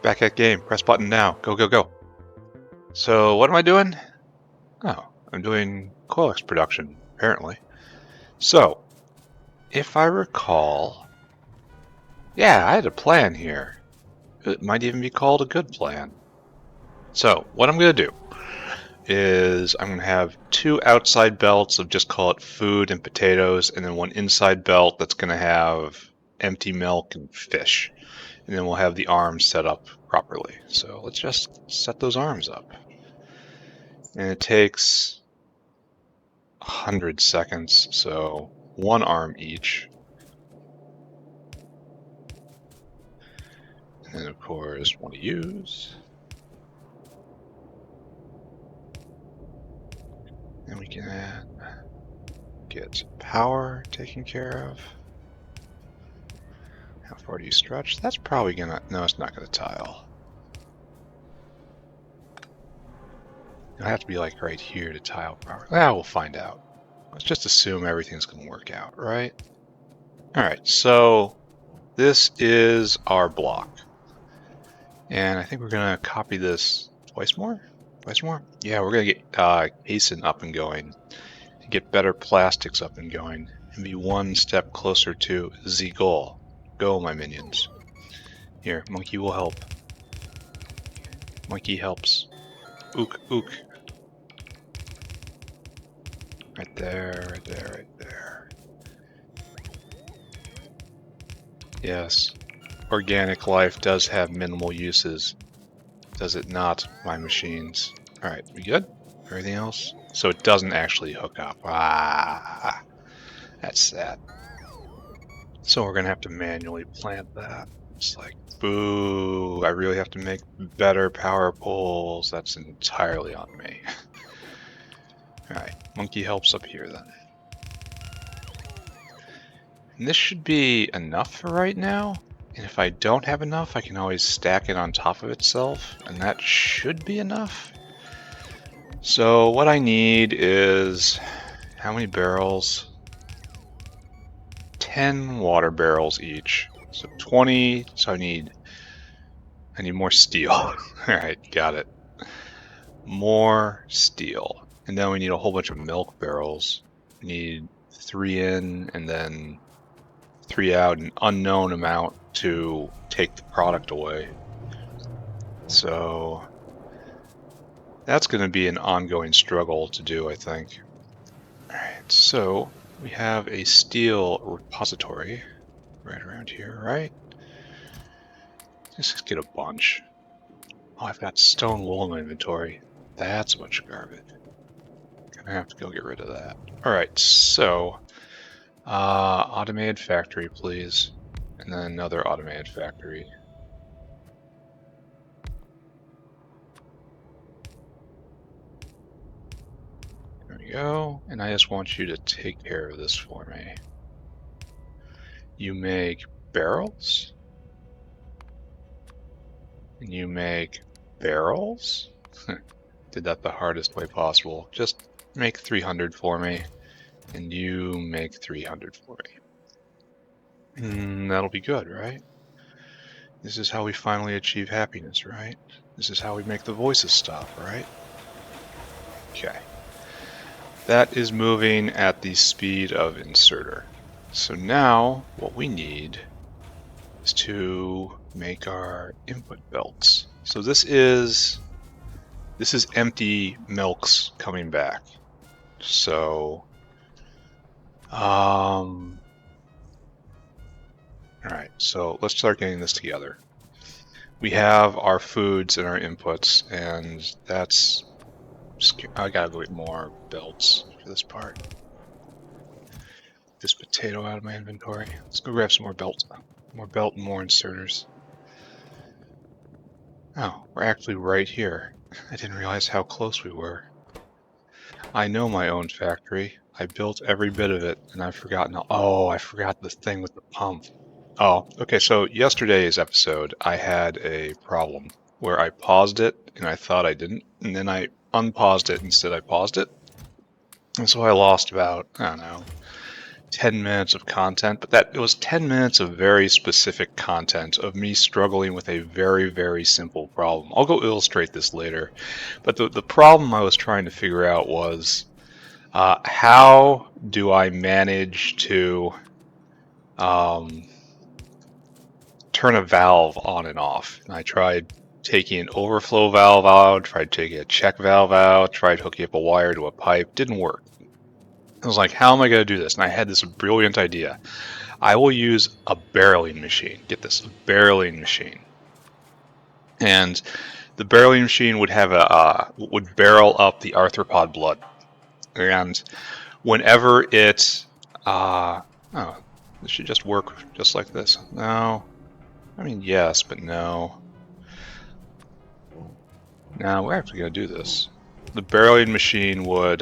Back at game. Press button now. Go, go, go. So what am I doing? Oh, I'm doing Korlex production, apparently. So, if I recall... Yeah, I had a plan here. It might even be called a good plan. So, what I'm going to do is I'm going to have 2 outside belts of just call it food and potatoes, and then 1 inside belt that's going to have empty milk and fish. And then we'll have the arms set up properly. So let's just set those arms up. And it takes 100 seconds, so 1 arm each. And then of course, want to use. And we can get power taken care of. How far do you stretch? That's probably gonna, no, it's not gonna tile. It'll have to be like right here to tile properly. Well, we'll find out. Let's just assume everything's gonna work out, right? All right, so this is our block. And I think we're gonna copy this twice more? Twice more? Yeah, we're gonna get Casein up and going, and get better plastics up and going, and be 1 step closer to the goal. Go, my minions. Here, monkey will help. Monkey helps. Ook, ook. Right there, right there, right there. Yes, organic life does have minimal uses. Does it not, my machines? Alright, we good? Everything else? So it doesn't actually hook up. Ah, that's sad. So we're gonna have to manually plant that. It's like, boo, I really have to make better power poles. That's entirely on me. Alright, monkey helps up here then. And this should be enough for right now. And if I don't have enough, I can always stack it on top of itself, and that should be enough. So what I need is, how many barrels? 10 water barrels each. So 20, so I need more steel. Alright, got it. More steel. And then we need a whole bunch of milk barrels. We need 3 in and then 3 out, an unknown amount to take the product away. So that's going to be an ongoing struggle to do, I think. Alright, so we have a steel repository right around here, right? Let's just get a bunch. Oh, I've got stone wool in my inventory. That's a bunch of garbage. Gonna have to go get rid of that. Alright, so automated factory, please. And then another automated factory. There we go. And I just want you to take care of this for me. You make barrels. And you make barrels? Did that the hardest way possible. Just make 300 for me. And you make 300 for me. That'll be good, right? This is how we finally achieve happiness, right? This is how we make the voices stop, right? Okay. That is moving at the speed of inserter. So now what we need is to make our input belts. So this is empty milks coming back. So alright, so let's start getting this together. We have our foods and our inputs, and that's... I gotta go get more belts for this part. This potato out of my inventory. Let's go grab some more belts. More belt and more inserters. Oh, we're actually right here. I didn't realize how close we were. I know my own factory. I built every bit of it, and I've forgotten... Oh, I forgot the thing with the pump. Oh, okay, so yesterday's episode, I had a problem where I paused it, and I thought I didn't, and then I unpaused it and said I paused it. And so I lost about, I don't know, 10 minutes of content, but it was 10 minutes of very specific content of me struggling with a very, very simple problem. I'll go illustrate this later, but the problem I was trying to figure out was how do I manage to turn a valve on and off? And I tried taking an overflow valve out, tried taking a check valve out, tried hooking up a wire to a pipe, didn't work. I was like, how am I going to do this? And I had this brilliant idea. I will use a barreling machine. Get this, a barreling machine. And the barreling machine would have would barrel up the arthropod blood. And whenever it, oh, this should just work just like this. No, I mean, yes, but no. Now we're actually going to do this. The barreling machine would,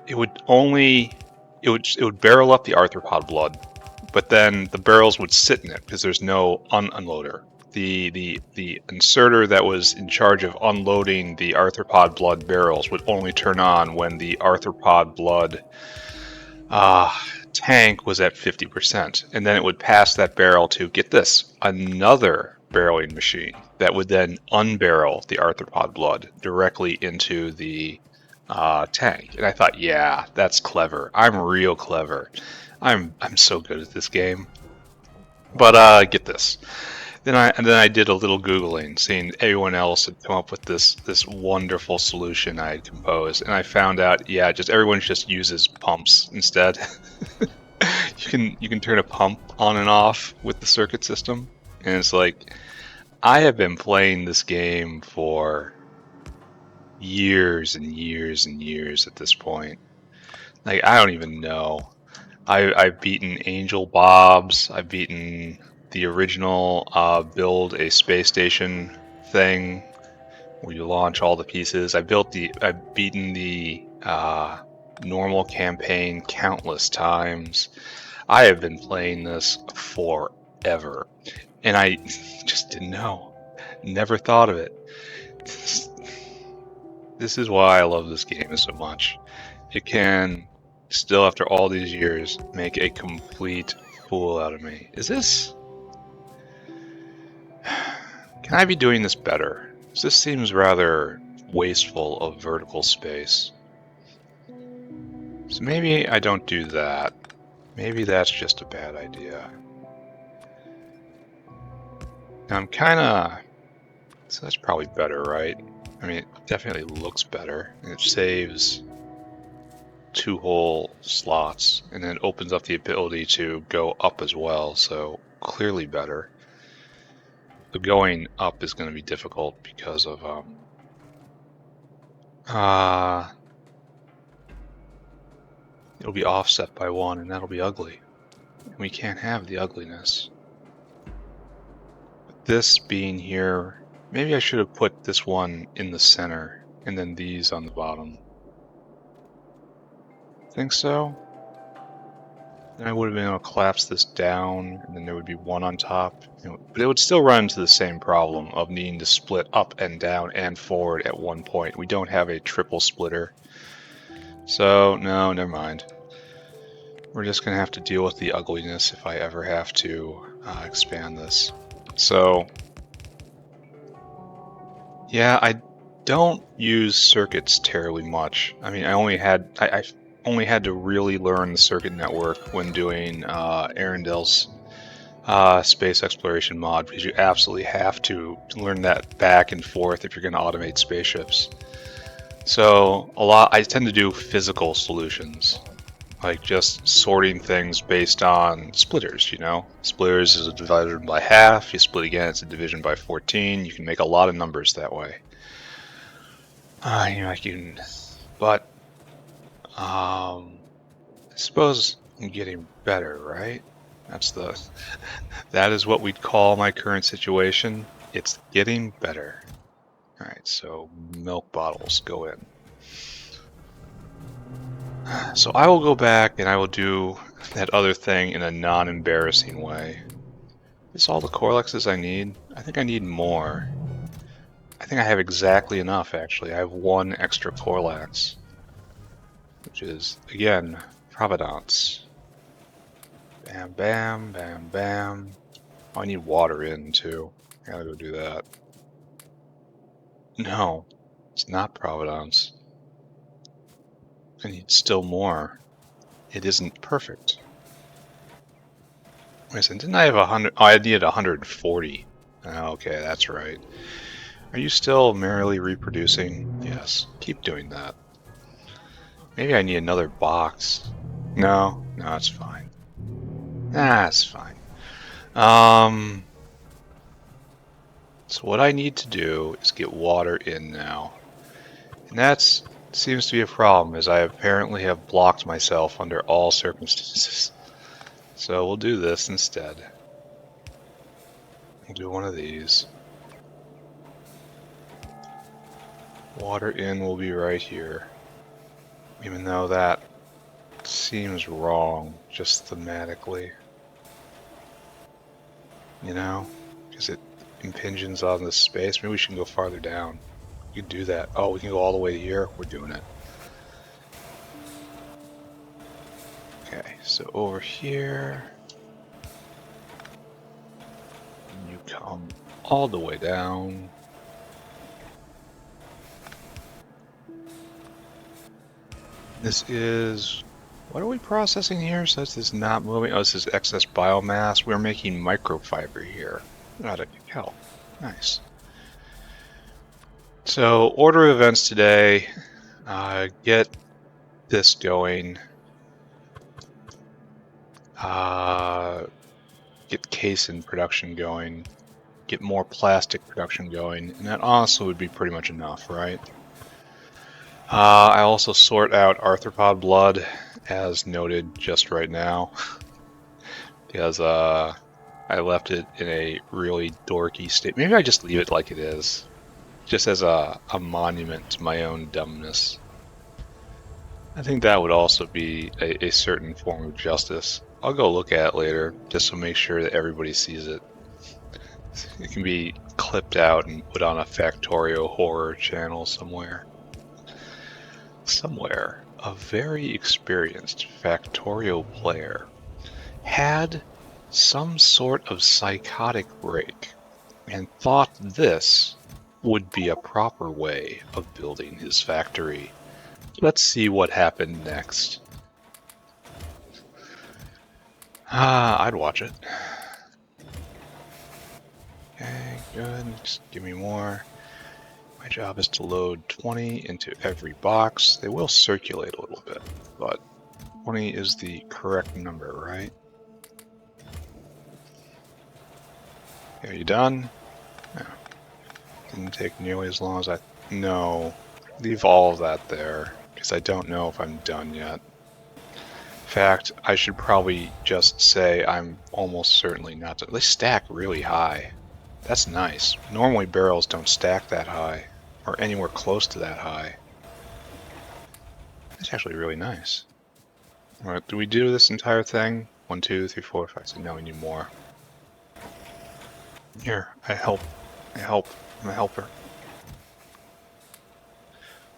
it would barrel up the arthropod blood, but then the barrels would sit in it because there's no unloader. The inserter that was in charge of unloading the arthropod blood barrels would only turn on when the arthropod blood tank was at 50%, and then it would pass that barrel to, get this, another barreling machine that would then unbarrel the arthropod blood directly into the tank. And I thought, yeah, that's clever. I'm real clever. I'm so good at this game. But get this. Then I did a little Googling, seeing everyone else had come up with this wonderful solution I had composed, and I found out, yeah, everyone just uses pumps instead. You can turn a pump on and off with the circuit system, and it's like, I have been playing this game for years and years and years at this point. Like, I don't even know. I've beaten Angel Bob's. I've beaten the original build a space station thing where you launch all the pieces. I've beaten the normal campaign countless times. I have been playing this forever, and I just didn't know. Never thought of it. This is why I love this game so much. It can still, after all these years, make a complete fool out of me. Is this... Can I be doing this better? This seems rather wasteful of vertical space. So maybe I don't do that. Maybe that's just a bad idea. Now I'm kinda... So that's probably better, right? I mean, it definitely looks better. And it saves 2 whole slots, and then opens up the ability to go up as well, so clearly better. The going up is going to be difficult because of it'll be offset by 1, and that'll be ugly. And we can't have the ugliness. But this being here, maybe I should have put this one in the center and then these on the bottom. Think so? Then I would have been able to collapse this down, and then there would be 1 on top. But it would still run into the same problem of needing to split up and down and forward at one point. We don't have a triple splitter. So, no, never mind. We're just going to have to deal with the ugliness if I ever have to expand this. So, yeah, I don't use circuits terribly much. I mean, I only had to really learn the circuit network when doing Arundel's space exploration mod, because you absolutely have to learn that back and forth if you're going to automate spaceships. So I tend to do physical solutions, like just sorting things based on splitters, you know? Splitters is a division by half, you split again, it's a division by 14, you can make a lot of numbers that way. But I suppose I'm getting better, right? That is what we'd call my current situation. It's getting better. Alright, so milk bottles go in. So I will go back and I will do that other thing in a non-embarrassing way. Is all the Korlexes I need? I think I need more. I think I have exactly enough, actually. I have one extra Korlex, which is, again, Providence. Bam, bam, bam, bam. Oh, I need water in, too. I gotta go do that. No, it's not Providence. I need still more. It isn't perfect. Wait a second, didn't I have 100? Oh, I needed 140. Oh, okay, that's right. Are you still merrily reproducing? Yes, keep doing that. Maybe I need another box. No, it's fine. It's fine. So what I need to do is get water in now. And that seems to be a problem, as I apparently have blocked myself under all circumstances. So we'll do this instead. We'll do one of these. Water in will be right here. Even though that seems wrong, just thematically. You know? Because it impinges on this space. Maybe we should go farther down. You can do that. Oh, we can go all the way here? We're doing it. Okay, so over here. You come all the way down. This is... What are we processing here? So this is not moving. Oh, this is excess biomass. We're making microfiber here. Out of cacao. Nice. So, order of events today. Get this going. Get Casein production going. Get more plastic production going. And that honestly would be pretty much enough, right? I also sort out arthropod blood, as noted just right now. Because I left it in a really dorky state. Maybe I just leave it like it is. Just as a monument to my own dumbness. I think that would also be a certain form of justice. I'll go look at it later, just to make sure that everybody sees it. It can be clipped out and put on a Factorio horror channel somewhere. Somewhere, a very experienced Factorio player had some sort of psychotic break and thought this would be a proper way of building his factory. Let's see what happened next. I'd watch it. Okay, good. Just give me more. My job is to load 20 into every box. They will circulate a little bit, but 20 is the correct number, right? Are you done? No. Didn't take nearly as long as I... No. Leave all of that there, because I don't know if I'm done yet. In fact, I should probably just say I'm almost certainly not done. They stack really high. That's nice. Normally barrels don't stack that high, or anywhere close to that high. That's actually really nice. Alright, do we do this entire thing? 1, 2, 3, 4, 5, 6. No, we need more. Here, I help. I'm a helper.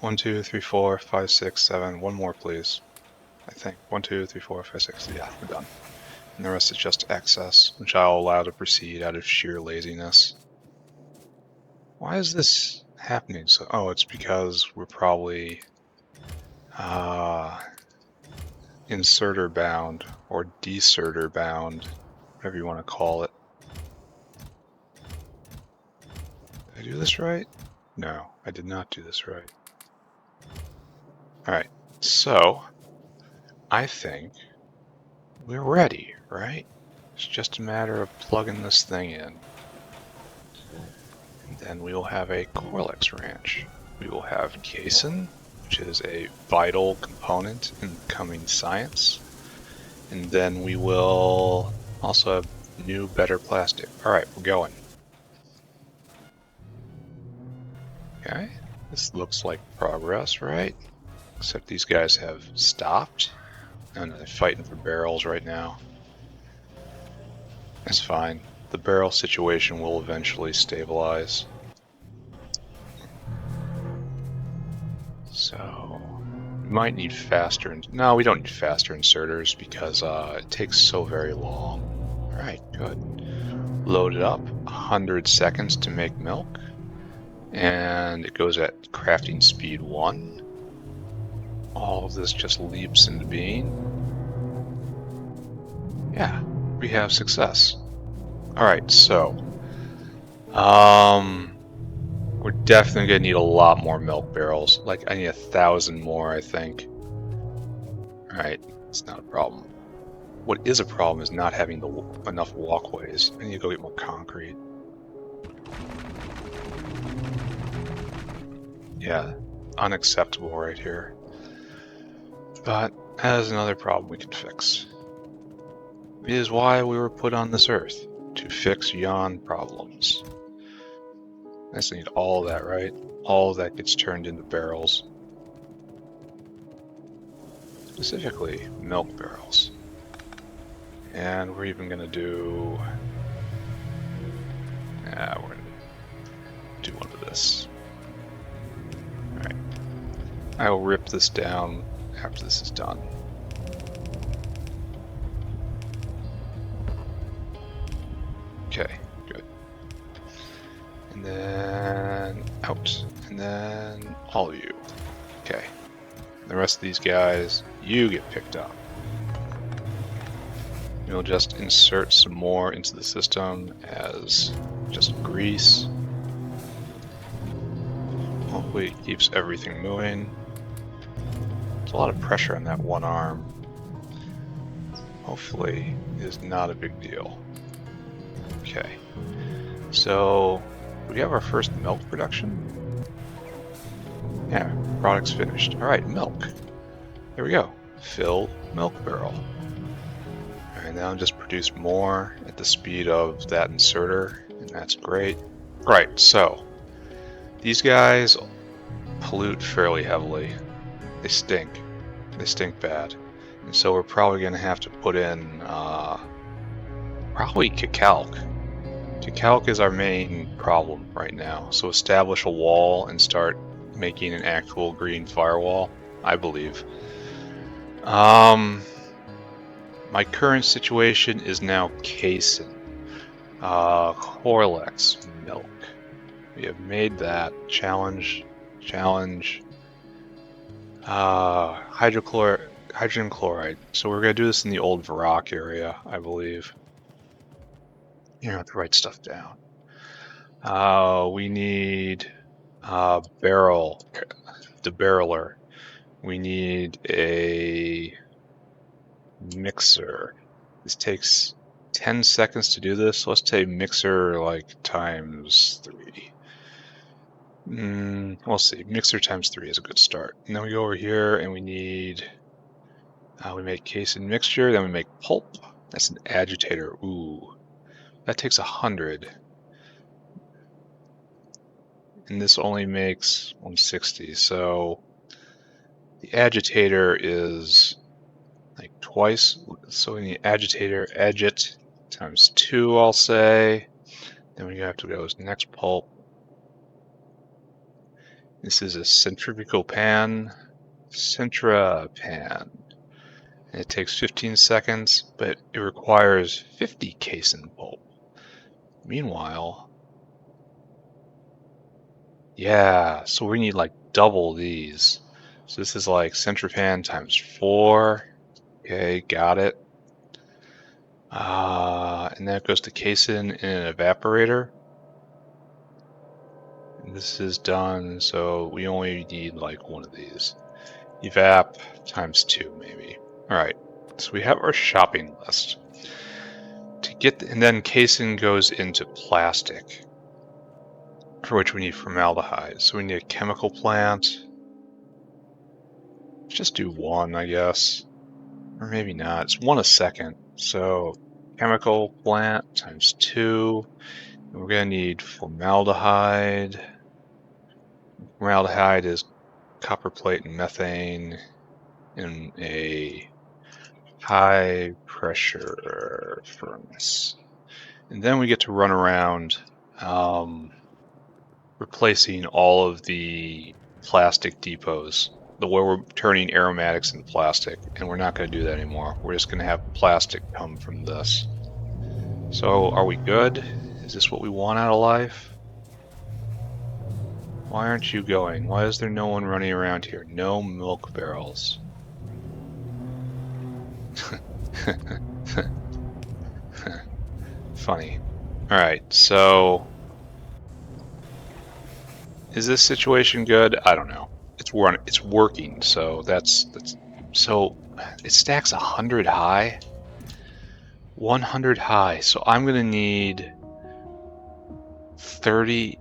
1, 2, 3, 4, 5, 6, 7. One more, please. I think. 1, 2, 3, 4, 5, 6. Yeah, we're done. And the rest is just excess, which I'll allow to proceed out of sheer laziness. Why is this happening? So, oh, it's because we're probably inserter bound or deserter bound, whatever you want to call it. Did I do this right? No, I did not do this right. Alright, so I think we're ready, right? It's just a matter of plugging this thing in. And then we will have a Korlex ranch. We will have Casein, which is a vital component in coming science. And then we will also have new, better plastic. Alright, we're going. Okay, this looks like progress, right? Except these guys have stopped. Oh no, they're fighting for barrels right now. That's fine. The barrel situation will eventually stabilize. We might need faster. No, we don't need faster inserters because it takes so very long. All right, good. Load it up. 100 seconds to make milk, and it goes at crafting speed 1. All of this just leaps into being. Yeah, we have success. All right, so we're definitely gonna need a lot more milk barrels. Like I need 1,000 more, I think. All right, it's not a problem. What is a problem is not having enough walkways. I need to go get more concrete. Yeah, unacceptable right here. But that is another problem we can fix. It is why we were put on this earth, to fix yawn problems. I just need all of that, right? All of that gets turned into barrels. Specifically, milk barrels. And we're even gonna do... yeah, we're gonna do one of this. Alright. I will rip this down after this is done. Okay, good. And then out. And then all of you. Okay. The rest of these guys, you get picked up. We'll just insert some more into the system as just grease. Hopefully it keeps everything moving. There's a lot of pressure on that one arm. Hopefully it is not a big deal. Okay. So we have our first milk production? Yeah, product's finished. Alright, milk. Here we go. Fill milk barrel. Alright, now just produce more at the speed of that inserter, and that's great. Right, so these guys pollute fairly heavily. They stink. They stink bad. And so we're probably going to have to put in probably Cacalc. Cacalc is our main problem right now. So establish a wall and start making an actual green firewall, I believe. My current situation is now Casein. Korlex milk. We have made that. Challenge. Hydrogen chloride. So we're going to do this in the old Varrock area, I believe. You have to write stuff down. We need debarreler. We need a mixer. This takes 10 seconds to do this. So let's take mixer like times 3. We'll see. Mixer times 3 is a good start. And then we go over here and we need, we make Casein mixture, then we make pulp. That's an agitator. Ooh, that takes 100. And this only makes 160. So the agitator is like twice. So we need agitator, agit times 2, I'll say. Then we have to go to next pulp. This is a centrifugal pan. Centra-pan. And it takes 15 seconds, but it requires 50 casein pulp. Meanwhile, yeah, so we need like double these. So this is like centripan times 4. Okay, got it. And then it goes to casein in an evaporator. And this is done, so we only need like one of these. Evap times 2, maybe. Alright, so we have our shopping list. And then casein goes into plastic, for which we need formaldehyde. So we need a chemical plant. Let's just do 1, I guess. Or maybe not. It's 1 a second. So chemical plant times 2. And we're going to need formaldehyde. Formaldehyde is copper plate and methane in a high pressure furnace. And then we get to run around replacing all of the plastic depots where we're turning aromatics into plastic, and we're not going to do that anymore. We're just going to have plastic come from this. So are we good? Is this what we want out of life? Why aren't you going? Why is there no one running around here? No milk barrels. Funny. Alright, so is this situation good? I don't know. It's working, so that's so it stacks 100 high. 100 high. So I'm gonna need 30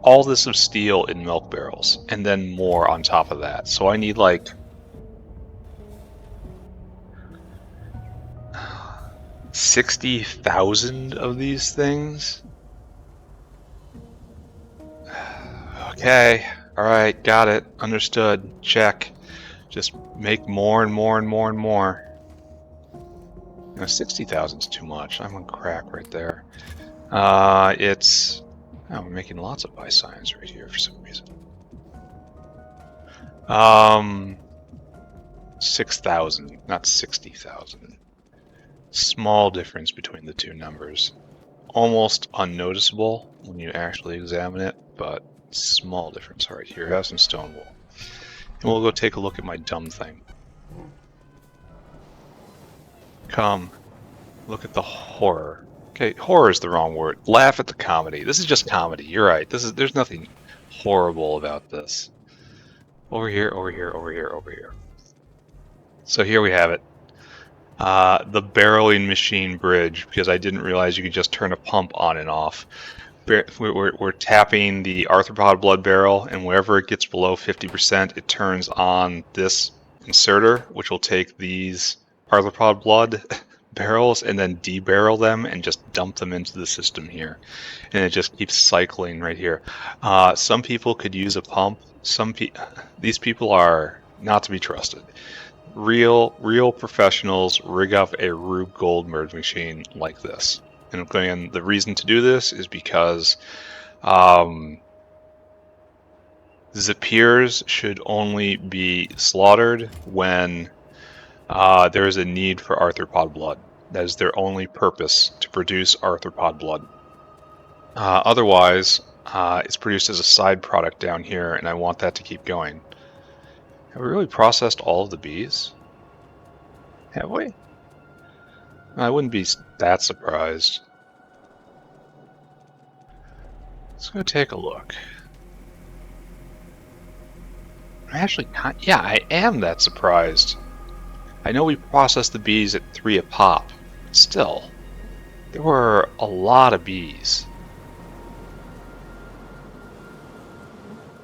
all this of steel in milk barrels, and then more on top of that. So I need like 60,000 of these things. Okay, alright, got it. Understood. Check. Just make more and more and more and more. 60,000 is too much. I'm on crack right there. We're making lots of buy signs right here for some reason. 6,000, not 60,000. Small difference between the two numbers. Almost unnoticeable when you actually examine it, but small difference. All right, here, have some stone wool. And we'll go take a look at my dumb thing. Come, look at the horror. Okay, horror is the wrong word. Laugh at the comedy. This is just comedy. You're right. There's nothing horrible about this. Over here, over here, over here, over here. So here we have it. The barreling machine bridge, because I didn't realize you could just turn a pump on and off. We're tapping the arthropod blood barrel, and wherever it gets below 50%, it turns on this inserter, which will take these arthropod blood barrels and then debarrel them and just dump them into the system here. And it just keeps cycling right here. Some people could use a pump. These people are not to be trusted. Real professionals rig up a Rube Goldberg machine like this. And again, the reason to do this is because Zapiers should only be slaughtered when there is a need for arthropod blood. That is their only purpose, to produce arthropod blood. Otherwise, it's produced as a side product down here, and I want that to keep going. Have we really processed all of the bees? Have we? I wouldn't be that surprised. Let's go take a look. Actually, yeah, I am that surprised. I know we processed the bees at 3 a pop. Still, there were a lot of bees.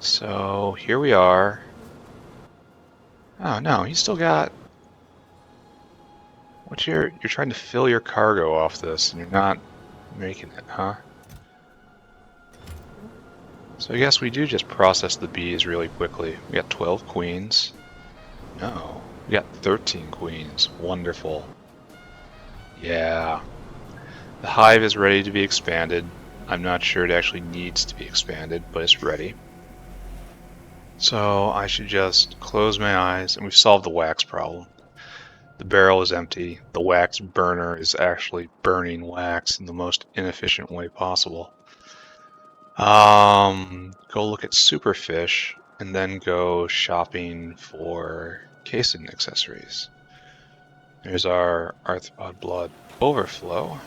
So here we are. Oh no, you still got... You're trying to fill your cargo off this, and you're not making it, huh? So I guess we do just process the bees really quickly. We got 12 queens. No, we got 13 queens. Wonderful. Yeah. The hive is ready to be expanded. I'm not sure it actually needs to be expanded, but it's ready. So I should just close my eyes, and we've solved the wax problem. The barrel is empty. The wax burner is actually burning wax in the most inefficient way possible. Go look at superfish, and then go shopping for Casein accessories. There's our arthropod blood overflow.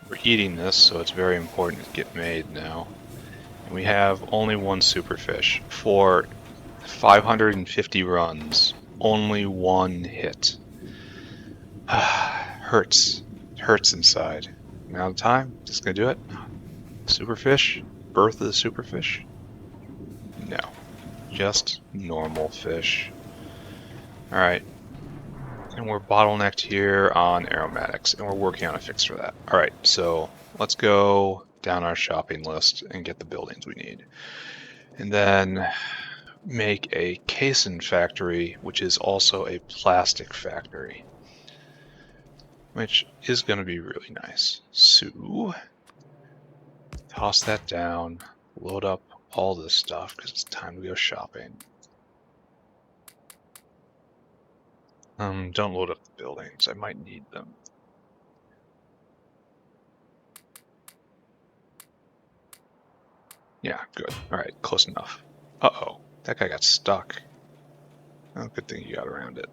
We're eating this, so it's very important to get made now. And we have only one superfish. For 550 runs, only one hit. Hurts. Hurts inside. Now the time, just gonna do it. Superfish? Birth of the superfish? No. Just normal fish. Alright. And we're bottlenecked here on aromatics, and we're working on a fix for that. Alright, so let's go down our shopping list and get the buildings we need. And then make a Casein factory, which is also a plastic factory, which is going to be really nice. So, toss that down, load up all this stuff because it's time to go shopping. Don't load up the buildings. I might need them. Yeah, good. All right, close enough. Uh-oh, that guy got stuck. Oh, good thing you got around it.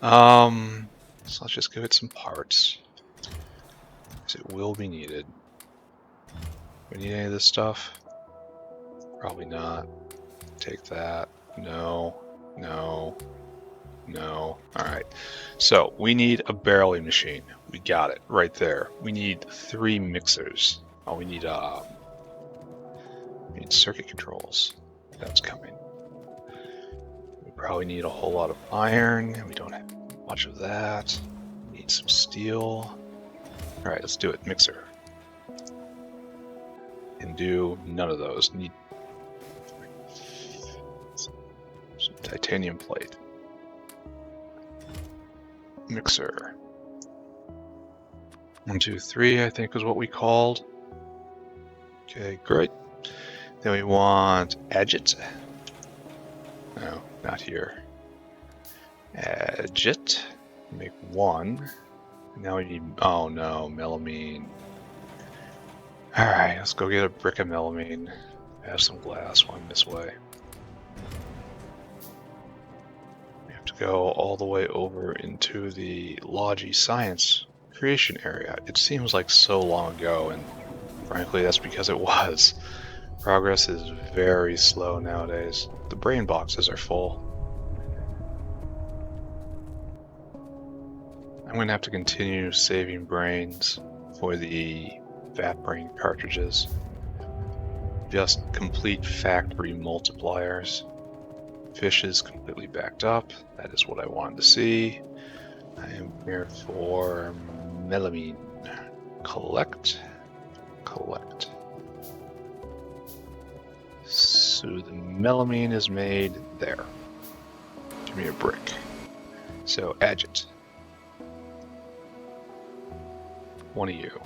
So let's just give it some parts, because it will be needed. We need any of this stuff? Probably not. Take that. No, no, no. All right. So we need a barreling machine. We got it right there. We need 3 mixers. Oh, we need circuit controls. That's coming. We probably need a whole lot of iron. We don't have much of that. We need some steel. All right, let's do it. Mixer. Can do none of those. Need some titanium plate. Mixer. 1, 2, 3, I think is what we called. Okay, great. Then we want agit. No, not here. Agit. Make 1. Now we need, oh no, melamine. Alright, let's go get a brick of melamine. Have some glass one this way. We have to go all the way over into the Logi Science creation area. It seems like so long ago, and frankly that's because it was. Progress is very slow nowadays. The brain boxes are full. I'm going to have to continue saving brains for the Vat Brain cartridges. Just complete factory multipliers. Fish is completely backed up. That is what I wanted to see. I am here for melamine. Collect. Collect. So the melamine is made there. Give me a brick. So agit. 1 of you.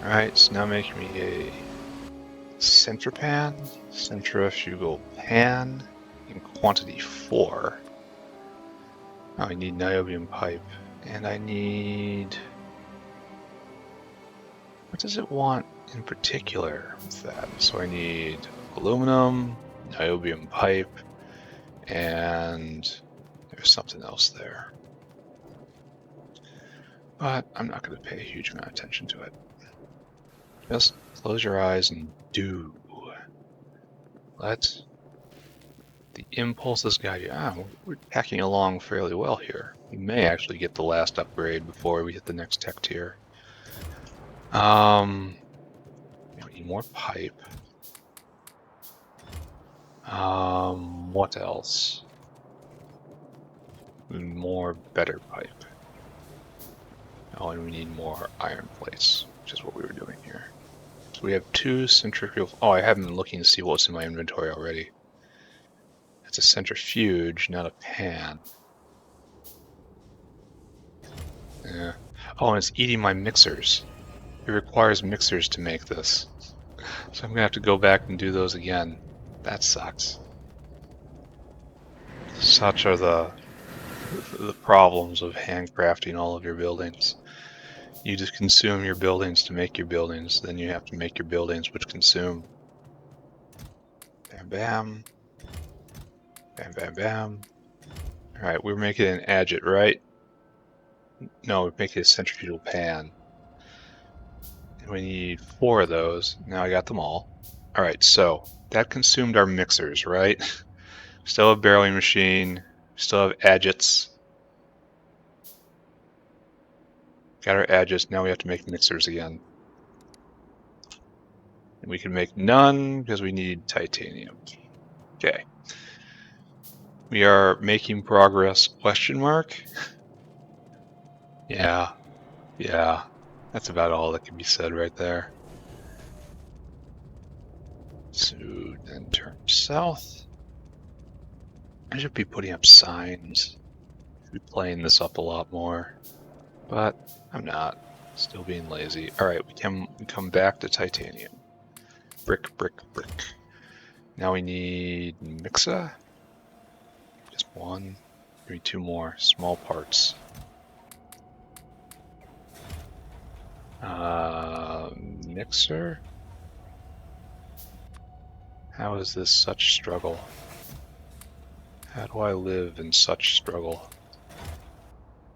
Alright, so now make me a centripan, centrifugal pan in quantity 4. Oh, I need niobium pipe, and I need... What does it want in particular with that? So I need aluminum, niobium pipe, and there's something else there. But I'm not going to pay a huge amount of attention to it. Just close your eyes and do. Let the impulses guide you. We're hacking along fairly well here. We may actually get the last upgrade before we hit the next tech tier. We need more pipe. What else? We need more better pipe. Oh, and we need more iron plates, which is what we were doing here. So we have 2 centrifugal... Oh, I haven't been looking to see what's in my inventory already. It's a centrifuge, not a pan. Yeah. Oh, and it's eating my mixers. It requires mixers to make this. So I'm going to have to go back and do those again. That sucks. Such are the problems of handcrafting all of your buildings. You just consume your buildings to make your buildings, then you have to make your buildings which consume. Bam bam. Bam bam bam. Alright, we're making an agit, right? No, we're making a centrifugal pan. And we need 4 of those. Now I got them all. Alright, so that consumed our mixers, right? Still have a barreling machine, still have agits. Got our agits, now we have to make mixers again. And we can make none because we need titanium. Okay. We are making progress, question mark? Yeah, that's about all that can be said right there. So then turn south. I should be putting up signs. Should be playing this up a lot more. But I'm not. Still being lazy. Alright, we come back to titanium. Brick, brick, brick. Now we need mixer. Just one, maybe two more small parts. Mixer? How is this such struggle? How do I live in such struggle?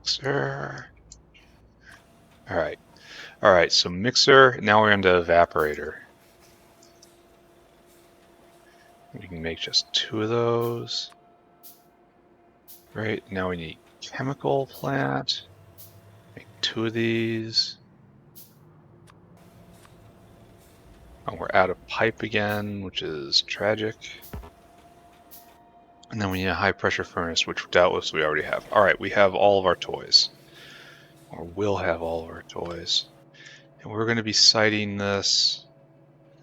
Mixer. Alright, so mixer, now we're into evaporator. We can make just two of those. Right, now we need chemical plant. Make two of these. Oh, we're out of pipe again, which is tragic. And then we need a high pressure furnace, which doubtless we already have. Alright, we have all of our toys. Or will have all of our toys. And we're going to be siting this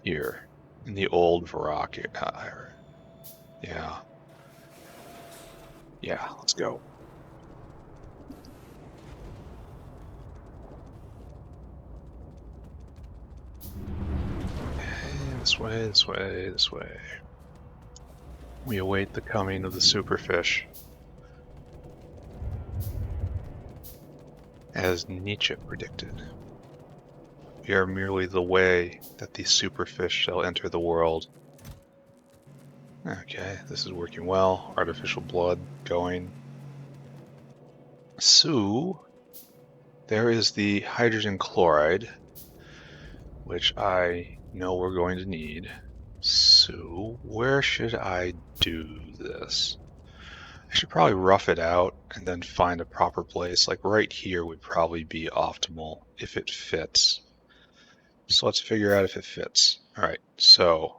here in the old Varrock. Yeah. Yeah, let's go. This way, this way, this way. We await the coming of the superfish. As Nietzsche predicted, we are merely the way that the superfish shall enter the world. Okay, this is working well. Artificial blood going. So, there is the hydrogen chloride, which I know we're going to need. So, where should I do this? I should probably rough it out and then find a proper place. Like right here would probably be optimal if it fits. So let's figure out if it fits. All right, so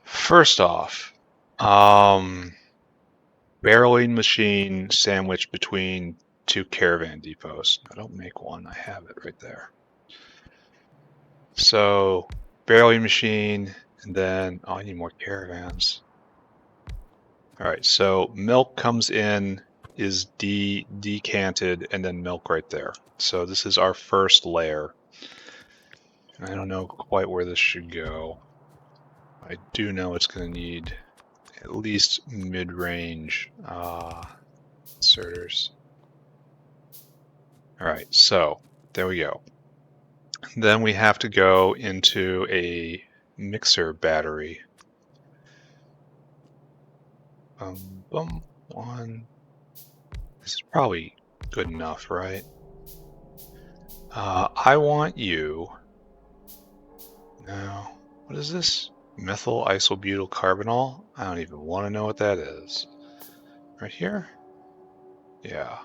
first off, barreling machine sandwiched between two caravan depots. I don't make one, I have it right there. So barreling machine, and then, oh, I need more caravans. All right, so milk comes in, is decanted, and then milk right there. So this is our first layer. I don't know quite where this should go. I do know it's going to need at least mid-range inserters. All right, so there we go. Then we have to go into a mixer battery. Boom, one. This is probably good enough, right? I want you. Now, what is this? Methyl isobutyl carbonyl? I don't even want to know what that is. Right here? Yeah.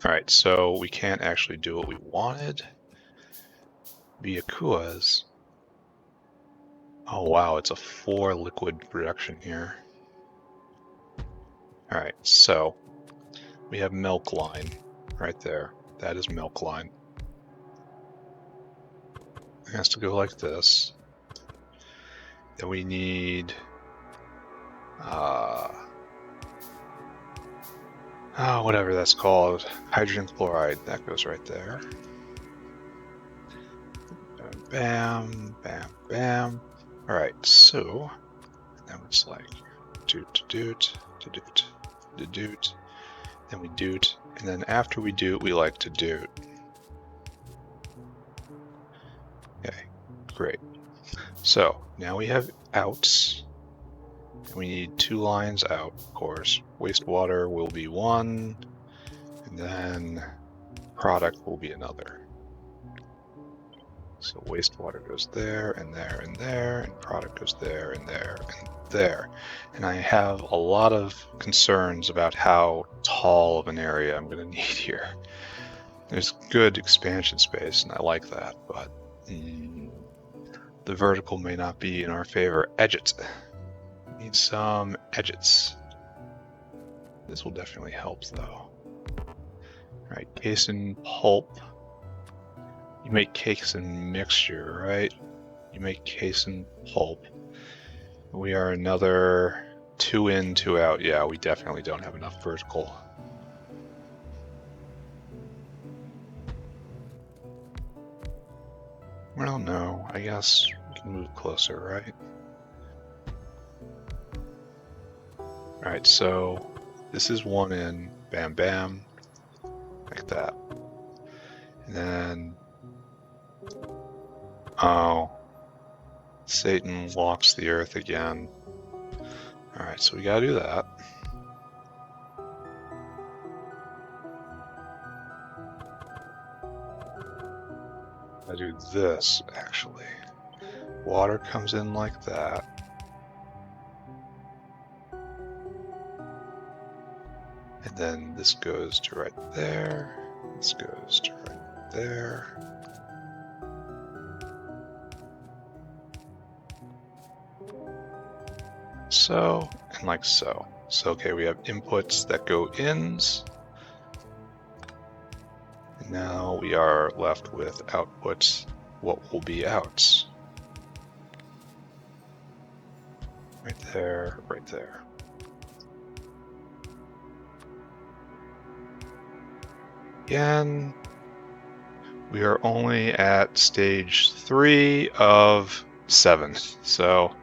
Alright, so we can't actually do what we wanted via Kuas. Oh wow, it's a 4 liquid production here. Alright, so we have milk line right there. That is milk line. It has to go like this. Then we need whatever that's called, hydrogen chloride. That goes right there. Bam, bam, bam. All right, so now it's like doot, doot, doot, doot, doot. Then we doot, and then after we doot, we like to doot. Okay, great. So now we have outs. We need 2 lines out, of course. Wastewater will be 1, and then product will be another. So wastewater goes there, and there, and there, and product goes there, and there, and there. And I have a lot of concerns about how tall of an area I'm going to need here. There's good expansion space, and I like that, but the vertical may not be in our favor. Edgets. Need some edgets. This will definitely help, though. Alright, Casein pulp. You make Casein mixture, right? You make Casein pulp. We are another 2 in, 2 out. Yeah, we definitely don't have enough vertical. Well, no, I guess we can move closer, right? Alright, so this is one in, bam bam, like that. And then, oh, Satan walks the earth again. Alright, so we gotta do that. I do this, actually. Water comes in like that. And then this goes to right there. This goes to right there. So, and like so. So, okay, we have inputs that go ins. And now we are left with outputs, what will be outs. Right there, right there. Again, we are only at stage 3 of 7, so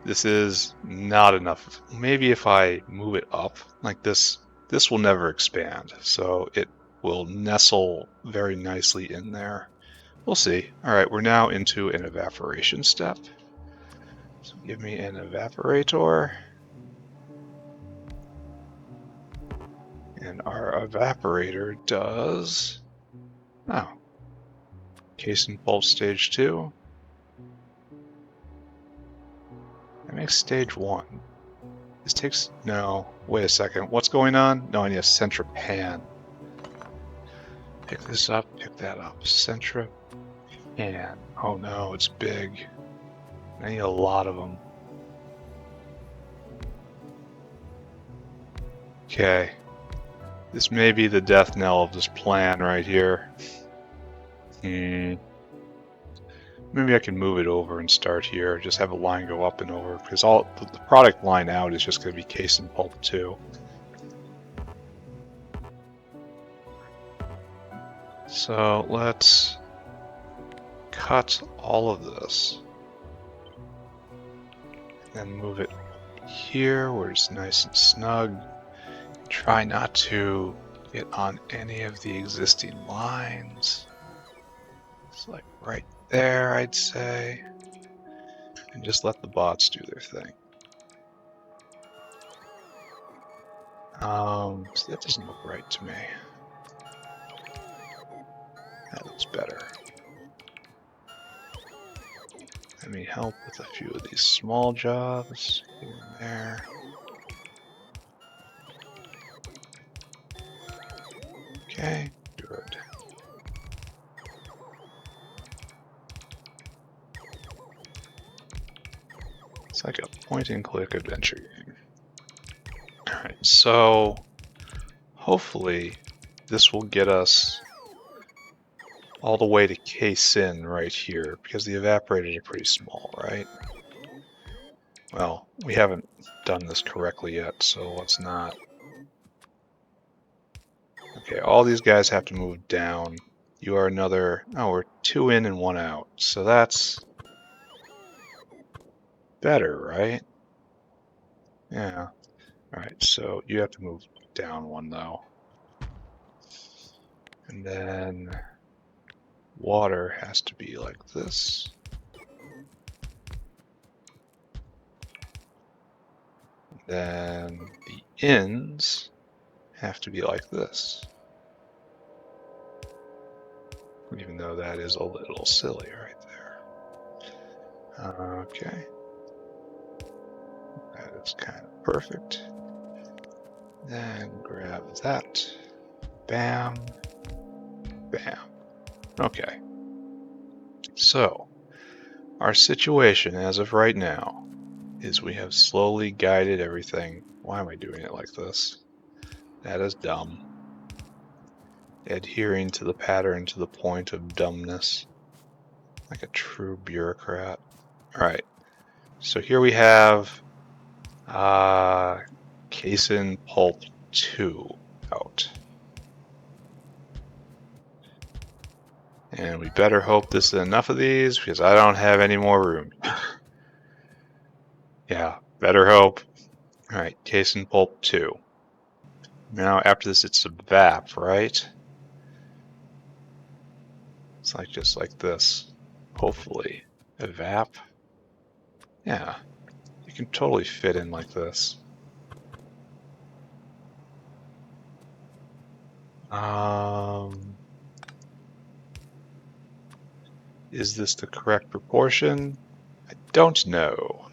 this is not enough. Maybe if I move it up like this, this will never expand, so it will nestle very nicely in there. We'll see. All right, we're now into an evaporation step. So give me an evaporator. And our evaporator does, oh, Casein pulp stage 2. That makes stage 1. This takes, no, wait a second, what's going on? No, I need a centripan. Pick this up, pick that up, centripan. Oh no, it's big. I need a lot of them. Okay. This may be the death knell of this plan right here. Maybe I can move it over and start here. Just have a line go up and over, because all the product line out is just going to be Casein pulp 2. So let's cut all of this and move it here where it's nice and snug. Try not to get on any of the existing lines. It's like right there, I'd say. And just let the bots do their thing. So that doesn't look right to me. That looks better. Let me help with a few of these small jobs here and there. Okay, good. It's like a point-and-click adventure game. Alright, so hopefully this will get us all the way to Casein right here, because the evaporators are pretty small, right? Well, we haven't done this correctly yet, so let's not. Okay, all these guys have to move down. You are another, oh, we're 2 in and 1 out, so that's better, right? Yeah. Alright, so you have to move down 1 though. And then water has to be like this. Then the ends have to be like this. Even though that is a little silly right there. Okay. That is kind of perfect. Then grab that. Bam. Bam. Okay. So, our situation as of right now is we have slowly guided everything. Why am I doing it like this? That is dumb. Adhering to the pattern to the point of dumbness. Like a true bureaucrat. Alright. So here we have Casein pulp 2 out. And we better hope this is enough of these, because I don't have any more room. Yeah, better hope. Alright, Casein pulp 2. Now after this it's evap, right? It's like just like this. Hopefully. Evap. Yeah. You can totally fit in like this. Is this the correct proportion? I don't know.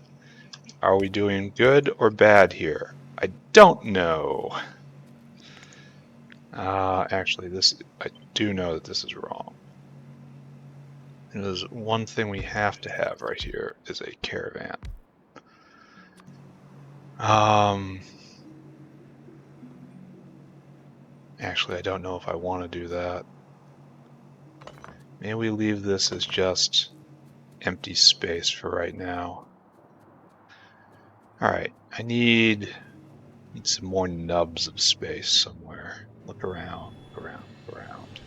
Are we doing good or bad here? I don't know. Actually, I do know that this is wrong. There's one thing we have to have right here is a caravan. Actually, I don't know if I want to do that. Maybe we leave this as just empty space for right now. Alright, I need some more nubs of space somewhere. Look around, around, around.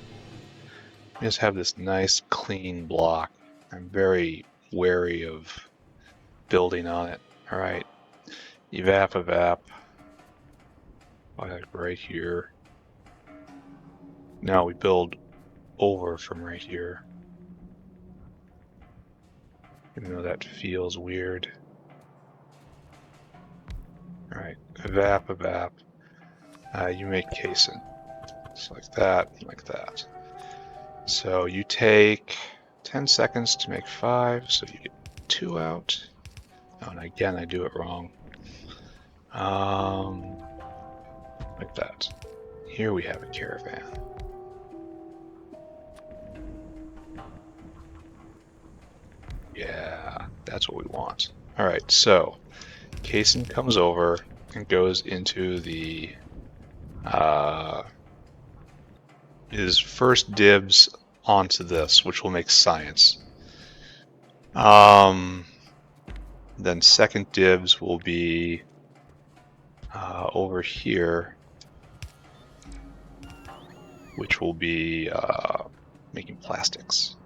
I just have this nice clean block. I'm very wary of building on it. Alright, evap. Like right here. Now we build over from right here. Even though that feels weird. Alright, evap. You make casein. Just like that, like that. So you take 10 seconds to make 5, so you get 2 out. Oh, and again, I do it wrong. Like that. Here we have a caravan. Yeah, that's what we want. Alright, so Casein comes over and goes into the his first dibs onto this, which will make science. Then second dibs will be over here, which will be making plastics.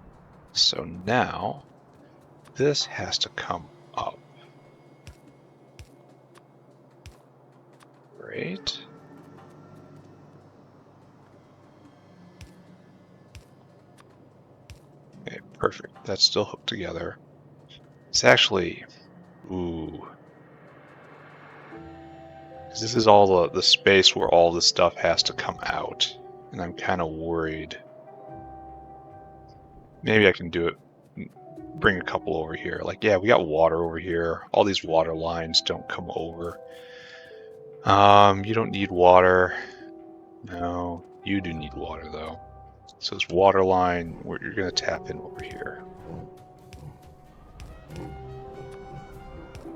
So now this has to come up. Great. Okay, perfect. That's still hooked together. It's actually, ooh. This is all the space where all this stuff has to come out. And I'm kind of worried. Maybe I can do it, bring a couple over here. Like, yeah, we got water over here. All these water lines don't come over. You don't need water. No, you do need water though. So this water line, you're gonna tap in over here.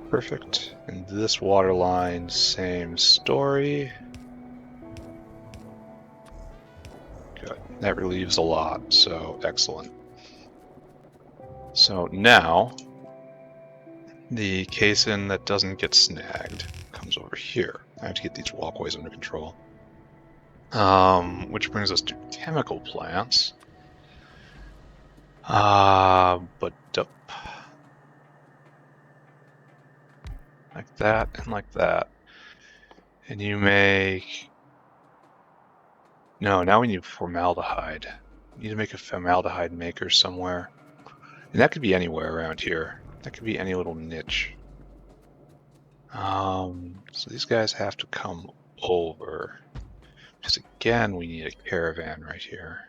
Perfect. And this water line, same story. Good. That relieves a lot, so excellent. So now, the casein that doesn't get snagged comes over here. I have to get these walkways under control. Which brings us to chemical plants. But up. Like that and like that. And you make... No, now we need formaldehyde. We need to make a formaldehyde maker somewhere. And that could be anywhere around here. That could be any little niche. So these guys have to come over. Because again, we need a caravan right here.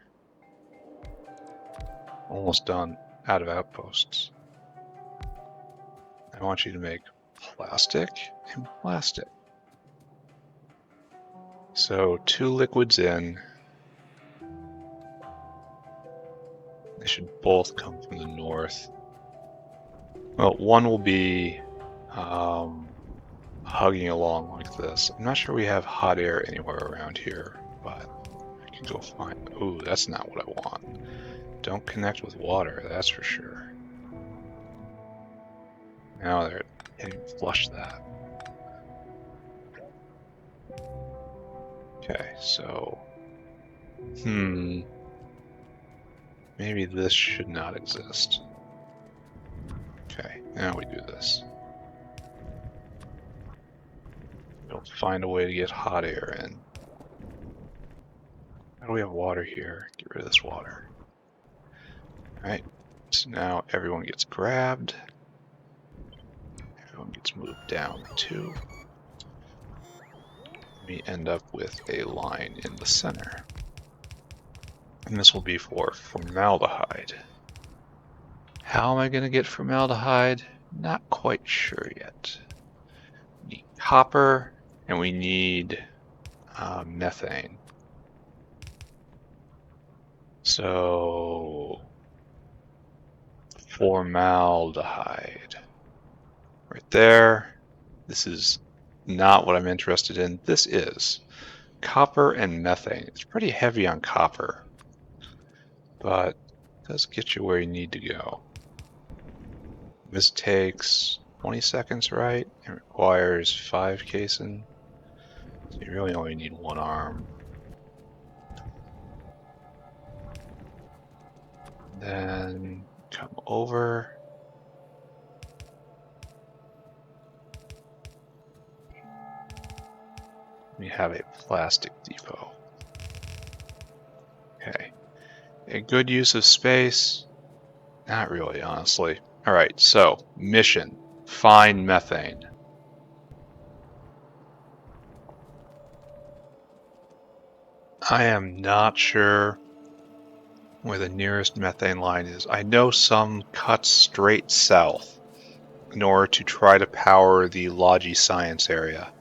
Almost done. Out of outposts. I want you to make plastic and plastic. So 2 liquids in. They should both come from the north. Well, one will be hugging along like this. I'm not sure we have hot air anywhere around here, but I can go find... Ooh, that's not what I want. Don't connect with water, that's for sure. Now they're getting flush that. Okay, so... Maybe this should not exist. Okay, now we do this. We'll find a way to get hot air in. How do we have water here? Get rid of this water. Alright, so now everyone gets grabbed. Everyone gets moved down too. We end up with a line in the center. And this will be for formaldehyde. How am I going to get formaldehyde? Not quite sure yet. We need copper, and we need methane. So, formaldehyde. Right there. This is not what I'm interested in. This is copper and methane. It's pretty heavy on copper, but it does get you where you need to go. This takes 20 seconds, right? It requires 5 casein. So you really only need one arm. Then come over. We have a plastic depot. Okay. A good use of space? Not really, honestly. Alright, so, mission. Find methane. I am not sure where the nearest methane line is. I know some cuts straight south in order to try to power the Logi Science area.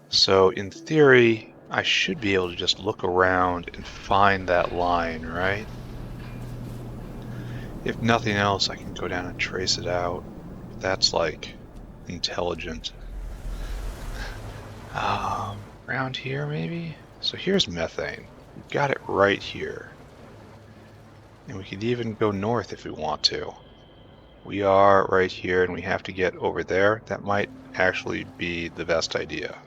So in theory, I should be able to just look around and find that line, right? If nothing else, I can go down and trace it out. That's like intelligent. Around here maybe? So here's methane. We've got it right here. And we could even go north if we want to. We are right here and we have to get over there. That might actually be the best idea.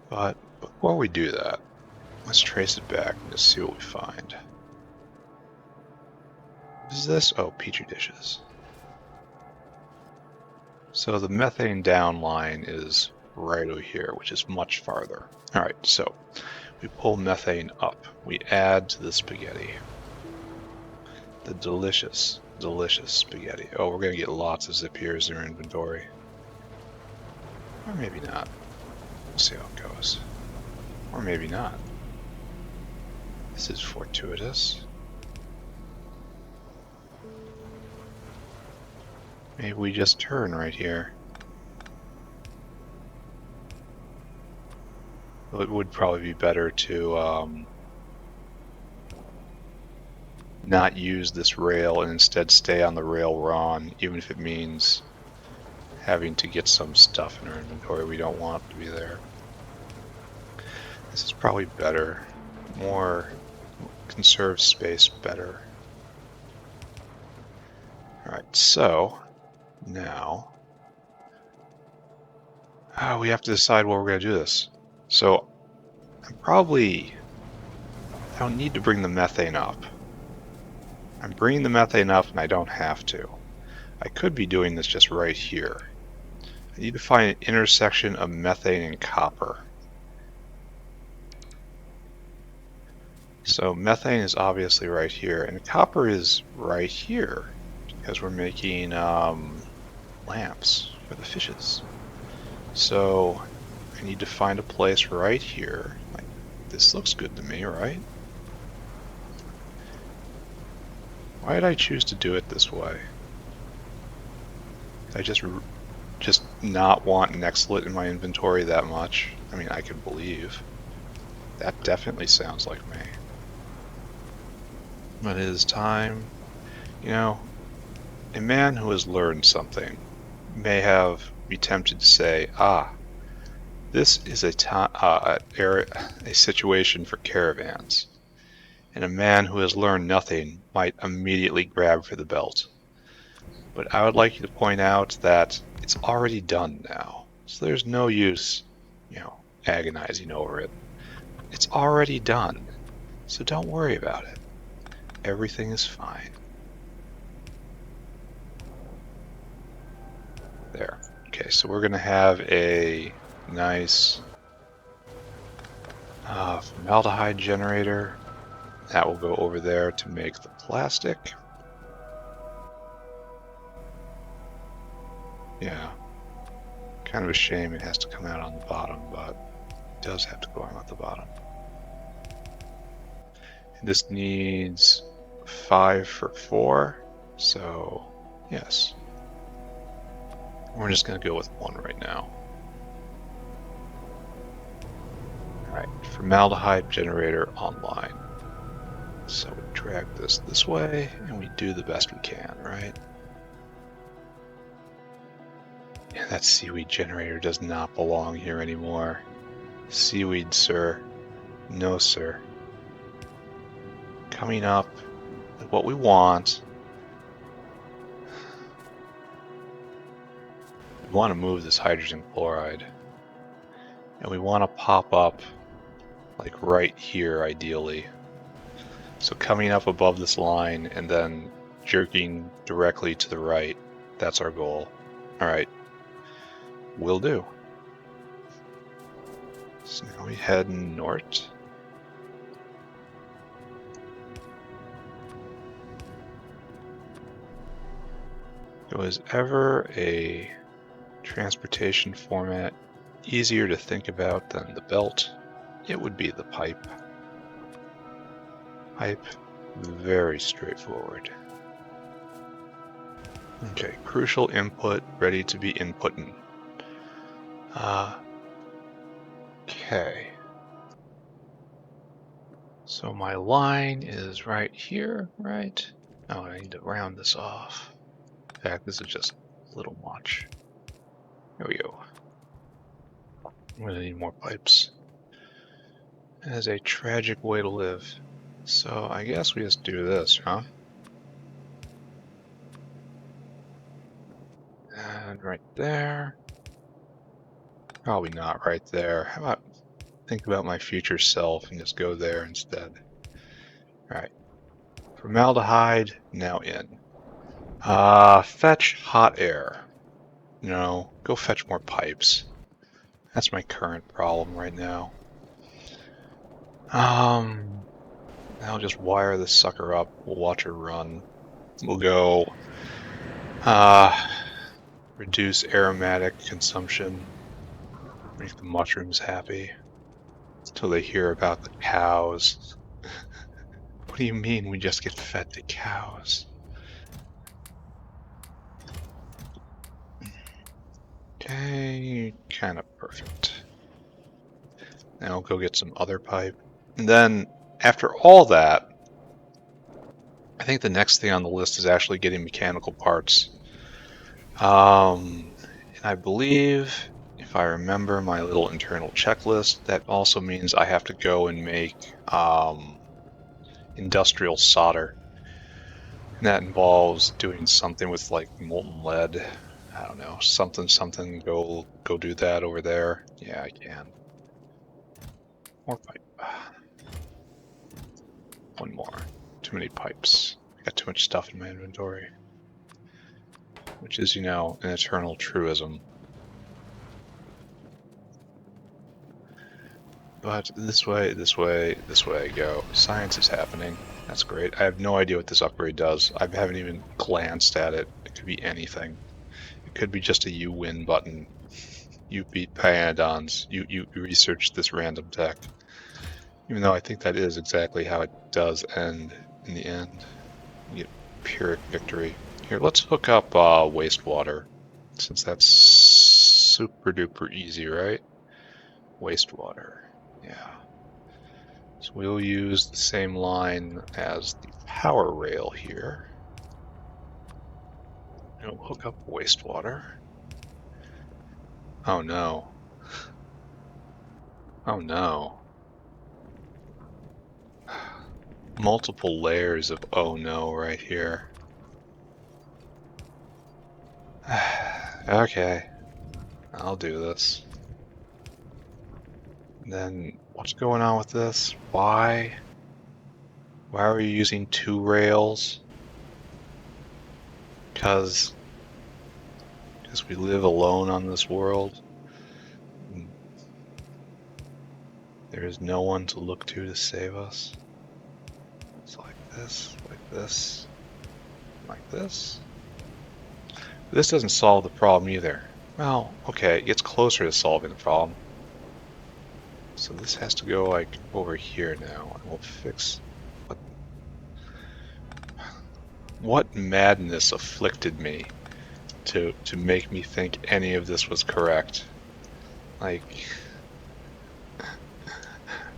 But before we do that, let's trace it back and just see what we find. What is this? Oh, petri dishes. So the methane down line is right over here, which is much farther. Alright, so we pull methane up. We add to the spaghetti. The delicious, delicious spaghetti. Oh, we're going to get lots of zip years in our inventory. Or maybe not. We'll see how it goes. Or maybe not. This is fortuitous. Maybe we just turn right here. Well, it would probably be better to not use this rail and instead stay on the rail we're on, even if it means having to get some stuff in our inventory we don't want to be there. This is probably better. More conserve space better. Alright, so now we have to decide what we're going to do this. So I don't need to bring the methane up. I'm bringing the methane up and I don't have to. I could be doing this just right here. I need to find an intersection of methane and copper. So methane is obviously right here, and copper is right here because we're making lamps for the fishes. So I need to find a place right here. Like, this looks good to me, right? Why did I choose to do it this way? Did I just not want Nextlit in my inventory that much? I mean, I could believe. That definitely sounds like me. But it is time. You know, a man who has learned something may be tempted to say, this is a situation for caravans. And a man who has learned nothing might immediately grab for the belt. But I would like you to point out that it's already done now. So there's no use, agonizing over it. It's already done. So don't worry about it. Everything is fine. There. Okay, so we're going to have a nice formaldehyde generator. That will go over there to make the plastic. Yeah, kind of a shame it has to come out on the bottom, but it does have to go on at the bottom. And this needs 5 for 4, so yes. We're just going to go with 1 right now. Alright, formaldehyde generator online. So we drag this way, and we do the best we can, right? And that seaweed generator does not belong here anymore. Seaweed, sir. No, sir. Coming up with what we want. We want to move this hydrogen chloride. And we want to pop up like right here, ideally. So coming up above this line and then jerking directly to the right. That's our goal. Alright. Will do. So now we head north. If there was ever a transportation format easier to think about than the belt, it would be the pipe. Pipe, very straightforward. Okay, crucial input ready to be inputting. Okay. So my line is right here, right? Oh, I need to round this off. In fact, this is just a little much. There we go. I'm gonna need more pipes. That is a tragic way to live. So I guess we just do this, huh? And right there. Probably not right there. How about think about my future self and just go there instead? Alright. Formaldehyde, now in. Fetch hot air. No, go fetch more pipes. That's my current problem right now. I'll just wire this sucker up. We'll watch her run. We'll go reduce aromatic consumption. Make the mushrooms happy until they hear about the cows. What do you mean we just get fed to cows? Okay, kind of perfect. Now I'll go get some other pipe. And then, after all that, I think the next thing on the list is actually getting mechanical parts. And I believe, if I remember my little internal checklist, that also means I have to go and make industrial solder. And that involves doing something with like molten lead. I don't know, something, go do that over there. Yeah, I can. More pipe. One more. Too many pipes. I got too much stuff in my inventory. Which is, you know, an eternal truism. But this way, this way, this way I go. Science is happening. That's great. I have no idea what this upgrade does. I haven't even glanced at it. It could be anything. It could be just a you win button. You beat Pyanodons. You researched this random tech. Even though I think that is exactly how it does end in the end. You get Pyrrhic victory. Here, let's hook up wastewater, since that's super duper easy, right? Wastewater, yeah. So we'll use the same line as the power rail here. And we'll hook up wastewater. Oh no. Oh no. Multiple layers of oh no right here. Okay, I'll do this. And then, what's going on with this? Why? Why are we using 2 rails? Because Because we live alone on this world. There is no one to look to save us. It's like this, like this, like this. This doesn't solve the problem either. Well, okay, it gets closer to solving the problem. So this has to go like over here now, and we'll fix what madness afflicted me to make me think any of this was correct. Like,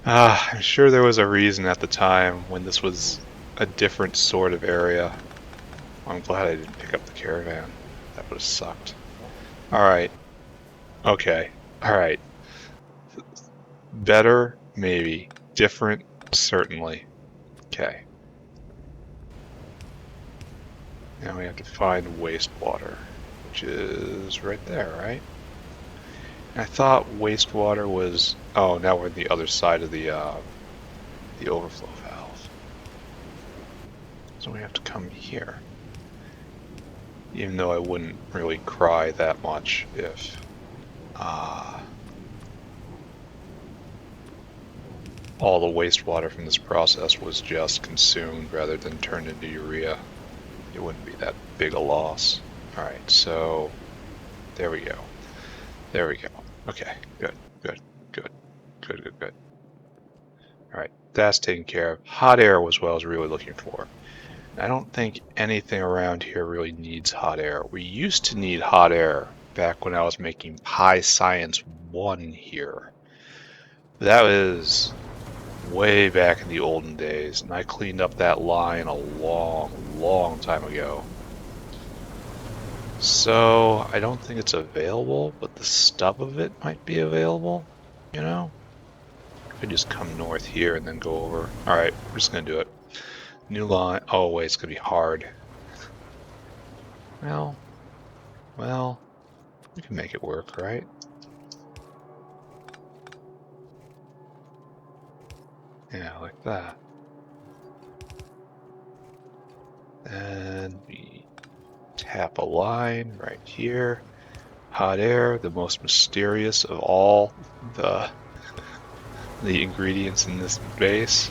I'm sure there was a reason at the time when this was a different sort of area. I'm glad I didn't pick up the caravan. That would have sucked. Alright. Okay. Alright. Better, maybe. Different, certainly. Okay. Now we have to find wastewater, which is right there, right? And I thought wastewater was... Oh, now we're on the other side of the overflow valve. So we have to come here. Even though I wouldn't really cry that much if... all the wastewater from this process was just consumed rather than turned into urea. It wouldn't be that big a loss. Alright, so there we go. There we go. Okay, good, good, good, good, good, good. Alright, that's taken care of. Hot air was what I was really looking for. I don't think anything around here really needs hot air. We used to need hot air back when I was making Pi Science 1 here. That was way back in the olden days, and I cleaned up that line a long time ago. So I don't think it's available, but the stub of it might be available, you know? I could just come north here and then go over. Alright, we're just gonna do it. New line. Oh wait, it's gonna be hard. Well, we can make it work, right? Yeah, like that. And we tap a line right here. Hot air, the most mysterious of all the ingredients in this base.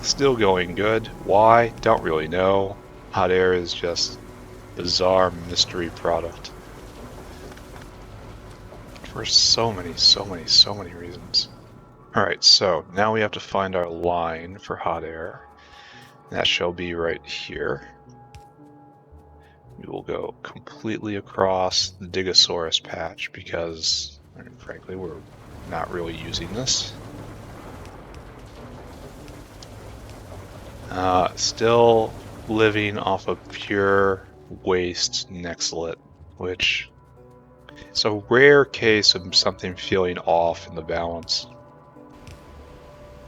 Still going good. Why? Don't really know. Hot air is just bizarre mystery product. For so many reasons. Alright, so now we have to find our line for hot air. That shall be right here. We will go completely across the Digosaurus patch because, frankly, we're not really using this. Still living off of pure waste Nexlet, which is a rare case of something feeling off in the balance.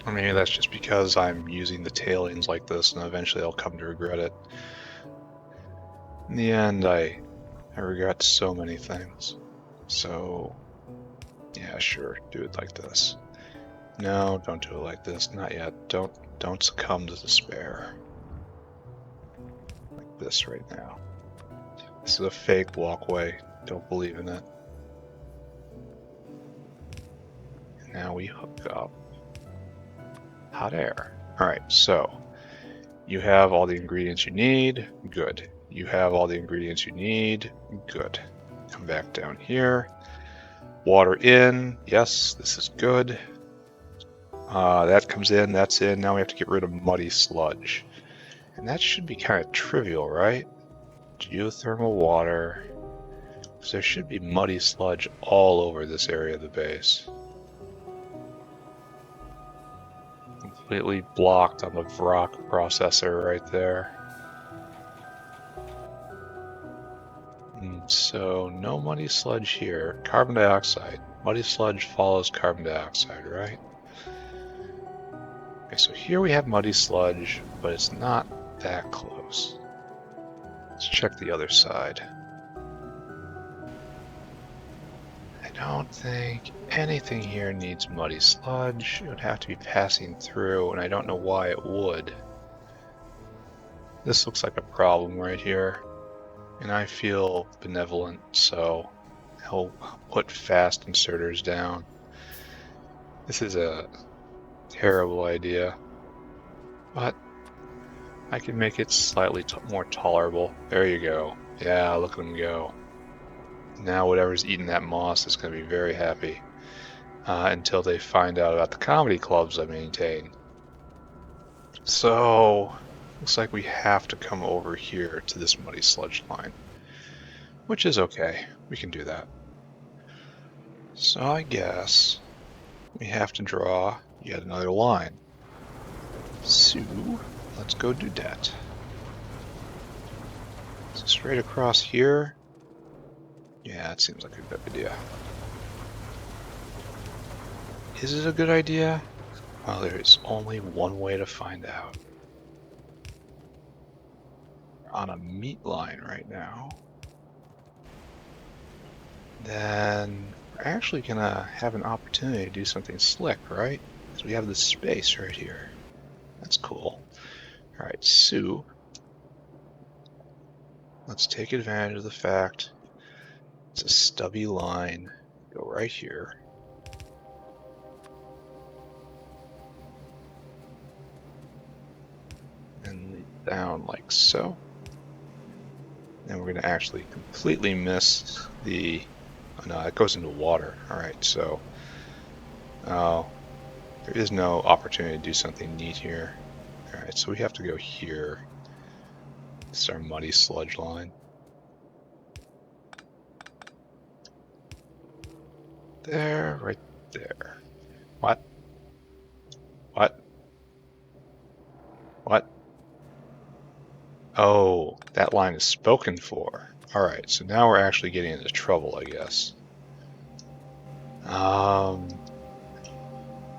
Or maybe that's just because I'm using the tailings like this and eventually I'll come to regret it. In the end, I regret so many things. So, yeah, sure, do it like this. No, don't do it like this. Not yet. Don't succumb to despair. Like this right now. This is a fake walkway. Don't believe in it. And now we hook up hot air. Alright, so you have all the ingredients you need. Good. You have all the ingredients you need. Good. Come back down here. Water in. Yes, this is good. That comes in, that's in. Now we have to get rid of muddy sludge. And that should be kind of trivial, right? Geothermal water. So there should be muddy sludge all over this area of the base. Completely blocked on the Vrock processor right there. And so no muddy sludge here. Carbon dioxide. Muddy sludge follows carbon dioxide, right? Okay, so here we have muddy sludge, but it's not that close. Let's check the other side. I don't think anything here needs muddy sludge. It would have to be passing through, and I don't know why it would. This looks like a problem right here, and I feel benevolent, so He'll put fast inserters down. This is a terrible idea, but I can make it slightly more tolerable. There you go. Yeah, look at him go. Now whatever's eating that moss is going to be very happy until they find out about the comedy clubs I maintain. So, looks like we have to come over here to this muddy sludge line, which is okay. We can do that. So I guess we have to draw yet another line. So, let's go do that. So straight across here. Yeah, it seems like a good idea. Is it a good idea? Well, there is only one way to find out. We're on a meat line right now. Then we're actually gonna have an opportunity to do something slick, right? Because we have this space right here. That's cool. Alright, so let's take advantage of the fact it's a stubby line. Go right here. And lead down like so. And we're going to actually completely miss the... Oh no, it goes into water. Alright, so... Oh, there is no opportunity to do something neat here. Alright, so we have to go here. This is our muddy sludge line. There, right there. What? What? What? Oh, that line is spoken for. Alright, so now we're actually getting into trouble, I guess.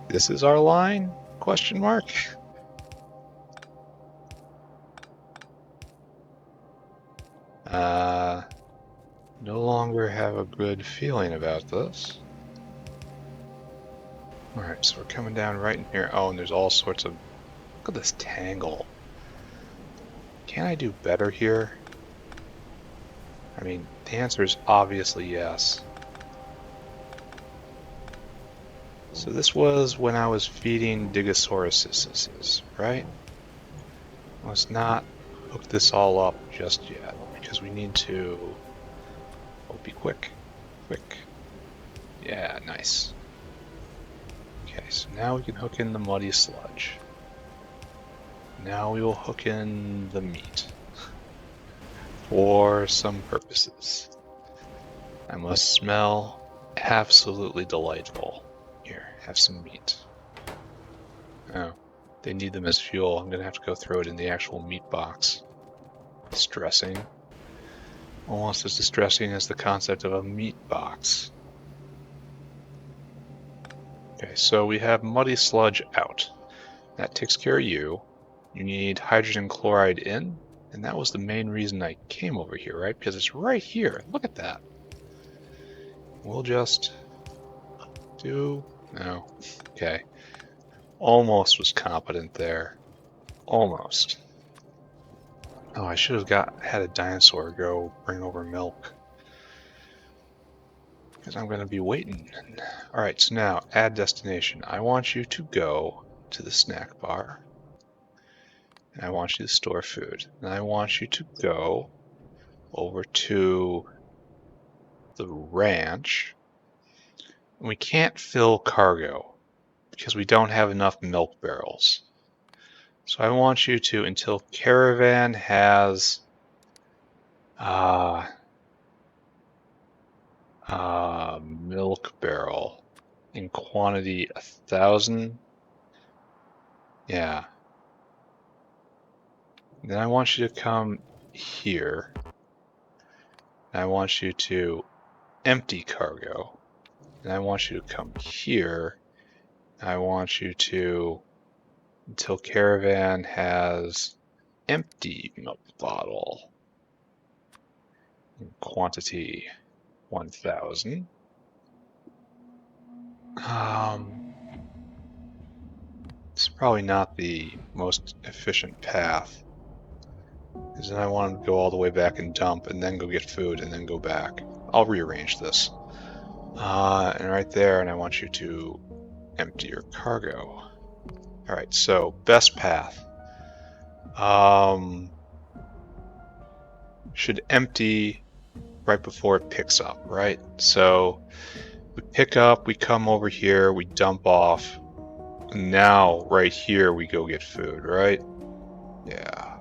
This is our line? Question mark? No longer have a good feeling about this. Alright, so we're coming down right in here. Oh, and there's all sorts of... Look at this tangle. Can I do better here? I mean, the answer is obviously yes. So this was when I was feeding Digosauruses, right? Let's not hook this all up just yet, because we need to... Oh, be quick. Quick. Yeah, nice. Okay, so now we can hook in the muddy sludge. Now we will hook in the meat. For some purposes. I must smell absolutely delightful. Here, have some meat. Oh, they need them as fuel. I'm gonna have to go throw it in the actual meat box. Distressing. Almost as distressing as the concept of a meat box. Okay, so we have muddy sludge out. That takes care of you. You need hydrogen chloride in, and that was the main reason I came over here, right? Because it's right here. Look at that. We'll just do... No. Okay. Almost was competent there. Almost. Oh, I should have had a dinosaur go bring over milk. Because I'm going to be waiting. Alright, so now, add destination. I want you to go to the snack bar. And I want you to store food. And I want you to go over to the ranch. And we can't fill cargo because we don't have enough milk barrels. So I want you to, until caravan has milk barrel in quantity 1,000. Yeah. Then I want you to come here. And I want you to empty cargo. And I want you to come here. And I want you to, until caravan has empty milk bottle in quantity 1,000. It's probably not the most efficient path. Because then I want to go all the way back and dump, and then go get food, and then go back. I'll rearrange this. And right there, and I want you to empty your cargo. All right, so best path. Should empty right before it picks up, right? So we pick up, we come over here, we dump off. And now, right here, we go get food, right? Yeah.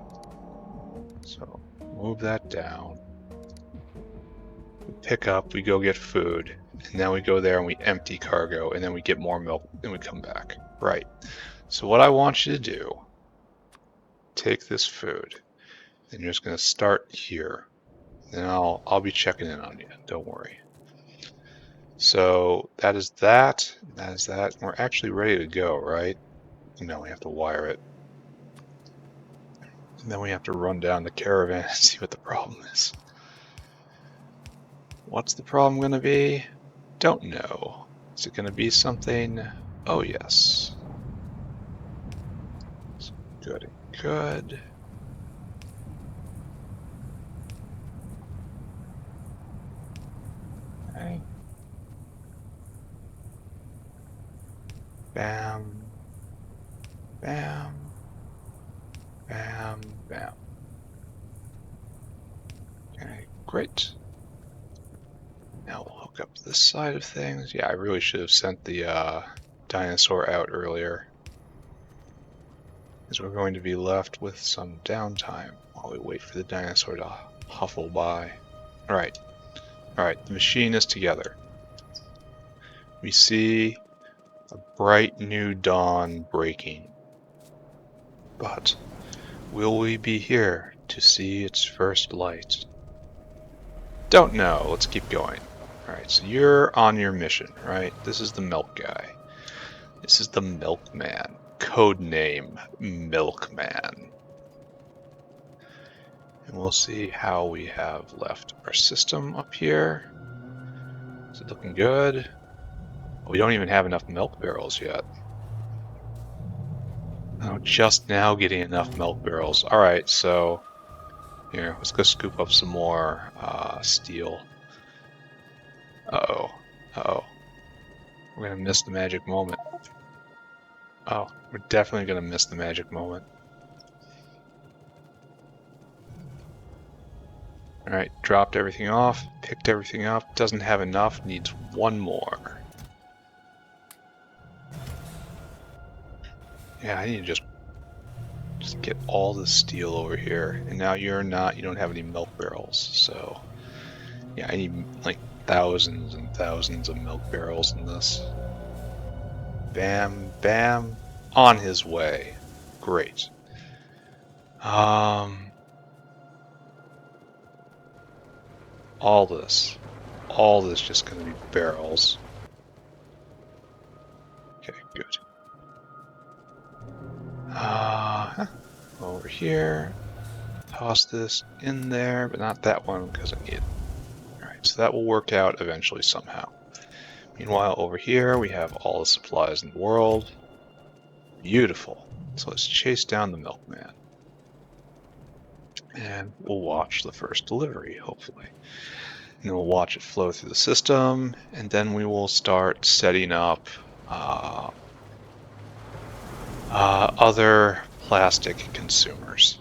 So move that down. We pick up, we go get food. And now we go there and we empty cargo, and then we get more milk, and we come back. Right. So what I want you to do, take this food, and you're just going to start here. Then I'll be checking in on you. Don't worry. So that is that. That is that. We're actually ready to go, right? Now we have to wire it. And then we have to run down the caravan and see what the problem is. What's the problem going to be? Don't know. Is it going to be something? Oh, yes. Good. Good. Okay. Bam. Bam. Bam. Bam. Okay, great. Now we'll hook up this side of things. Yeah, I really should have sent the dinosaur out earlier, because we're going to be left with some downtime while we wait for the dinosaur to huffle by. Alright. Alright, the machine is together. We see a bright new dawn breaking. But will we be here to see its first light? Don't know. Let's keep going. Alright, so you're on your mission, right? This is the milk guy. This is the milkman. Code name Milkman. And we'll see how we have left our system up here. Is it looking good? We don't even have enough milk barrels yet. Oh, just now getting enough milk barrels. Alright, so here, let's go scoop up some more steel. Uh-oh. Uh-oh. We're gonna miss the magic moment. Oh, we're definitely gonna miss the magic moment. Alright, dropped everything off, picked everything up, doesn't have enough, needs one more. Yeah, I need to just get all the steel over here. And now you don't have any milk barrels, so yeah, I need like thousands and thousands of milk barrels in this. Bam, bam, on his way. Great. All this just gonna be barrels. Okay, good. Over here, toss this in there, but not that one because I need it. Alright, so that will work out eventually somehow. Meanwhile, over here, we have all the supplies in the world. Beautiful. So let's chase down the milkman. And we'll watch the first delivery, hopefully. And then we'll watch it flow through the system, and then we will start setting up other plastic consumers.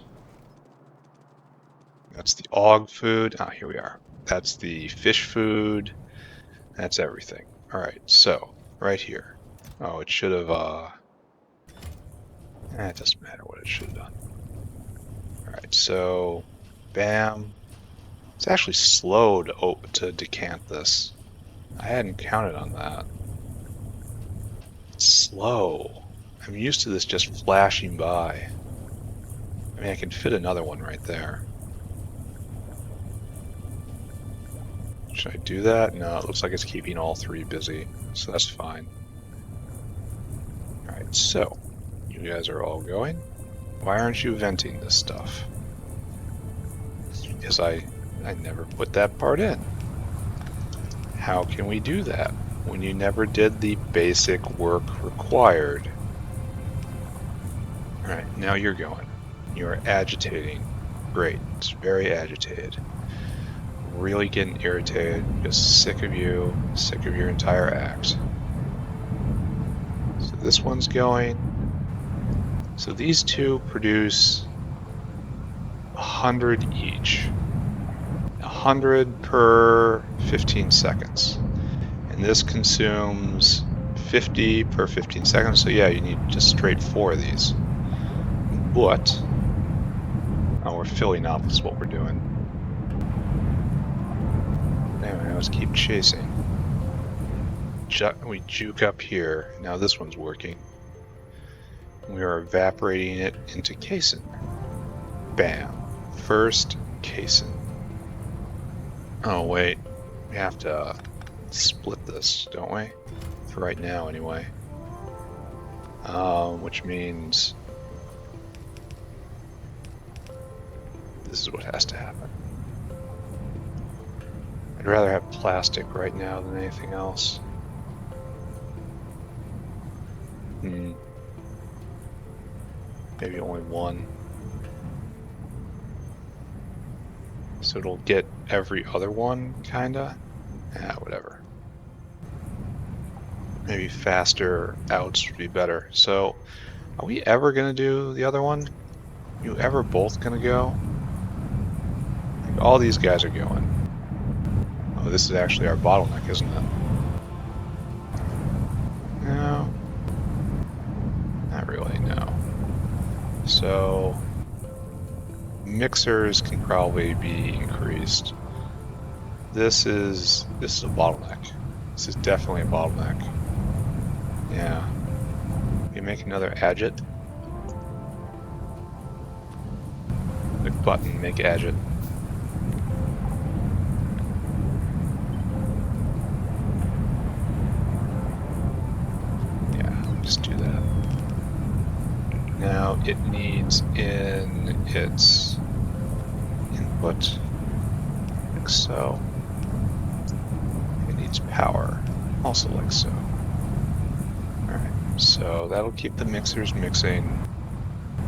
That's the og food. Ah, here we are. That's the fish food. That's everything. Alright, so, right here. Oh, it should have, it doesn't matter what it should have done. Alright, so, bam. It's actually slow to decant this. I hadn't counted on that. It's slow. I'm used to this just flashing by. I mean, I can fit another one right there. Should I do that? No, it looks like it's keeping all three busy, so that's fine. Alright, so, you guys are all going. Why aren't you venting this stuff? Because I never put that part in. How can we do that when you never did the basic work required? Alright, now you're going. You're agitating. Great, it's very agitated. really getting irritated. Just sick of you, sick of your entire act. So this one's going. So these two produce 100 each. 100 per 15 seconds. And this consumes 50 per 15 seconds. So yeah, you need just straight 4 of these. But we're filling up is what we're doing. Anyway, let's keep chasing. We juke up here. Now this one's working. We are evaporating it into Casein. Bam. First Casein. Oh wait, we have to split this, don't we? For right now, anyway. Which means this is what has to happen. I'd rather have plastic right now than anything else. Maybe only one. So it'll get every other one, kinda? Whatever. Maybe faster outs would be better. So, are we ever gonna do the other one? You ever both gonna go? Like, all these guys are going. Oh, this is actually our bottleneck, isn't it? No. Not really, no. So, mixers can probably be increased. This is a bottleneck. This is definitely a bottleneck. Yeah. You make another agit. Click button, make agit. Yeah, just do that. Now it needs in its input, like so. It needs power, also like so. Alright, so that'll keep the mixers mixing.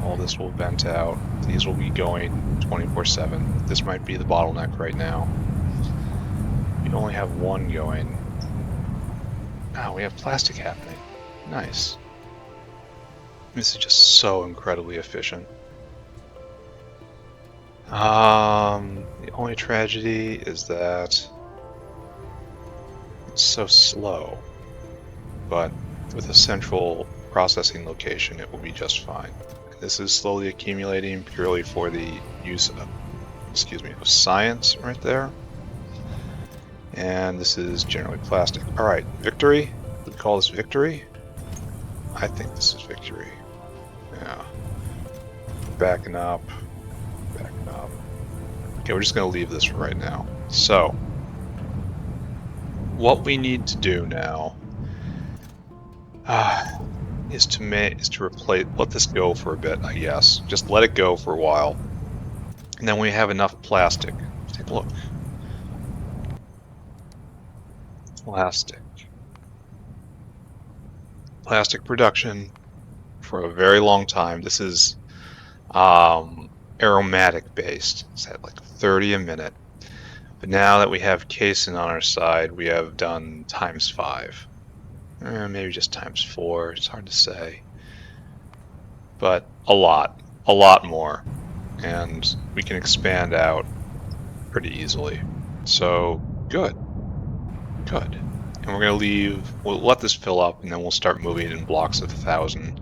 All this will vent out. These will be going 24/7. This might be the bottleneck right now. We only have one going. Oh, we have plastic happening. Nice. This is just so incredibly efficient. The only tragedy is that it's so slow, but with a central processing location, it will be just fine. This is slowly accumulating purely for the use of, of science right there. And this is generally plastic. Alright, victory? We call this victory? I think this is victory. Yeah. Backing up. Backing up. Okay, we're just going to leave this for right now. So, what we need to do now is to replace. Let this go for a bit, I guess. Just let it go for a while, and then we have enough plastic. Take a look. Plastic production for a very long time. This is aromatic based. It's at like 30 a minute. But now that we have Casein on our side, we have done ×5. Maybe just ×4. It's hard to say. But a lot more. And we can expand out pretty easily. So, good. Good. And we're going to we'll let this fill up, and then we'll start moving in blocks of 1,000.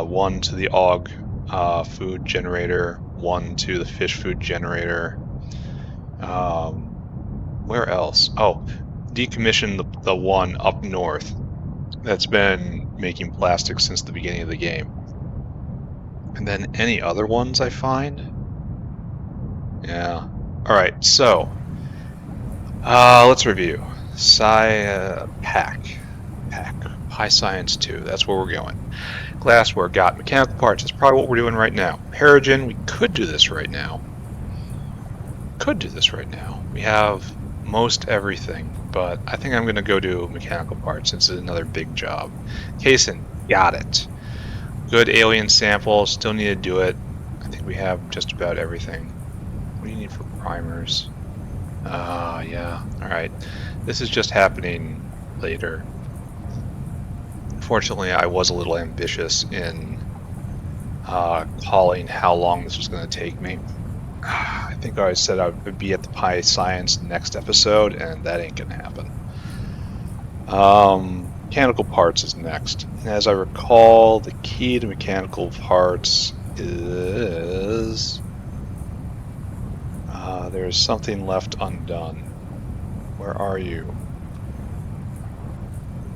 One to the AUG food generator, one to the fish food generator. Where else? Oh, decommission the one up north that's been making plastic since the beginning of the game. And then any other ones I find? Yeah. Alright, so let's review. Pack. High Science 2, that's where we're going. Glassware, got mechanical parts, that's probably what we're doing right now. Paragen, we could do this right now. We have most everything, but I think I'm going to go do mechanical parts since it's another big job. Casein, got it. Good alien sample, still need to do it. I think we have just about everything. What do you need for primers? Yeah. All right. This is just happening later. Fortunately, I was a little ambitious in calling how long this was going to take me. I think I said I would be at the Pi Science next episode, and that ain't going to happen. Mechanical parts is next. And as I recall, the key to mechanical parts is there's something left undone. Where are you?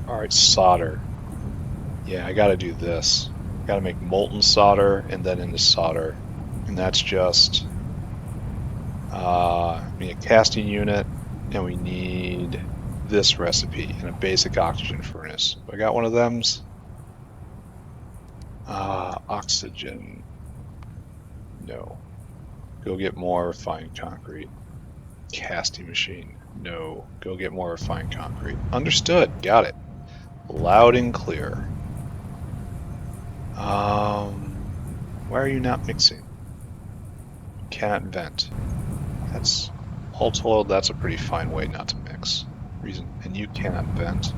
All right, solder. Yeah, I got to do this. Got to make molten solder and then into solder. And that's just we need a casting unit, and we need this recipe and a basic oxygen furnace. I got one of them's. Oxygen. No. Go get more refined concrete. Casting machine. No. Go get more refined concrete. Understood. Got it. Loud and clear. Why are you not mixing? Cannot vent. That's all told, that's a pretty fine way not to mix. Reason, and you cannot vent.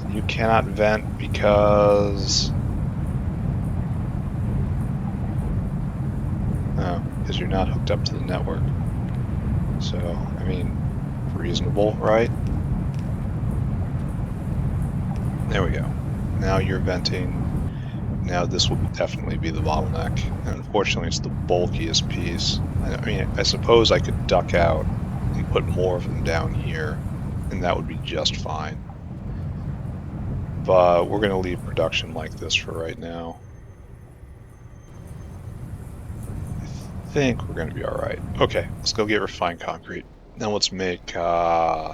And you cannot vent because you're not hooked up to the network. So, I mean, reasonable, right? There we go. Now you're venting. Now this will definitely be the bottleneck. And unfortunately, it's the bulkiest piece. I mean, I suppose I could duck out and put more of them down here, and that would be just fine. But we're going to leave production like this for right now. I think we're going to be all right. Okay, let's go get refined concrete. Now let's make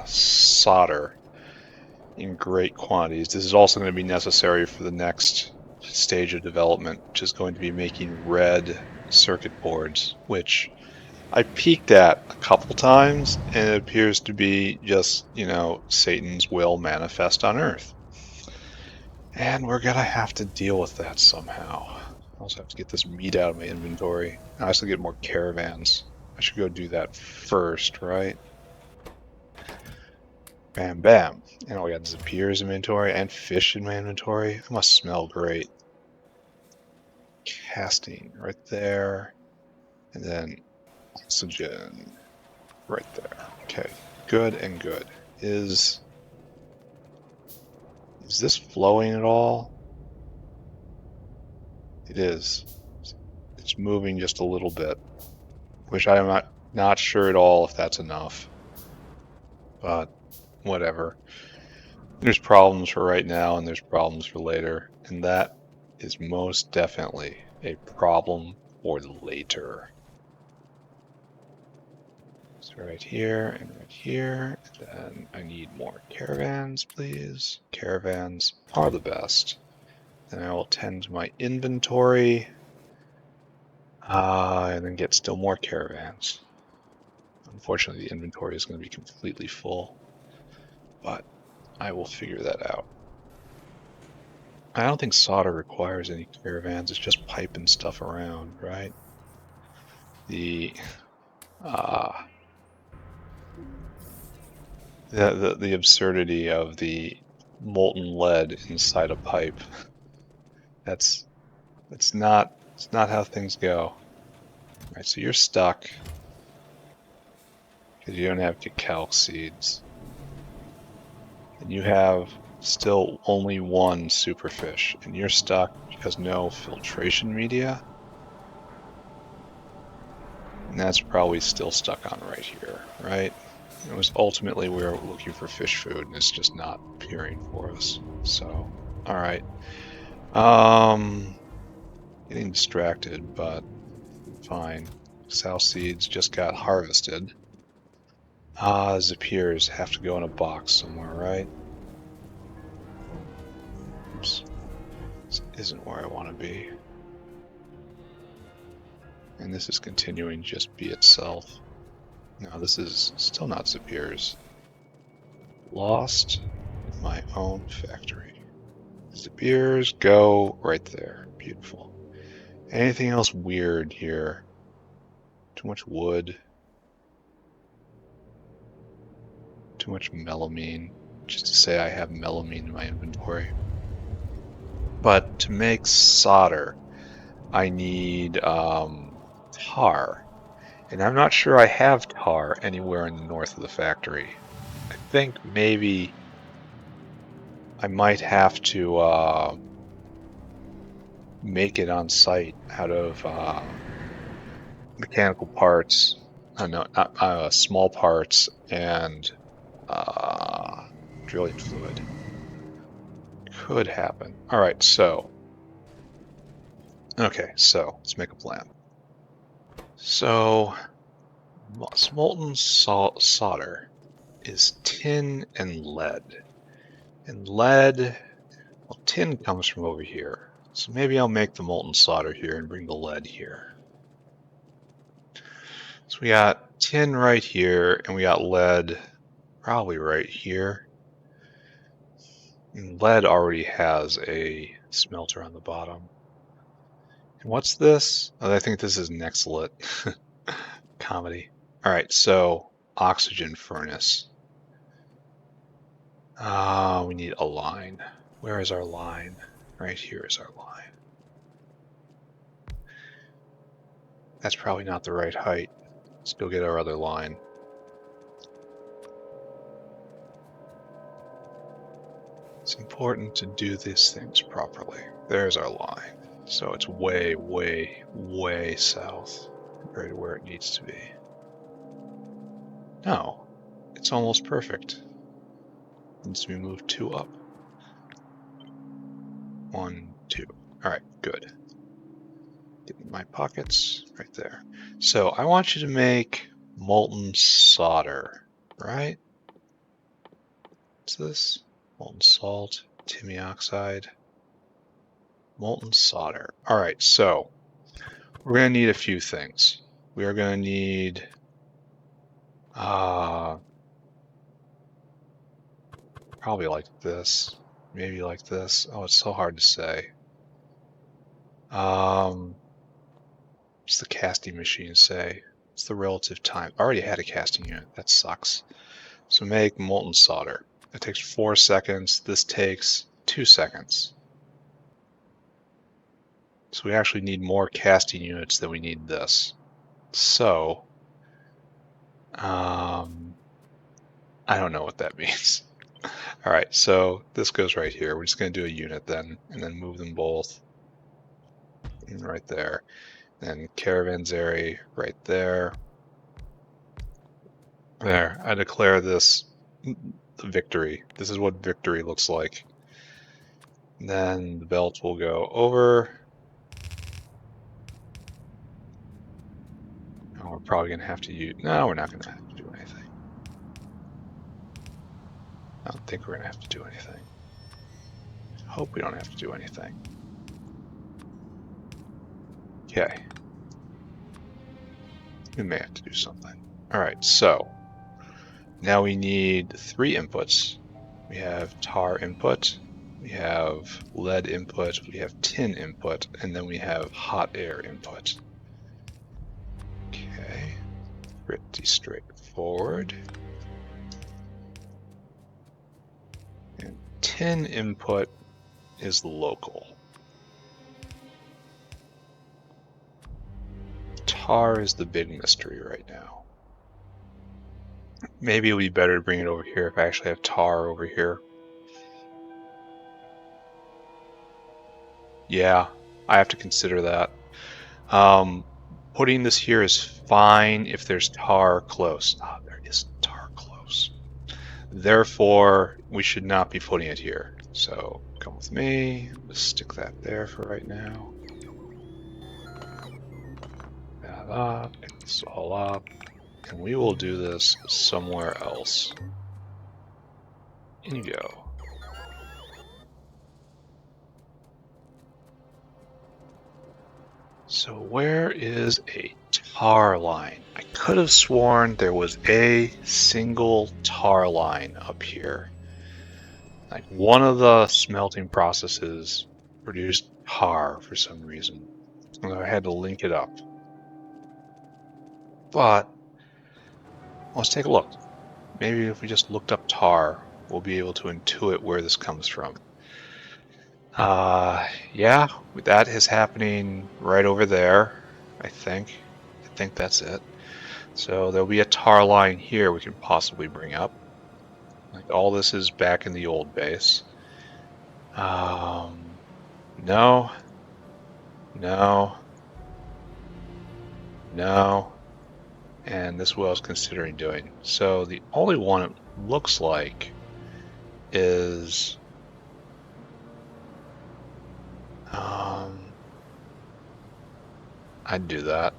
solder in great quantities. This is also going to be necessary for the next stage of development, which is going to be making red circuit boards, which I peeked at a couple times, and it appears to be just, Satan's will manifest on Earth. And we're going to have to deal with that somehow. I also have to get this meat out of my inventory. I also get more caravans. I should go do that first, right? Bam, bam. And I got Zapier's inventory and fish in my inventory. It must smell great. Casting right there. And then oxygen right there. Okay, good and good. Is this flowing at all? It is. It's moving just a little bit, which I'm not sure at all if that's enough. But whatever. There's problems for right now and there's problems for later, and that is most definitely a problem for later. So right here and right here, and then I need more caravans, please. Caravans are the best. Then I will tend to my inventory, and then get still more caravans. Unfortunately, the inventory is going to be completely full, but I will figure that out. I don't think solder requires any caravans. It's just piping stuff around, right? The absurdity of the molten lead inside a pipe. That's not how things go. All right, so you're stuck because you don't have cacao seeds, and you have still only one superfish, and you're stuck because no filtration media. And that's probably still stuck on right here, right? It was ultimately we were looking for fish food, and it's just not appearing for us. So, all right. Getting distracted, but fine. South seeds just got harvested. Zapiers have to go in a box somewhere, right? Oops. This isn't where I want to be. And this is continuing just be itself. No, this is still not Zapiers. Lost my own factory. Zapiers go right there. Beautiful. Anything else weird here? Too much wood. too much melamine, just to say I have melamine in my inventory. But to make solder, I need tar. And I'm not sure I have tar anywhere in the north of the factory. I think maybe I might have to make it on site out of mechanical parts. No, not small parts and drilling fluid. Could happen. All right, so let's make a plan. So molten solder is tin and lead. And lead, well, tin comes from over here. So maybe I'll make the molten solder here and bring the lead here. So we got tin right here, and we got lead probably right here. And lead already has a smelter on the bottom. And what's this? Oh, I think this is Nextlit. Comedy. All right, so oxygen furnace. We need a line. Where is our line? Right here is our line. That's probably not the right height. Let's go get our other line. It's important to do these things properly. There's our line. So it's way, way, way south compared to where it needs to be. No, it's almost perfect. It needs to be moved 2 up. 1, 2. All right, good. Get in my pockets right there. So I want you to make molten solder, right? What's this? Molten salt, titanium oxide, molten solder. All right, so we're going to need a few things. We are going to need probably like this, maybe like this. Oh, it's so hard to say. What's the casting machine say? What's the relative time? I already had a casting unit. That sucks. So make molten solder. It takes 4 seconds. This takes 2 seconds. So we actually need more casting units than we need this. So, I don't know what that means. All right, so this goes right here. We're just going to do a unit then, and then move them both right there. Then caravanserai right there. There, I declare this victory. This is what victory looks like. And then the belt will go over. Oh, we're probably going to have to use... No, we're not going to have to do anything. I don't think we're going to have to do anything. Hope we don't have to do anything. Okay. We may have to do something. All right, so now we need 3 inputs. We have tar input, we have lead input, we have tin input, and then we have hot air input. Okay, pretty straightforward. And tin input is local. Tar is the big mystery right now. Maybe it would be better to bring it over here if I actually have tar over here. Yeah, I have to consider that. Putting this here is fine if there's tar close. Ah, there is tar close. Therefore, we should not be putting it here. So come with me. Just stick that there for right now. That up, pick this all up, and we will do this somewhere else. In you go. So where is a tar line? I could have sworn there was a single tar line up here. Like one of the smelting processes produced tar for some reason. And I had to link it up. But let's take a look. maybe if we just looked up tar, we'll be able to intuit where this comes from. Yeah, that is happening right over there, I think. I think that's it. So there'll be a tar line here we can possibly bring up. Like all this is back in the old base. No, no, no, and this is what I was considering doing. So the only one it looks like is I'd do that.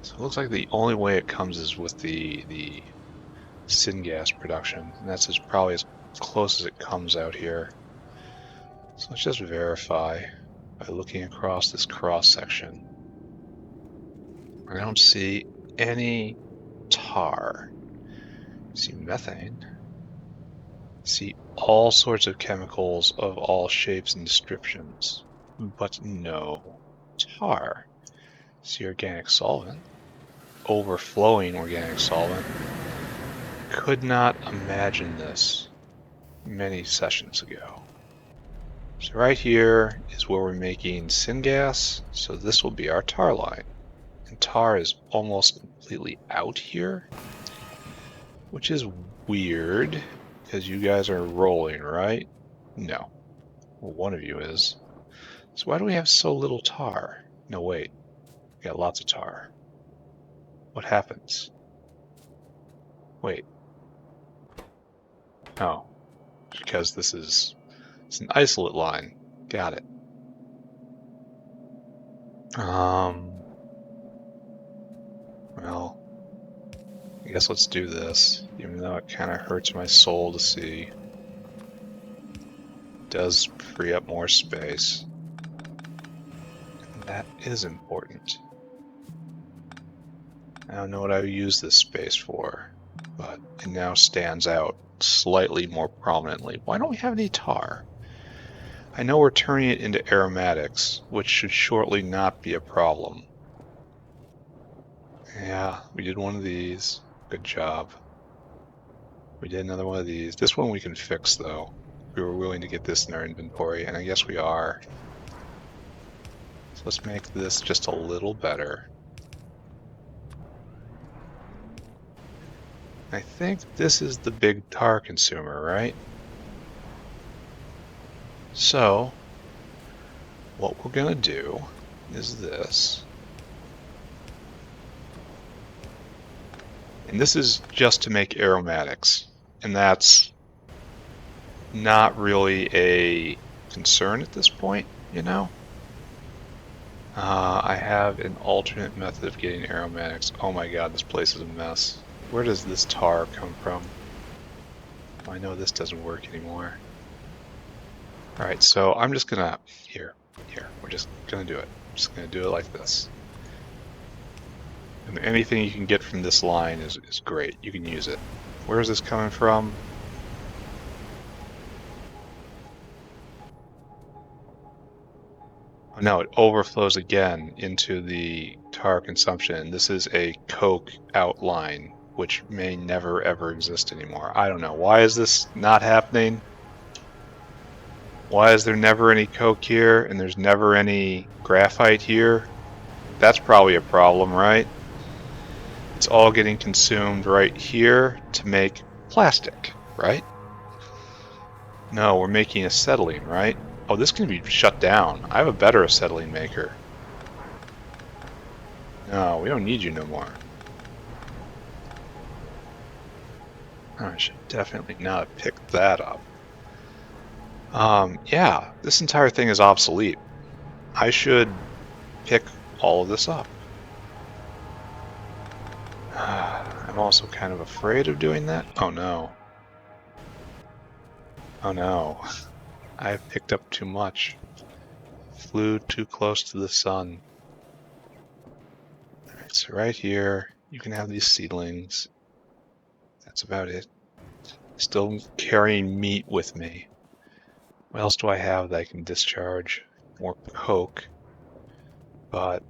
So it looks like the only way it comes is with the syngas production, and that's probably as close as it comes out here. So let's just verify by looking across this cross section. I don't see any tar. See methane. See all sorts of chemicals of all shapes and descriptions, but no tar. See organic solvent. Overflowing organic solvent. Could not imagine this many sessions ago. So right here is where we're making syngas, so this will be our tar line. And tar is almost completely out here, which is weird, because you guys are rolling, right? No. Well, one of you is. So why do we have so little tar? No, wait. We got lots of tar. What happens? Wait. Oh. Because it's an isolate line. Got it. Well, I guess let's do this, even though it kind of hurts my soul to see. It does free up more space. And that is important. I don't know what I would use this space for, but it now stands out slightly more prominently. Why don't we have any tar? I know we're turning it into aromatics, which should shortly not be a problem. Yeah, we did one of these. Good job. We did another one of these. This one we can fix, though. We were willing to get this in our inventory, and I guess we are. So let's make this just a little better. I think this is the big tar consumer, right? So, what we're going to do is this. And this is just to make aromatics. And that's not really a concern at this point, you know? I have an alternate method of getting aromatics. Oh my god, this place is a mess. Where does this tar come from? I know this doesn't work anymore. Alright, so I'm just gonna... Here. We're just gonna do it. I'm just gonna do it like this. And anything you can get from this line is great. You can use it. Where is this coming from? Oh no, it overflows again into the tar consumption. This is a coke outline, which may never ever exist anymore. I don't know. Why is this not happening? Why is there never any coke here and there's never any graphite here? That's probably a problem, right? It's all getting consumed right here to make plastic, right? No, we're making acetylene, right? Oh, this can be shut down. I have a better acetylene maker. No, we don't need you no more. Oh, I should definitely not have picked that up. Yeah, this entire thing is obsolete. I should pick all of this up. I'm also kind of afraid of doing that. Oh no. Oh no. I've picked up too much. Flew too close to the sun. Alright, so right here, you can have these seedlings. That's about it. Still carrying meat with me. What else do I have that I can discharge? More coke. But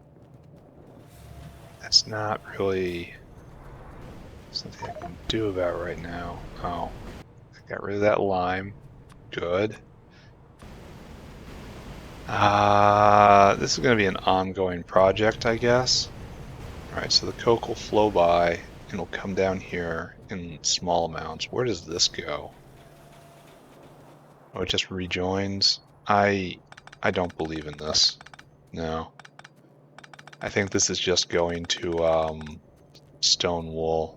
that's not really There's nothing I can do about right now. Oh, I got rid of that lime. Good. This is going to be an ongoing project, I guess. Alright, so the coke will flow by, and it'll come down here in small amounts. Where does this go? Oh, it just rejoins? I don't believe in this. No. I think this is just going to stone wool.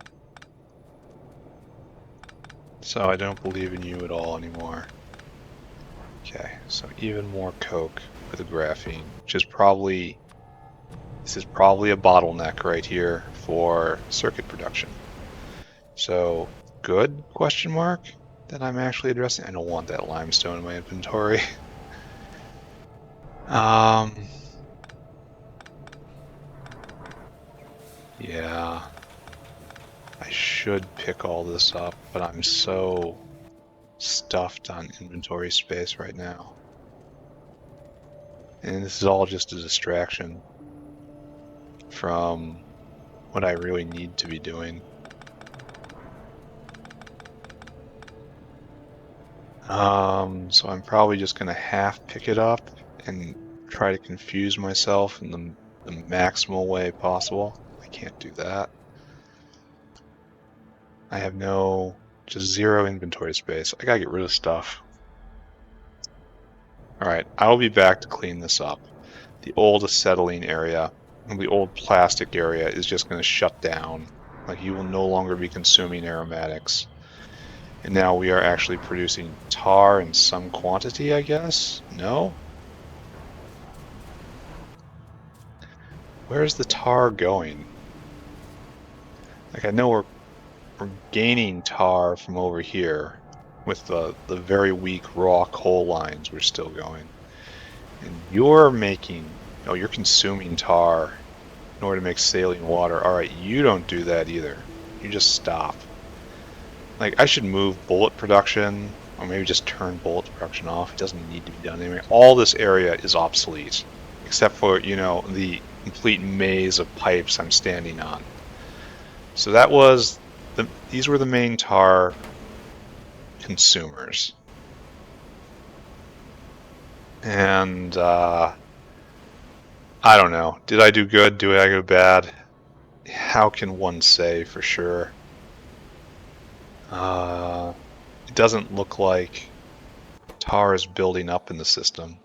So I don't believe in you at all anymore. Okay, so even more coke with the graphene, which is probably... This is probably a bottleneck right here for circuit production. So, good, question mark, that I'm actually addressing. I don't want that limestone in my inventory. Yeah. I should pick all this up, but I'm so stuffed on inventory space right now. And this is all just a distraction from what I really need to be doing. So I'm probably just going to half pick it up and try to confuse myself in the maximal way possible. I can't do that. I have just zero inventory space. I gotta get rid of stuff. Alright, I will be back to clean this up. The old acetylene area, and the old plastic area is just going to shut down. Like, you will no longer be consuming aromatics. And now we are actually producing tar in some quantity, I guess? No? Where's the tar going? Like, I know we're gaining tar from over here with the very weak raw coal lines we're still going. And you're consuming tar in order to make saline water. Alright, you don't do that either. You just stop. Like, I should move bullet production, or maybe just turn bullet production off. It doesn't need to be done anyway. All this area is obsolete, except for, the complete maze of pipes I'm standing on. So that was these were the main tar consumers. And, I don't know. Did I do good? Did I go bad? How can one say for sure? It doesn't look like tar is building up in the system.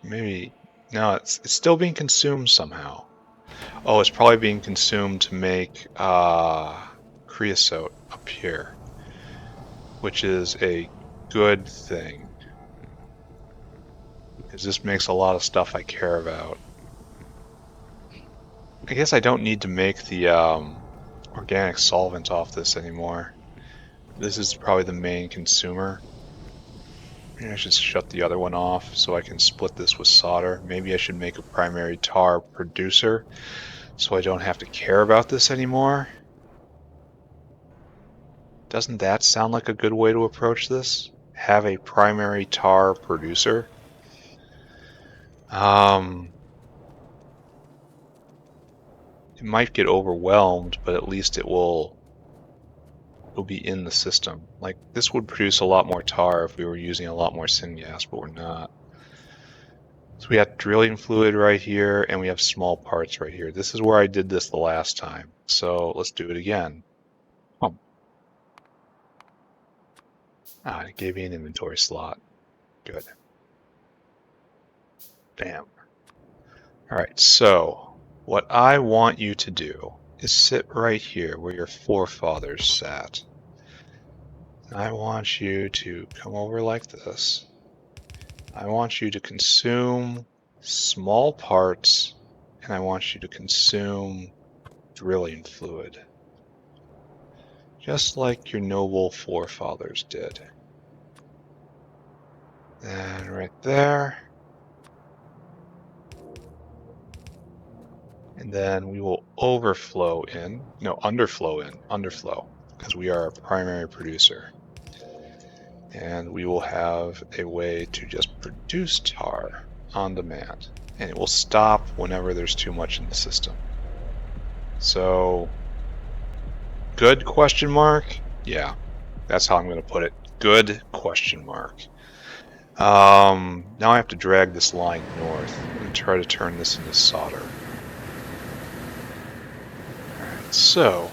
Maybe... No, it's still being consumed somehow. Oh, it's probably being consumed to make creosote up here, which is a good thing, because this makes a lot of stuff I care about. I guess I don't need to make the organic solvent off this anymore. This is probably the main consumer. Maybe I should shut the other one off so I can split this with solder. Maybe I should make a primary tar producer so I don't have to care about this anymore. Doesn't that sound like a good way to approach this? Have a primary tar producer? It might get overwhelmed, but at least it will be in the system. Like, this would produce a lot more tar if we were using a lot more syngas, but we're not. So we have drilling fluid right here, and we have small parts right here. This is where I did this the last time, so let's do it again. It gave me an inventory slot. Good. Damn. Alright, so what I want you to do is sit right here where your forefathers sat. I want you to come over like this. I want you to consume small parts, and I want you to consume drilling fluid. Just like your noble forefathers did. And right there. And then we will underflow, because we are a primary producer. And we will have a way to just produce tar on demand. And it will stop whenever there's too much in the system. So Good question mark? Yeah, that's how I'm going to put it. Good question mark. Now I have to drag this line north and try to turn this into solder. Alright, so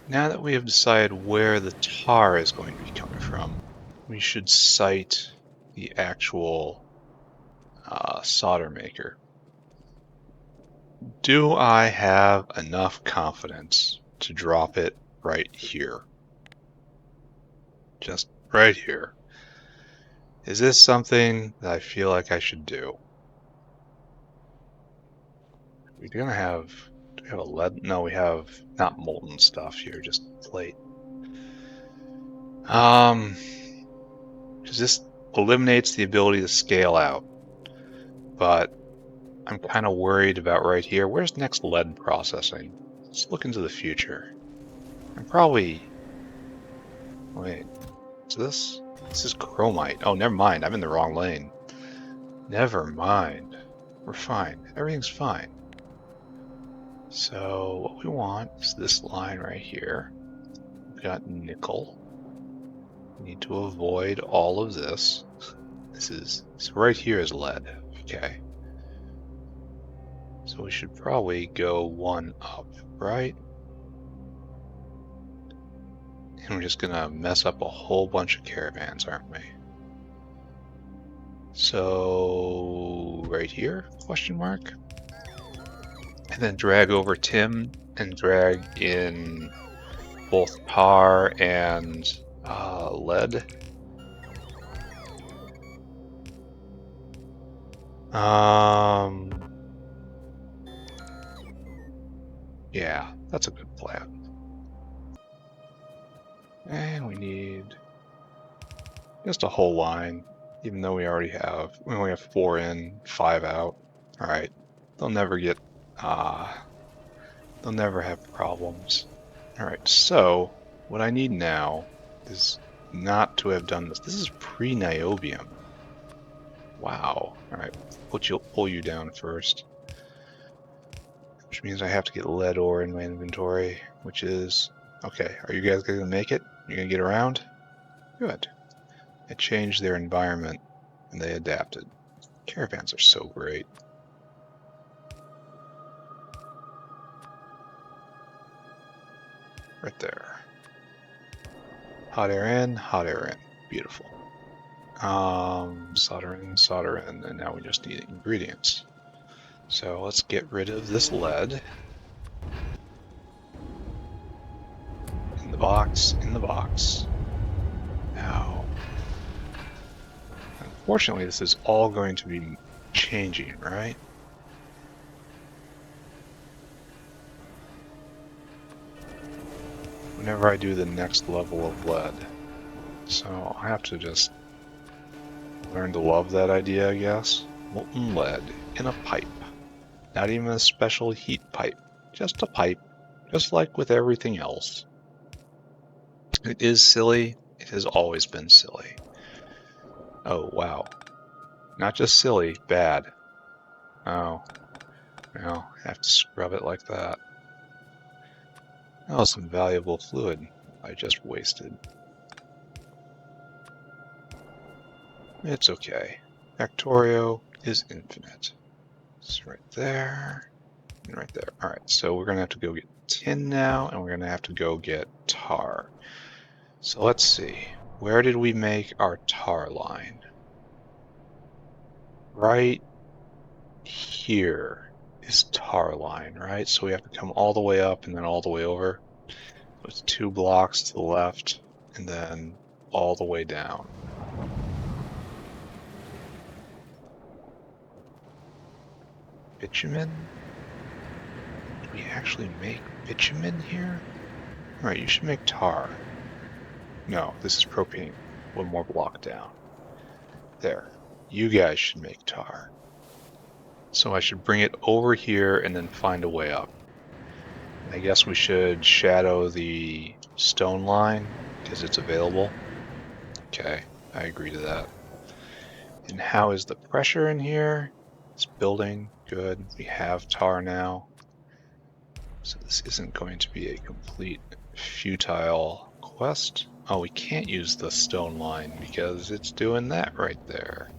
now that we have decided where the tar is going to be coming from, we should site the actual solder maker. Do I have enough confidence to drop it right here? Just right here. Is this something that I feel like I should do? We're gonna have, do we have a lead? No, we have not molten stuff here, just plate. Because this eliminates the ability to scale out, but I'm kind of worried about right here. Where's next lead processing? Let's look into the future. I'm probably, wait, is this? This is chromite. Oh, never mind. I'm in the wrong lane. Never mind. We're fine. Everything's fine. So what we want is this line right here. We've got nickel. We need to avoid all of this. So right here is lead. Okay. So we should probably go one up, right? And we're just gonna mess up a whole bunch of caravans, aren't we? So right here, question mark. And then drag over Tim and drag in both tar and lead. Yeah, that's a good plan. And we need just a whole line, even though we only have 4 in, 5 out. All right, they'll never get, they'll never have problems. All right, so what I need now is not to have done this. This is pre-niobium. Wow. All right, pull you down first, which means I have to get lead ore in my inventory, which is okay. Are you guys gonna make it? You gonna get around? Good. It changed their environment and they adapted. Caravans are so great. Right there. Hot air in, hot air in. Beautiful. Solder in, and now we just need ingredients. So let's get rid of this lead. In the box, in the box. Now, unfortunately, this is all going to be changing, right? Whenever I do the next level of lead. So I have to just learn to love that idea, I guess. Molten lead in a pipe. Not even a special heat pipe. Just a pipe. Just like with everything else. It is silly. It has always been silly. Oh, wow. Not just silly, bad. Oh. Well, I have to scrub it like that. That was some valuable fluid I just wasted. It's okay. Factorio is infinite. It's right there, and right there. Alright, so we're going to have to go get tin now, and we're going to have to go get tar. So let's see. Where did we make our tar line? Right here is tar line, right? So we have to come all the way up and then all the way over. With 2 blocks to the left, and then all the way down. Bitumen? Do we actually make bitumen here? Alright, you should make tar. No, this is propane. 1 more block down. There. You guys should make tar. So I should bring it over here and then find a way up. I guess we should shadow the stone line because it's available. Okay, I agree to that. And how is the pressure in here? It's building. Good. We have tar now. So this isn't going to be a complete futile quest. Oh, we can't use the stone line because it's doing that right there.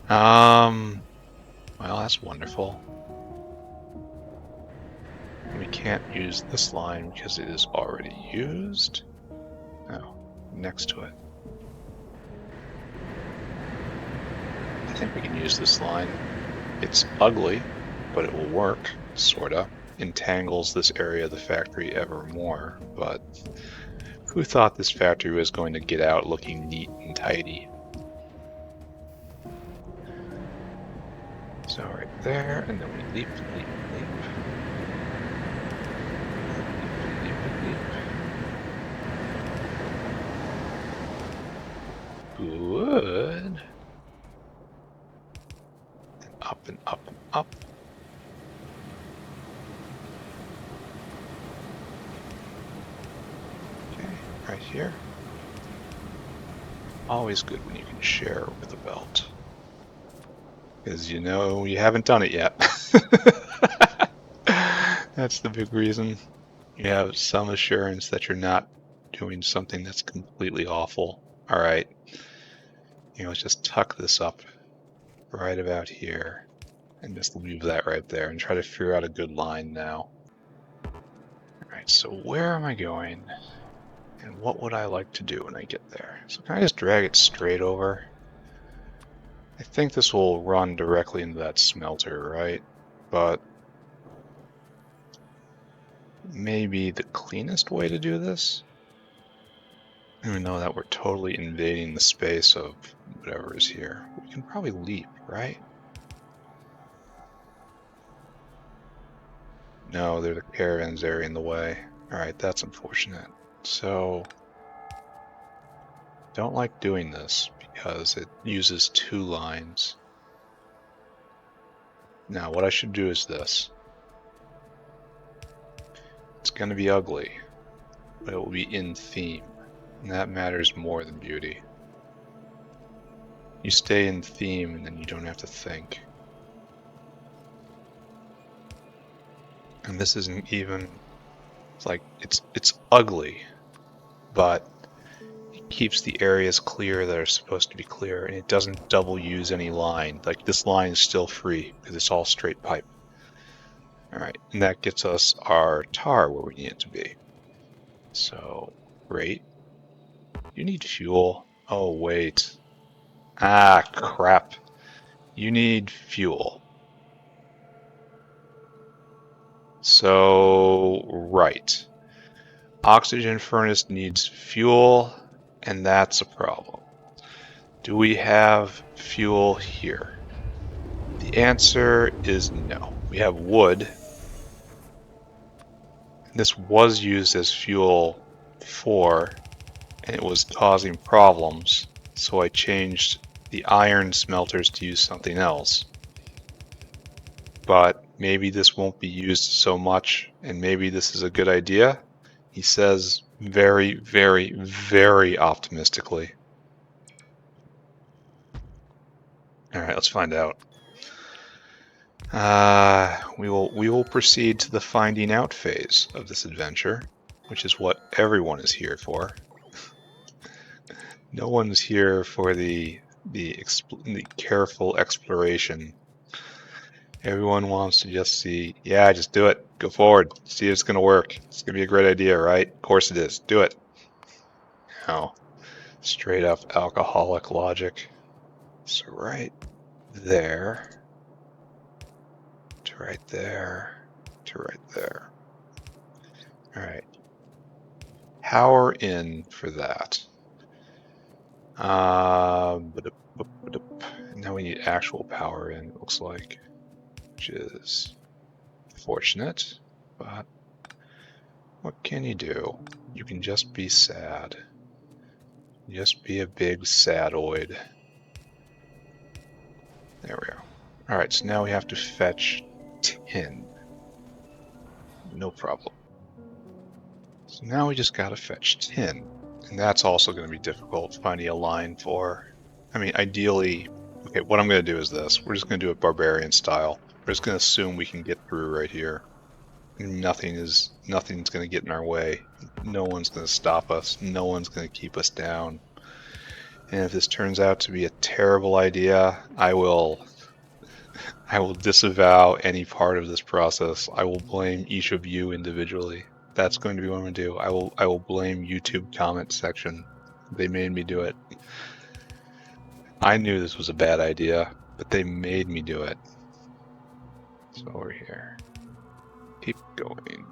Well, that's wonderful. We can't use this line because it is already used. Oh, next to it. I think we can use this line. It's ugly, but it will work, sorta. Entangles this area of the factory ever more, but who thought this factory was going to get out looking neat and tidy? So right there, and then we leap, leap, leap. Good. And up and up and up. Okay, right here. Always good when you can share with a belt. Because you know you haven't done it yet. That's the big reason. You have some assurance that you're not doing something that's completely awful. Alright. Let's just tuck this up right about here. And just leave that right there and try to figure out a good line now. Alright, so where am I going? And what would I like to do when I get there? So can I just drag it straight over? I think this will run directly into that smelter, right? But maybe the cleanest way to do this? Even though that we're totally invading the space of whatever is here. We can probably leap, right? No, there's a caravans area in the way. Alright, that's unfortunate. So, don't like doing this because it uses two lines. Now, what I should do is this. It's going to be ugly, but it will be in theme, and that matters more than beauty. You stay in theme and then you don't have to think. And this isn't even, it's like, it's ugly, but it keeps the areas clear that are supposed to be clear, and it doesn't double use any line. Like, this line is still free because it's all straight pipe. Alright, and that gets us our tar where we need it to be. So, great. You need fuel. Oh, wait. Ah, crap. You need fuel. So, right. Oxygen furnace needs fuel, and that's a problem. Do we have fuel here? The answer is no. We have wood. This was used as fuel before, and it was causing problems, so I changed the iron smelters to use something else. But maybe this won't be used so much, and maybe this is a good idea. He says very, very, very optimistically. Alright, let's find out. We will proceed to the finding out phase of this adventure, which is what everyone is here for. No one's here for the careful exploration. Everyone wants to just see, yeah, just do it. Go forward. See if it's going to work. It's going to be a great idea, right? Of course it is. Do it. No. Straight up alcoholic logic. So right there to right there to right there. Alright. Power in for that. Now we need actual power in, it looks like. Which is fortunate, but what can you do? You can just be sad. Just be a big sadoid. There we go. Alright, so now we have to fetch tin. No problem. So now we just gotta fetch tin. And that's also going to be difficult, finding a line for. I mean, ideally, okay, what I'm going to do is this. We're just going to do it barbarian style. We're just going to assume we can get through right here. nothing's going to get in our way. No one's going to stop us. No one's going to keep us down. And if this turns out to be a terrible idea, I will disavow any part of this process. I will blame each of you individually. That's going to be what I'm going to do. I will blame YouTube comment section. They made me do it. I knew this was a bad idea, but they made me do it. So over here. Keep going.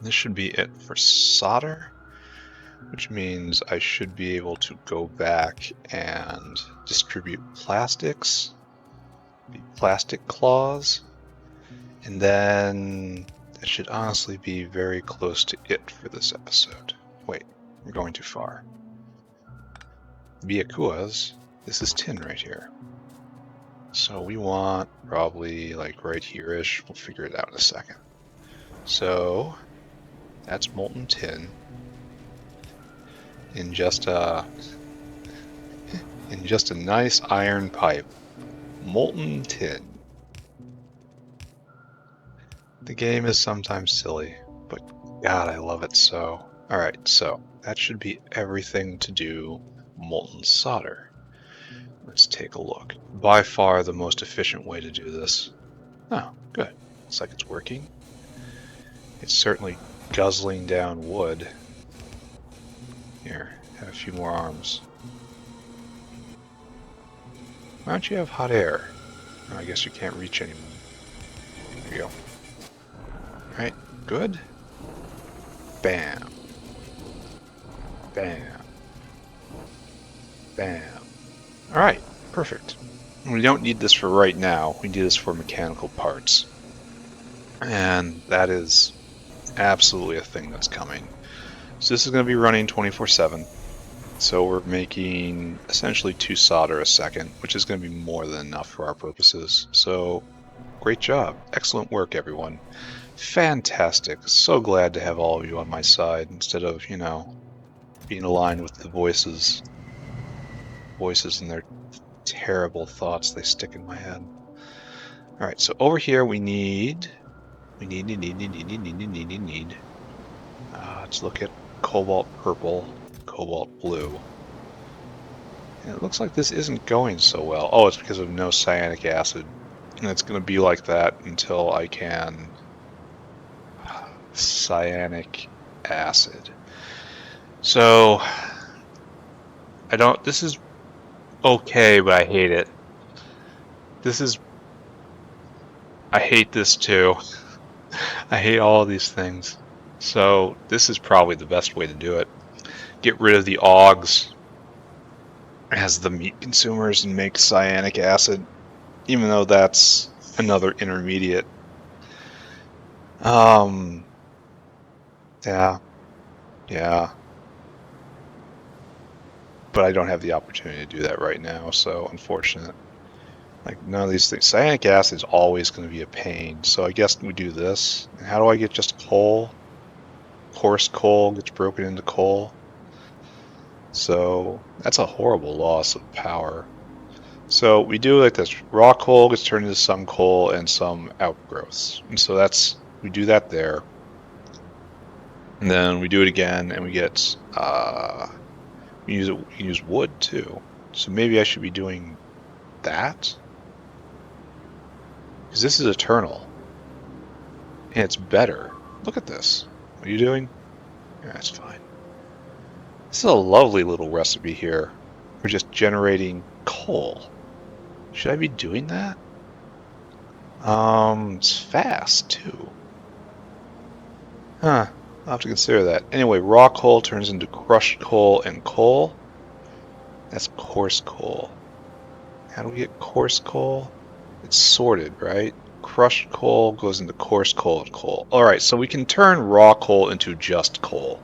This should be it for solder, which means I should be able to go back and distribute plastics, the plastic claws, and then that should honestly be very close to it for this episode. Wait, we're going too far. Biakuas, this is tin right here. So we want probably like right here-ish. We'll figure it out in a second. So that's molten tin in just a nice iron pipe. Molten tin. The game is sometimes silly, but God, I love it so. Alright, so that should be everything to do molten solder. Let's take a look. By far the most efficient way to do this. Oh, good. Looks like it's working. It's certainly guzzling down wood. Here, have a few more arms. Why don't you have hot air? Oh, I guess you can't reach anymore. There you go. Alright, good. Bam. Bam. Bam. Alright, perfect. We don't need this for right now. We need this for mechanical parts. And that is absolutely a thing that's coming. So this is going to be running 24/7. So we're making essentially 2 solder a second, which is going to be more than enough for our purposes. So great job. Excellent work, everyone. Fantastic. So glad to have all of you on my side instead of, you know, being aligned with the voices and their terrible thoughts they stick in my head. Alright, so over here we need... let's look at cobalt purple, cobalt blue. And it looks like this isn't going so well. Oh, it's because of no cyanic acid. And it's going to be like that until I can... cyanic acid. So... I don't... This is okay, but I hate it. This is... I hate this too. I hate all of these things. So this is probably the best way to do it. Get rid of the augs as the meat consumers and make cyanic acid, even though that's another intermediate. Yeah. But I don't have the opportunity to do that right now, so unfortunate. Like, none of these things. Cyanic acid is always going to be a pain, so I guess we do this. And how do I get just coal? Coarse coal gets broken into coal. So that's a horrible loss of power. So we do like this. Raw coal gets turned into some coal and some outgrowths. And so that's, we do that there. And then we do it again and we get, we use wood too. So maybe I should be doing that? Because this is eternal. And it's better. Look at this. What are you doing? Yeah, that's fine. This is a lovely little recipe here. We're just generating coal. Should I be doing that? It's fast too. Huh. I'll have to consider that. Anyway, raw coal turns into crushed coal and coal. That's coarse coal. How do we get coarse coal? It's sorted, right? Crushed coal goes into coarse coal and coal. Alright, so we can turn raw coal into just coal.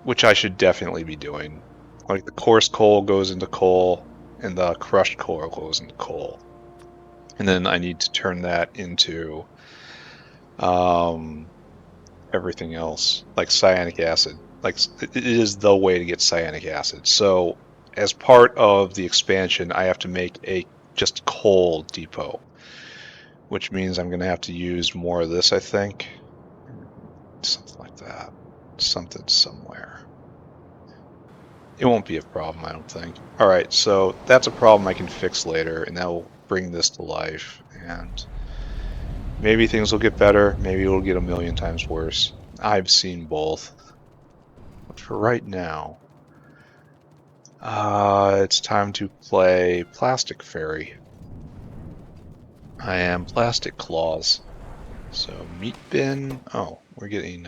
Which I should definitely be doing. Like the coarse coal goes into coal, and the crushed coal goes into coal. And then I need to turn that into everything else, like cyanic acid. Like, it is the way to get cyanic acid. So as part of the expansion, I have to make a just coal depot, which means I'm going to have to use more of this, I think. Something like that. Something somewhere. It won't be a problem, I don't think. Alright, so that's a problem I can fix later, and that will bring this to life, and maybe things will get better, maybe it'll get a million times worse. I've seen both. But for right now, it's time to play Plastic Fairy. I am Plastic Claws. So meat bin. Oh, we're getting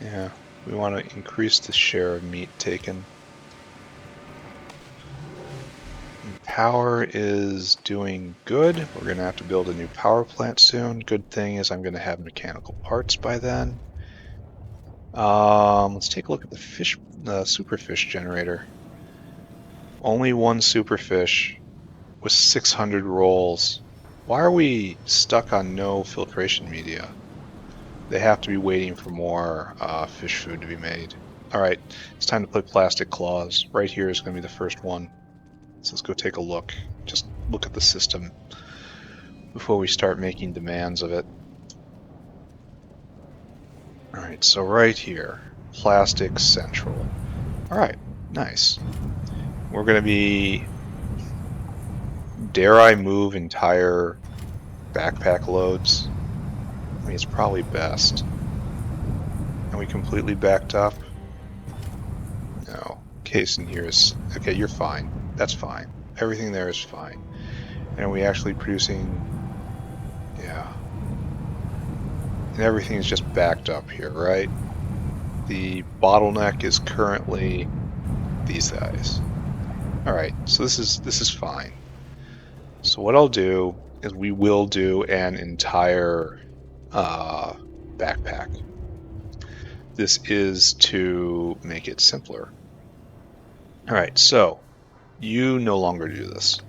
yeah, we want to increase the share of meat taken. Power is doing good. We're going to have to build a new power plant soon. Good thing is I'm going to have mechanical parts by then. Let's take a look at the superfish generator. Only one superfish with 600 rolls. Why are we stuck on no filtration media? They have to be waiting for more fish food to be made. Alright, it's time to play Plastic Claws. Right here is going to be the first one. So let's go take a look. Just look at the system before we start making demands of it. Alright, so right here, Plastic Central. Alright, nice. We're going to be... Dare I move entire backpack loads? I mean, it's probably best. And we completely backed up? No. Casein here is... Okay, you're fine. That's fine. Everything there is fine. And are we actually producing... Yeah. And everything is just backed up here, right? The bottleneck is currently these guys. Alright, so this is fine. So what I'll do is we will do an entire backpack. This is to make it simpler. Alright, so you no longer do this.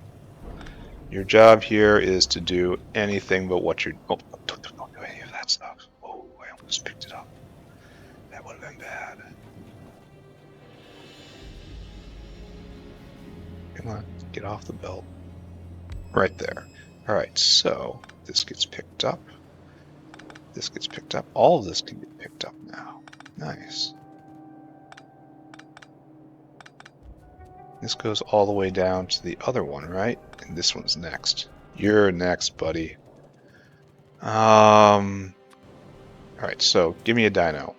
Your job here is to do anything but what you're... Oh, don't do any of that stuff. Oh, I almost picked it up. That would have been bad. Come on, get off the belt. Right there. Alright, so this gets picked up. This gets picked up. All of this can get picked up now. Nice. This goes all the way down to the other one, right? And this one's next. You're next, buddy. Alright, so give me a dino.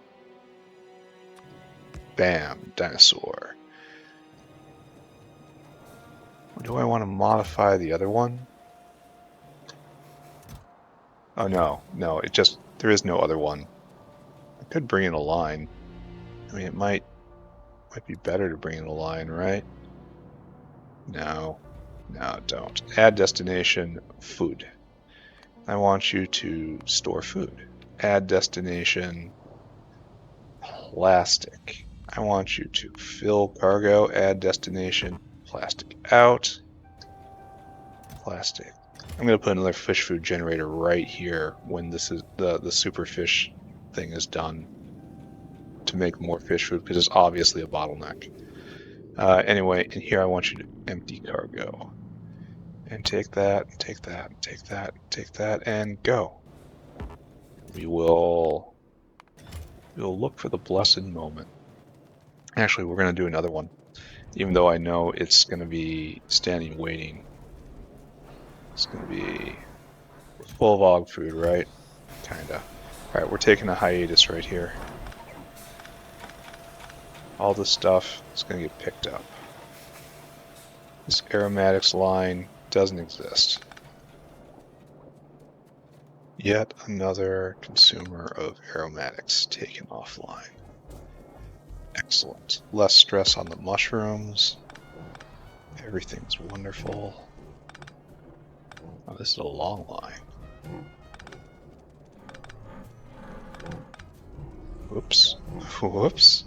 Bam, dinosaur. Do I want to modify the other one? Oh no, it just, there is no other one. I could bring in a line. I mean, it might be better to bring in a line, right? No, don't. Add destination, food. I want you to store food. Add destination, plastic. I want you to fill cargo, add destination, plastic out, plastic. I'm going to put another fish food generator right here when this is the superfish thing is done to make more fish food, because it's obviously a bottleneck. Anyway, in here I want you to empty cargo. And take that, take that, take that, take that, and go. We'll look for the blessed moment. Actually, we're going to do another one, even though I know it's going to be standing waiting. It's going to be full of og food, right? Kinda. Alright, we're taking a hiatus right here. All this stuff is going to get picked up. This aromatics line doesn't exist. Yet another consumer of aromatics taken offline. Excellent. Less stress on the mushrooms. Everything's wonderful. Oh, this is a long line. Whoops. Whoops.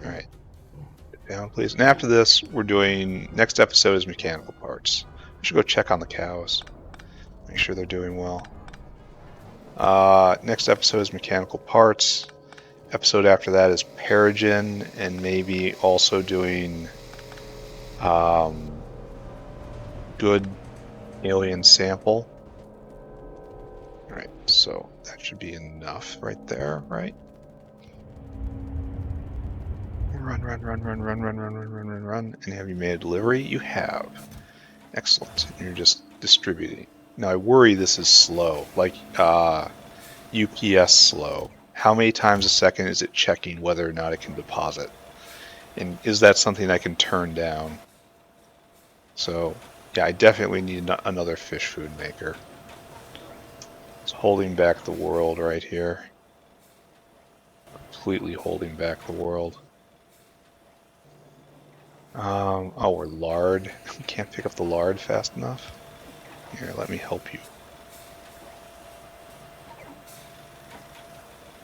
Alright. Get down, please. And after this, we're doing... Next episode is mechanical parts. We should go check on the cows. Make sure they're doing well. Next episode is mechanical parts. Episode after that is Perogen, and maybe also doing good alien sample. All right, so that should be enough right there, right? Run, run, run, run, run, run, run, run, run, run, run. And have you made a delivery? You have. Excellent. And you're just distributing. Now I worry this is slow, like UPS slow. How many times a second is it checking whether or not it can deposit? And is that something I can turn down? So yeah, I definitely need another fish food maker. It's holding back the world right here. Completely holding back the world. Oh, we're lard. We can't pick up the lard fast enough. Here, let me help you.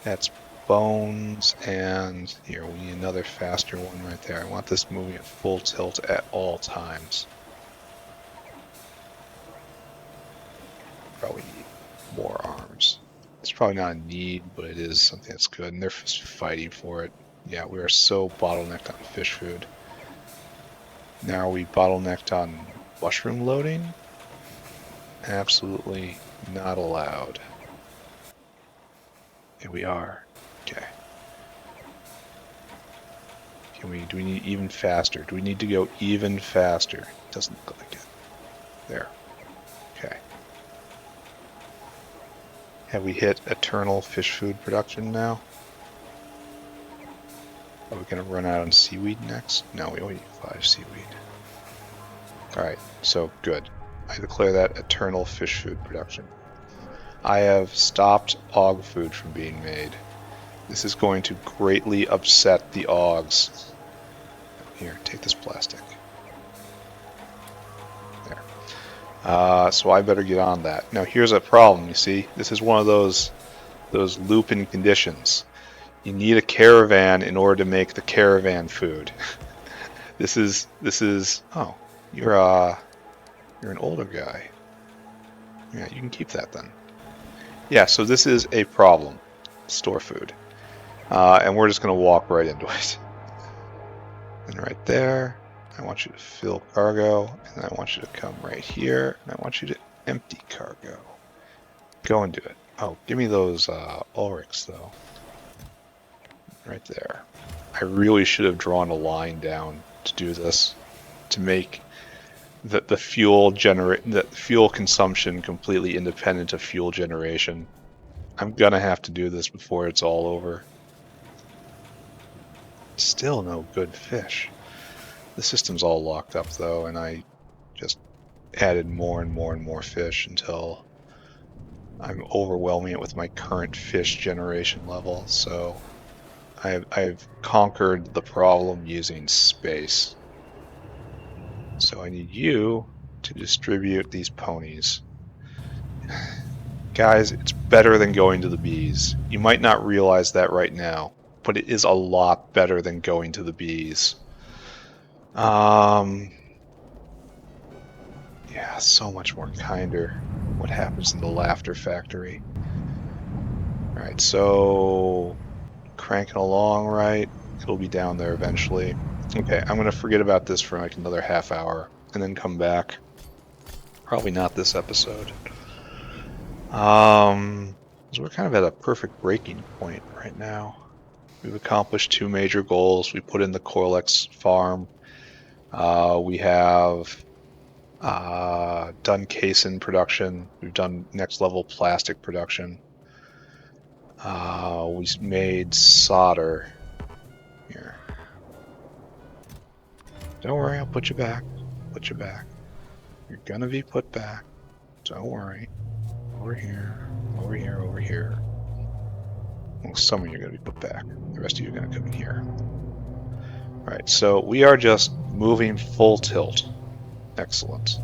That's bones, and here, we need another faster one right there. I want this moving at full tilt at all times. Probably need more arms. It's probably not a need, but it is something that's good, and they're just fighting for it. Yeah, we are so bottlenecked on fish food. Now are we bottlenecked on mushroom loading? Absolutely not allowed. Here we are. Okay. Do we need even faster? Do we need to go even faster? It doesn't look like it. There. Okay. Have we hit eternal fish food production now? Are we going to run out on seaweed next? No, we only need 5 seaweed. Alright, so good. I declare that eternal fish food production. I have stopped og food from being made. This is going to greatly upset the ogs. Here, take this plastic. There. So I better get on that. Now here's a problem, you see? This is one of those loop-in conditions. You need a caravan in order to make the caravan food. This is oh, you're an older guy. Yeah, you can keep that then. Yeah, so this is a problem. Store food. And we're just going to walk right into it. And right there, I want you to fill cargo, and I want you to come right here, and I want you to empty cargo. Go and do it. Oh, give me those ulrichs, though. Right there. I really should have drawn a line down to do this, to make the fuel consumption completely independent of fuel generation. I'm gonna have to do this before it's all over. Still no good fish. The system's all locked up though, and I just added more and more and more fish until I'm overwhelming it with my current fish generation level. So I've conquered the problem using space. So I need you to distribute these ponies. Guys, it's better than going to the bees. You might not realize that right now, but it is a lot better than going to the bees. Yeah, so much more kinder. What happens in the laughter factory? Alright, so cranking along, right? It'll be down there eventually. Okay, I'm gonna forget about this for like another half hour and then come back. Probably not this episode. So we're kind of at a perfect breaking point right now. We've accomplished 2 major goals. We put in the Korlex farm. We have done Casein production. We've done next level plastic production. We made solder. Here. Don't worry, I'll put you back. Put you back. You're gonna be put back. Don't worry. Over here, over here, over here. Well, some of you are going to be put back. The rest of you are going to come in here. Alright, so we are just moving full tilt. Excellent.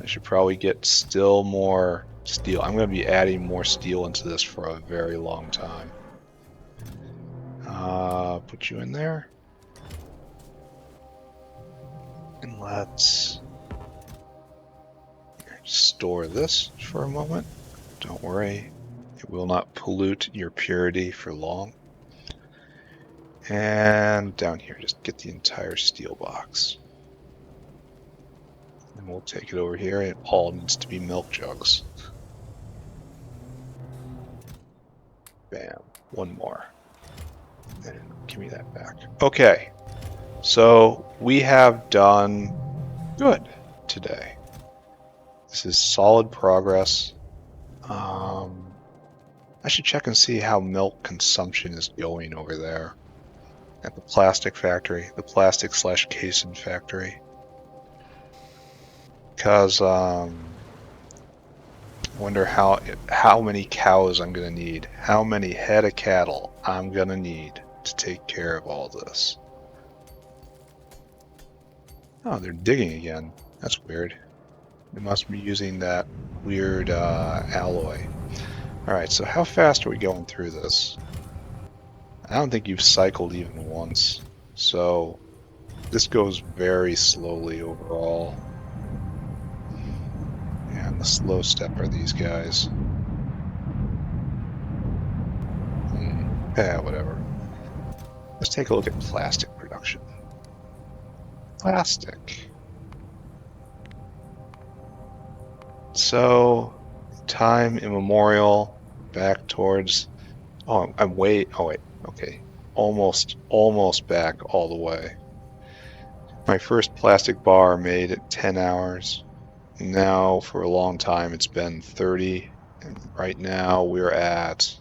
I should probably get still more steel. I'm going to be adding more steel into this for a very long time. Put you in there. And let's store this for a moment. Don't worry. It will not pollute your purity for long. And down here, just get the entire steel box. And we'll take it over here, and it all needs to be milk jugs. Bam. One more. And give me that back. Okay. So we have done good today. This is solid progress. I should check and see how milk consumption is going over there at the plastic factory, the plastic/Casein factory. Because I wonder how many cows I'm gonna need, how many head of cattle I'm gonna need to take care of all this. Oh, they're digging again. That's weird. They must be using that weird alloy. Alright, so how fast are we going through this? I don't think you've cycled even once. So this goes very slowly overall. And the slow step are these guys. Yeah, whatever. Let's take a look at plastic production. Plastic. So, time immemorial, back towards... Oh, oh wait, okay. Almost back all the way. My first plastic bar made at 10 hours. Now, for a long time, it's been 30. And right now, we're at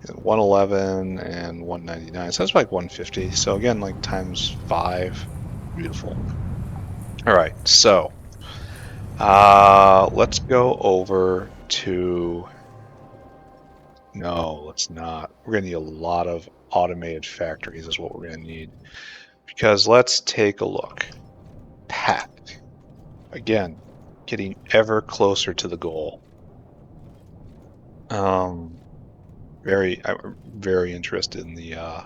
111 and 199. So that's like 150. So again, like times 5. Beautiful. All right, so let's go over to... No, let's not. We're going to need a lot of automated factories is what we're going to need. Because let's take a look. Pack. Again, getting ever closer to the goal. I'm very interested in the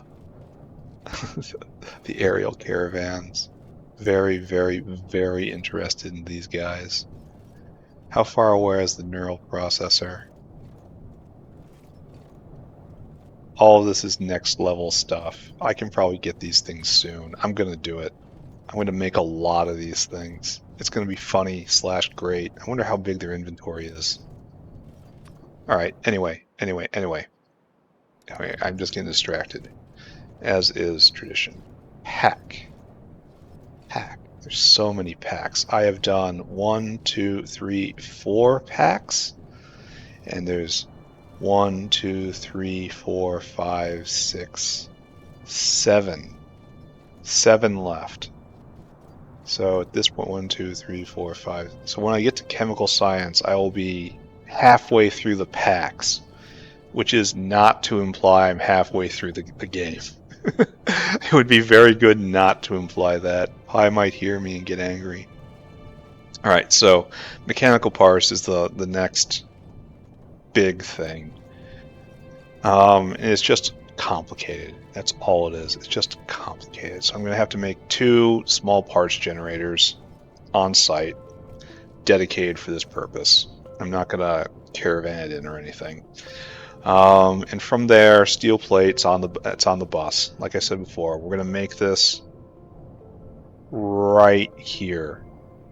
the aerial caravans. Very interested in these guys. How far away is the neural processor? All of this is next level stuff. I can probably get these things soon. I'm gonna do it. I'm gonna make a lot of these things. It's gonna be funny / great. I wonder how big their inventory is. Alright, anyway. I'm just getting distracted. As is tradition. Pack. There's so many packs. I have done 1, 2, 3, 4 packs. And there's 1, 2, 3, 4, 5, 6, 7. 7 left. So at this point, 1, 2, 3, 4, 5. So when I get to chemical science, I will be halfway through the packs, which is not to imply I'm halfway through the game. It would be very good not to imply that. Pi might hear me and get angry. Alright, so mechanical parse is the next big thing. And it's just complicated. That's all it is. It's just complicated. So I'm going to have to make 2 small parts generators on site dedicated for this purpose. I'm not going to caravan it in or anything. And from there, steel plates on the bus. Like I said before, we're going to make this right here.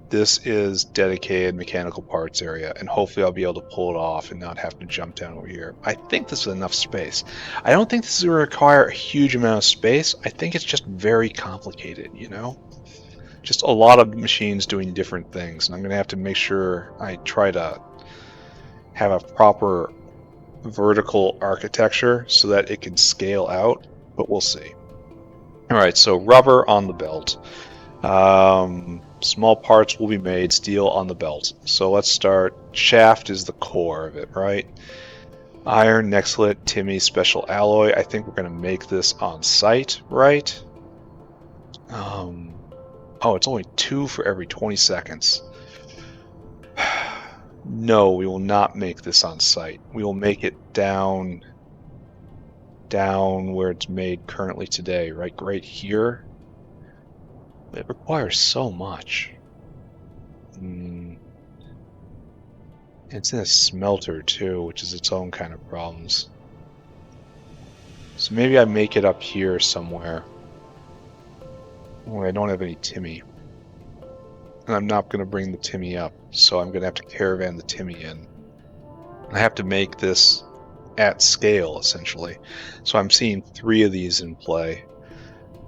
This is dedicated mechanical parts area, and hopefully I'll be able to pull it off and not have to jump down over here. I think this is enough space. I don't think this is going to require a huge amount of space. I think it's just very complicated, you know? Just a lot of machines doing different things, and I'm going to have to make sure I try to have a proper vertical architecture so that it can scale out, but we'll see. Alright, so rubber on the belt. Small parts will be made, steel on the belt. So let's start. Shaft is the core of it, right? Iron, Nexlet, Timmy, special alloy. I think we're going to make this on site, right? Oh, it's only 2 for every 20 seconds. No, we will not make this on site. We will make it down where it's made currently today, right here. It requires so much. It's in a smelter too, which is its own kind of problems. So maybe I make it up here somewhere where I don't have any Timmy. and I'm not going to bring the Timmy up, so I'm going to have to caravan the Timmy in. I have to make this at scale, essentially. So I'm seeing 3 of these in play.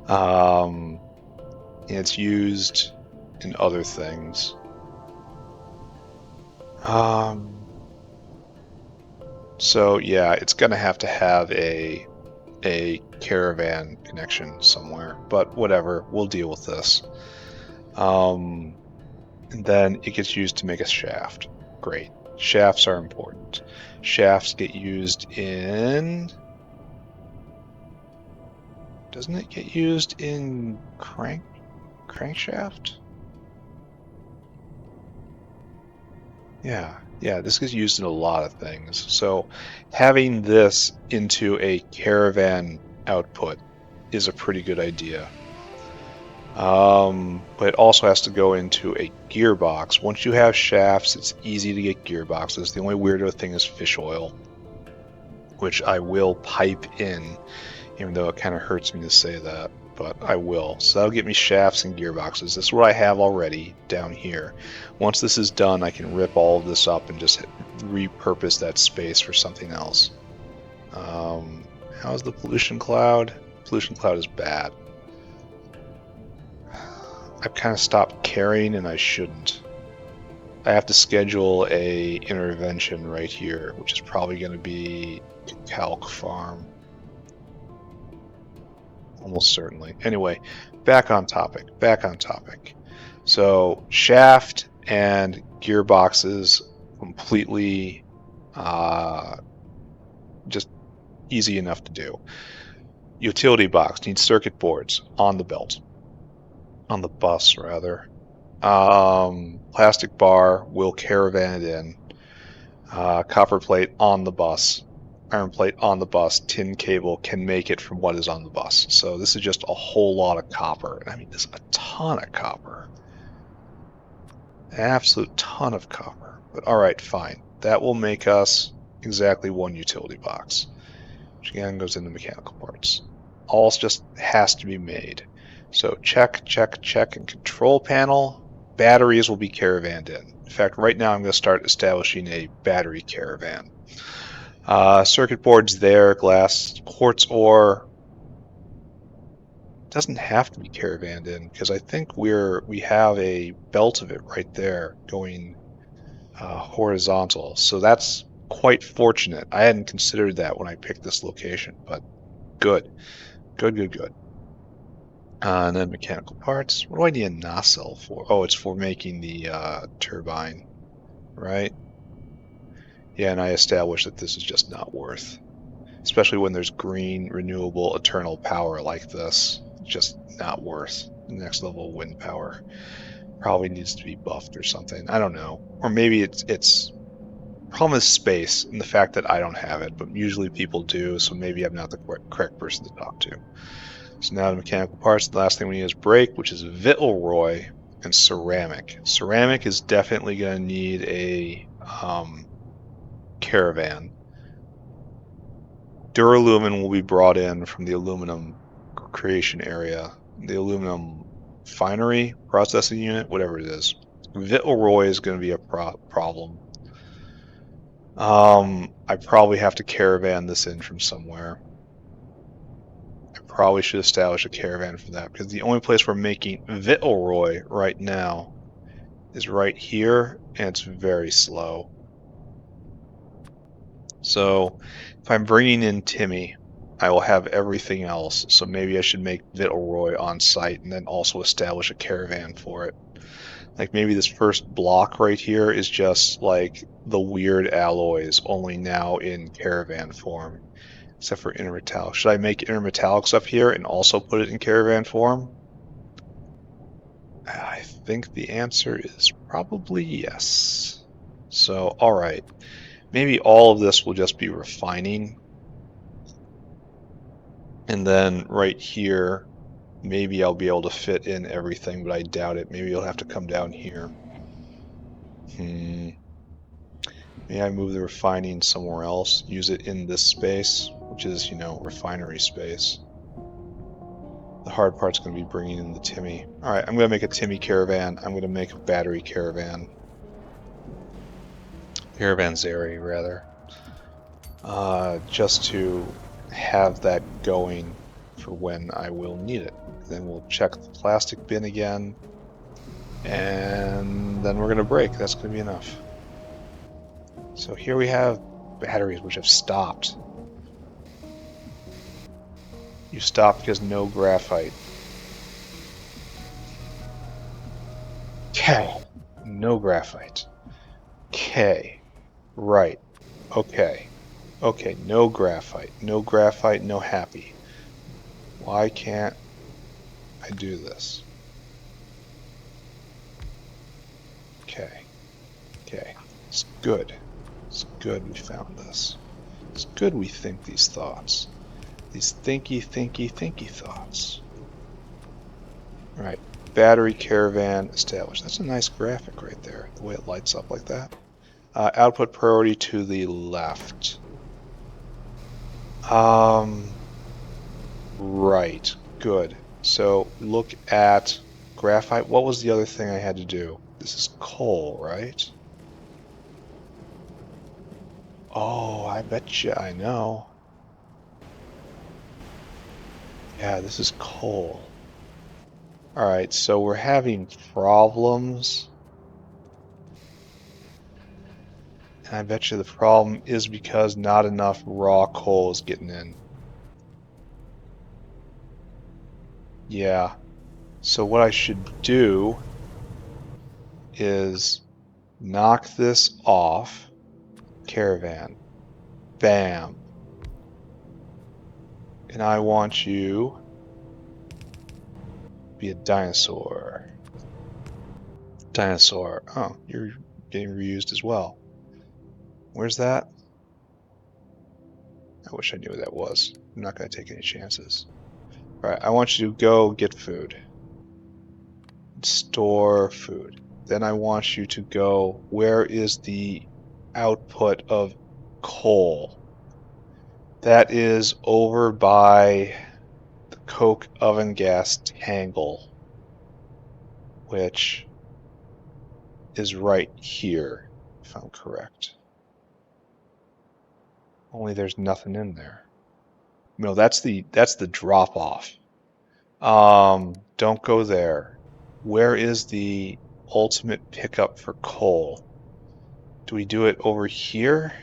And it's used in other things. So yeah, it's gonna have to have a caravan connection somewhere, but whatever, we'll deal with this. And then it gets used to make a shaft. Great. Shafts are important. Shafts get used in... Doesn't it get used in crankshaft? Yeah, this gets used in a lot of things. So having this into a caravan output is a pretty good idea. But it also has to go into a gearbox. Once you have shafts, it's easy to get gearboxes. The only weirdo thing is fish oil, which I will pipe in, even though it kind of hurts me to say that, but I will. So that'll get me shafts and gearboxes. This is what I have already down here. Once this is done, I can rip all of this up and just repurpose that space for something else. How's the pollution cloud? Pollution cloud is bad. I've kind of stopped caring, and I shouldn't. I have to schedule a intervention right here, which is probably going to be a calc farm. Almost certainly. Anyway, back on topic. So shaft and gearboxes completely just easy enough to do. Utility box needs circuit boards on the belt. On the bus, rather. Plastic bar will caravan it in. Copper plate on the bus. Iron plate on the bus. Tin cable can make it from what is on the bus. So this is just a whole lot of copper. I mean, there's a ton of copper. An absolute ton of copper. But alright, fine. That will make us exactly 1 utility box, which again goes into mechanical parts. All just has to be made. So check, and control panel. Batteries will be caravanned in. In fact, right now I'm going to start establishing a battery caravan. Circuit boards there, glass, quartz ore. Doesn't have to be caravanned in, because I think we have a belt of it right there going horizontal. So that's quite fortunate. I hadn't considered that when I picked this location, but good. And then mechanical parts. What do I need a nacelle for? Oh, it's for making the turbine, right? Yeah, and I established that this is just not worth. Especially when there's green, renewable, eternal power like this. Just not worth. Next level wind power. Probably needs to be buffed or something. I don't know. Or maybe it's problem is space and the fact that I don't have it, but usually people do, so maybe I'm not the correct person to talk to. So now the mechanical parts, the last thing we need is brake, which is Vittelroy, and ceramic. Ceramic is definitely going to need a caravan. Duralumin will be brought in from the aluminum creation area, the aluminum finery, processing unit, whatever it is. Vittelroy is going to be a problem. I probably have to caravan this in from somewhere. I probably should establish a caravan for that, because the only place we're making Vittelroy right now is right here, and it's very slow. So if I'm bringing in Timmy, I will have everything else, so maybe I should make Vittelroy on site and then also establish a caravan for it. Like maybe this first block right here is just like the weird alloys, only now in caravan form, except for intermetallic. Should I make intermetallics up here and also put it in caravan form? I think the answer is probably yes. So, alright. Maybe all of this will just be refining. And then right here, maybe I'll be able to fit in everything, but I doubt it. Maybe you'll have to come down here. May I move the refining somewhere else? Use it in this space, which is, refinery space. The hard part's going to be bringing in the Timmy. Alright, I'm going to make a Timmy caravan. I'm going to make a battery caravan. Caravanserai, rather. Just to have that going for when I will need it. Then we'll check the plastic bin again. And then we're going to break. That's going to be enough. So here we have batteries which have stopped. You stopped because no graphite. Okay. No graphite. Okay. Right. Okay. Okay, no graphite. No graphite, no happy. Why can't I do this? Okay. Okay. It's good. It's good we found this. It's good we think these thoughts. These thinky thoughts. Alright. Battery caravan established. That's a nice graphic right there, the way it lights up like that. Output priority to the left. Right. Good. So look at graphite. What was the other thing I had to do? This is coal, right? Oh, I bet you I know. Yeah, this is coal. Alright, so we're having problems. And I bet you the problem is because not enough raw coal is getting in. Yeah. So what I should do is knock this off. Caravan. Bam. And I want you to be a dinosaur. Dinosaur. Oh, you're getting reused as well. Where's that? I wish I knew what that was. I'm not going to take any chances. Alright, I want you to go get food. Store food. Then I want you to go, where is the output of coal? That is over by the coke oven gas tangle, which is right here, if I'm correct. Only there's nothing in there. No, that's the drop off. Don't go there. Where is the ultimate pickup for coal? Do we do it over here?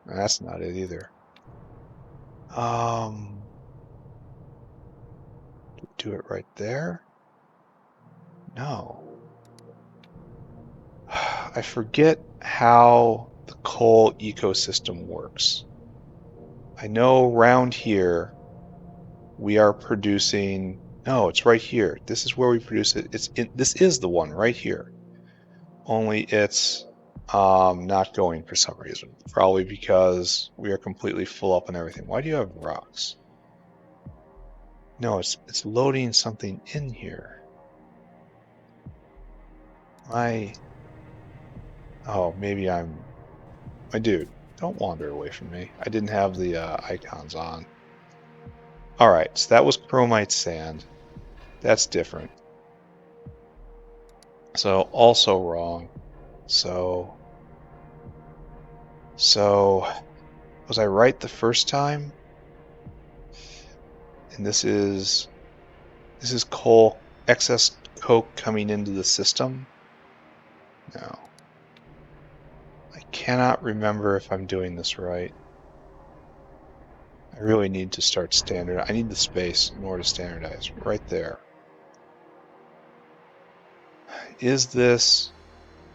That's not it either. Do it right there? No. I forget how the coal ecosystem works. I know around here we are producing. No, it's right here. This is where we produce it. This is the one right here. Only it's not going for some reason. Probably because we are completely full up on everything. Why do you have rocks? No, it's loading something in here. Oh, maybe my dude, don't wander away from me. I didn't have the icons on. Alright, so that was chromite sand. That's different. So, also wrong. So, was I right the first time? And this is coal, excess coke coming into the system? No. I cannot remember if I'm doing this right. I really need to start standard. I need the space in order to standardize. Right there. Is this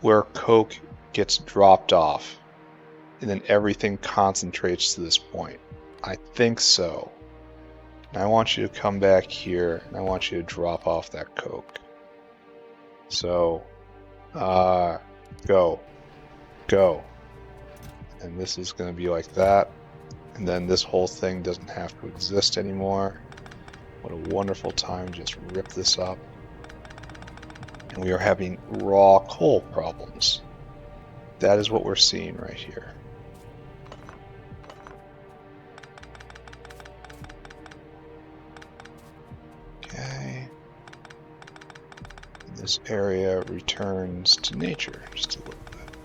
where coke gets dropped off and then everything concentrates to this point? I think so. And I want you to come back here and I want you to drop off that coke. So, go. And this is going to be like that. And then this whole thing doesn't have to exist anymore. What a wonderful time. Just rip this up. And we are having raw coal problems. That is what we're seeing right here. this area returns to nature just a little bit.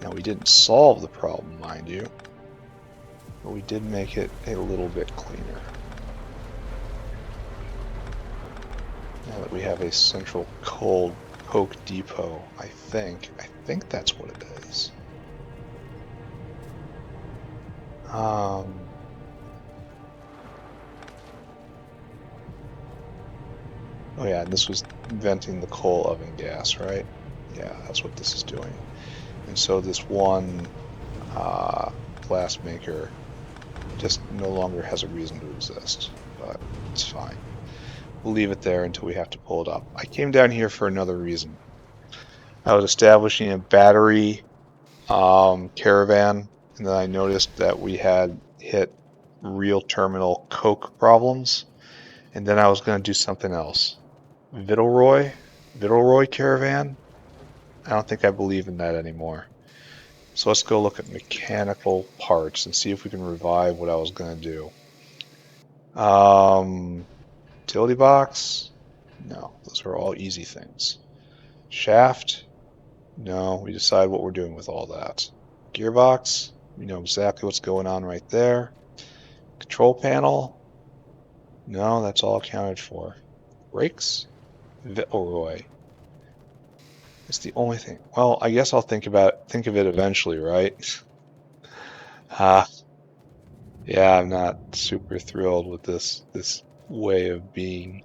Now we didn't solve the problem, mind you, but we did make it a little bit cleaner. Now that we have a central coke depot, I think that's what it is. Oh yeah, and this was venting the coal oven gas, right? Yeah, that's what this is doing. And so this one glass maker just no longer has a reason to exist, but it's fine. We'll leave it there until we have to pull it up. I came down here for another reason. I was establishing a battery caravan, and then I noticed that we had hit real terminal coke problems, and then I was going to do something else. Vittelroy caravan? I don't think I believe in that anymore. So let's go look at mechanical parts and see if we can revive what I was going to do. Utility box? No, those are all easy things. Shaft? No, we decide what we're doing with all that. Gearbox? We know exactly what's going on right there. Control panel? No, that's all accounted for. Brakes? Vittelroy. It's the only thing. Well, I guess I'll think of it eventually, right? Yeah, I'm not super thrilled with this way of being.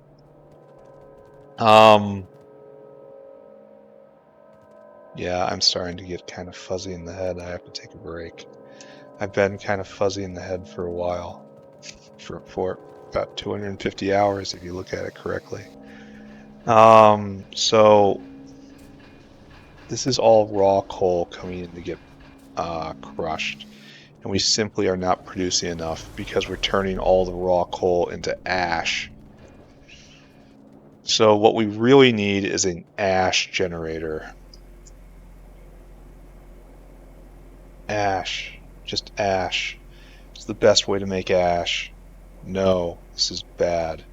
Yeah, I'm starting to get kind of fuzzy in the head. I have to take a break. I've been kind of fuzzy in the head for a while, for about 250 hours if you look at it correctly. So this is all raw coal coming in to get crushed, and we simply are not producing enough because we're turning all the raw coal into ash. So what we really need is an ash generator. Ash. Just ash. It's the best way to make ash. No, this is bad.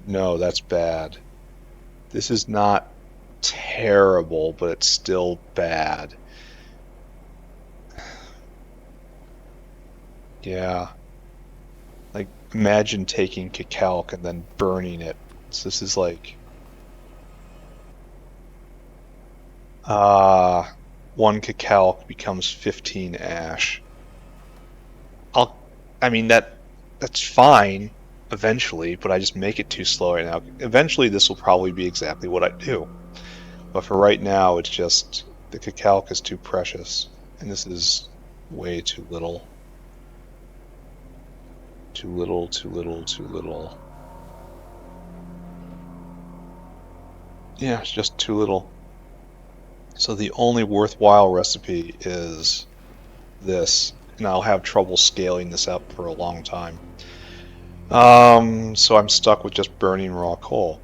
No, that's bad. This is not terrible, but it's still bad. Yeah. Like, imagine taking cacao and then burning it. So this is like... one cacao becomes 15 ash. I mean, that's fine eventually, but I just make it too slow right now. Eventually this will probably be exactly what I do. But for right now, it's just the cacao is too precious, and this is way too little. Too little, too little, too little. Yeah, it's just too little. So the only worthwhile recipe is this, and I'll have trouble scaling this up for a long time. So I'm stuck with just burning raw coal.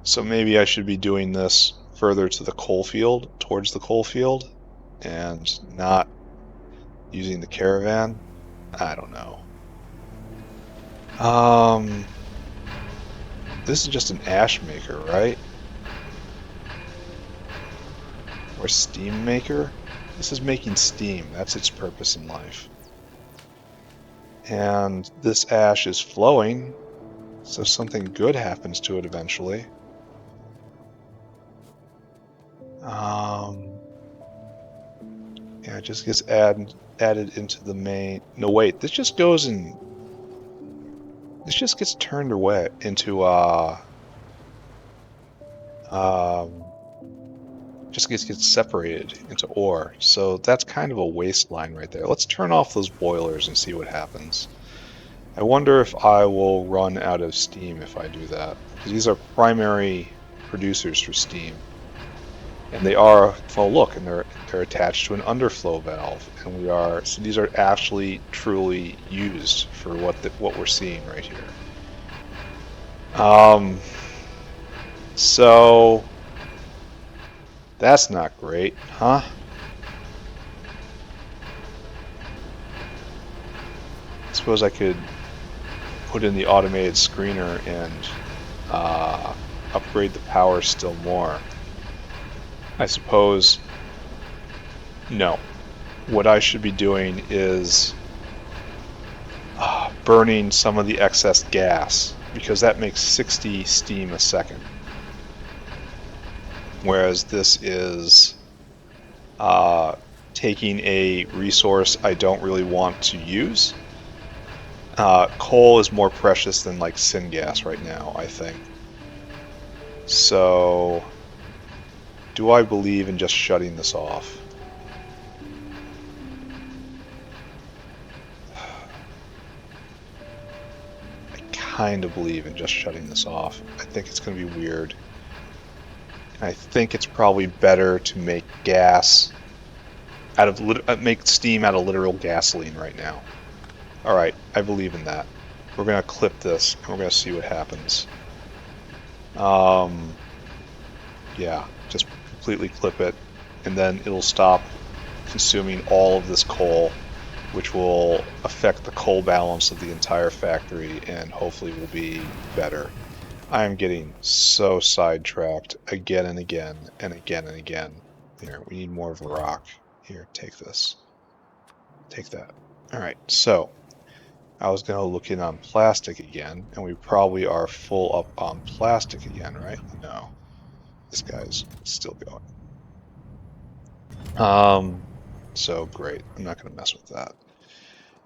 So maybe I should be doing this further to the coal field, towards the coal field, and not using the caravan. I don't know. This is just an ash maker, right? Or steam maker? This is making steam. That's its purpose in life. And this ash is flowing, so something good happens to it eventually. Yeah, it just gets added into the main... No, wait, this just goes in... This just gets turned away into, just gets separated into ore. So that's kind of a waistline right there. Let's turn off those boilers and see what happens. I wonder if I will run out of steam if I do that. These are primary producers for steam. And they are, well look, and they're attached to an underflow valve. And so these are actually truly used for what we're seeing right here. So that's not great, huh? I suppose I could put in the automated screener and upgrade the power still more. I suppose, no. What I should be doing is burning some of the excess gas, because that makes 60 steam a second. Whereas this is taking a resource I don't really want to use. Coal is more precious than like syngas right now, I think. So, do I believe in just shutting this off? I kind of believe in just shutting this off. I think it's going to be weird. I think it's probably better to make gas out of make steam out of literal gasoline right now. All right, I believe in that. We're gonna clip this and we're gonna see what happens. Yeah, just completely clip it, and then it'll stop consuming all of this coal, which will affect the coal balance of the entire factory and hopefully will be better. I am getting so sidetracked again and again and again and again. Here, we need more of a rock. Here, take this. Take that. Alright, so I was going to look in on plastic again, and we probably are full up on plastic again, right? No. This guy's still going. So great. I'm not going to mess with that.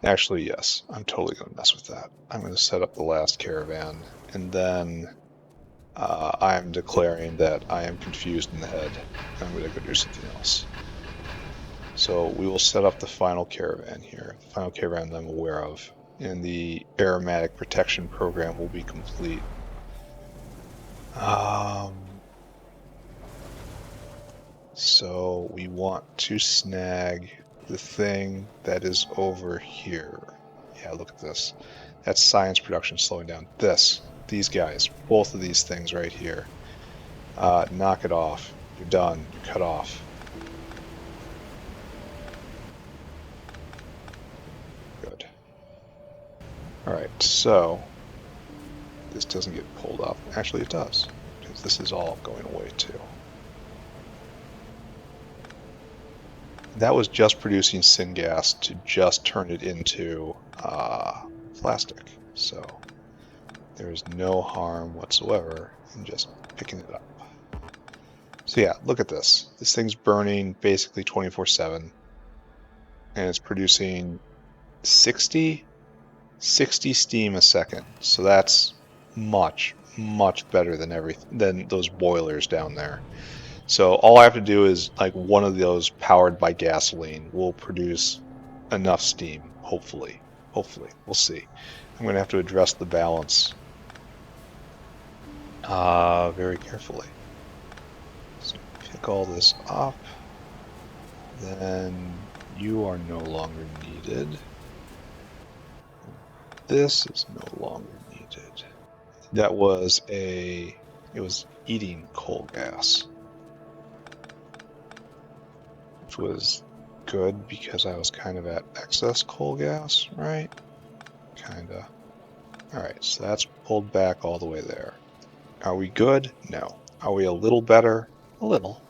Actually, yes, I'm totally going to mess with that. I'm going to set up the last caravan, and then I am declaring that I am confused in the head. I'm going to go do something else. So we will set up the final caravan here, the final caravan that I'm aware of, and the aromatic protection program will be complete. So we want to snag the thing that is over here. Yeah, look at this. That's science production slowing down. These guys, both of these things right here. Knock it off. You're done. You're cut off. Good. Alright, so this doesn't get pulled up. Actually, it does, because this is all going away too. That was just producing syngas to just turn it into plastic. So there's no harm whatsoever in just picking it up. So yeah, look at this. This thing's burning basically 24/7, and it's producing 60 steam a second. So that's much better than those boilers down there. So all I have to do is like one of those powered by gasoline will produce enough steam, hopefully. Hopefully, we'll see. I'm going to have to address the balance very carefully. So pick all this up. Then you are no longer needed. This is no longer needed. That was it was eating coal gas, which was good because I was kind of at excess coal gas, right? Kinda. Alright, so that's pulled back all the way there. Are we good? No. Are we a little better? A little.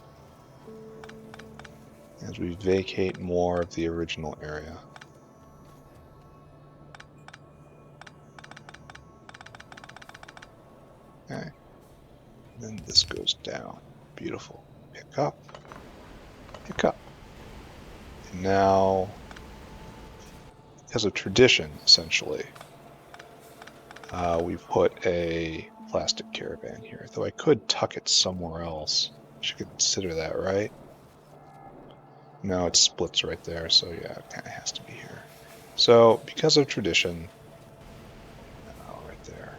As we vacate more of the original area. Okay. Then this goes down. Beautiful. Pick up. Pick up. And now, because of tradition, essentially, we put a plastic caravan here. Though I could tuck it somewhere else. I should consider that, right? No, it splits right there, so yeah, it kind of has to be here. So, because of tradition, right there,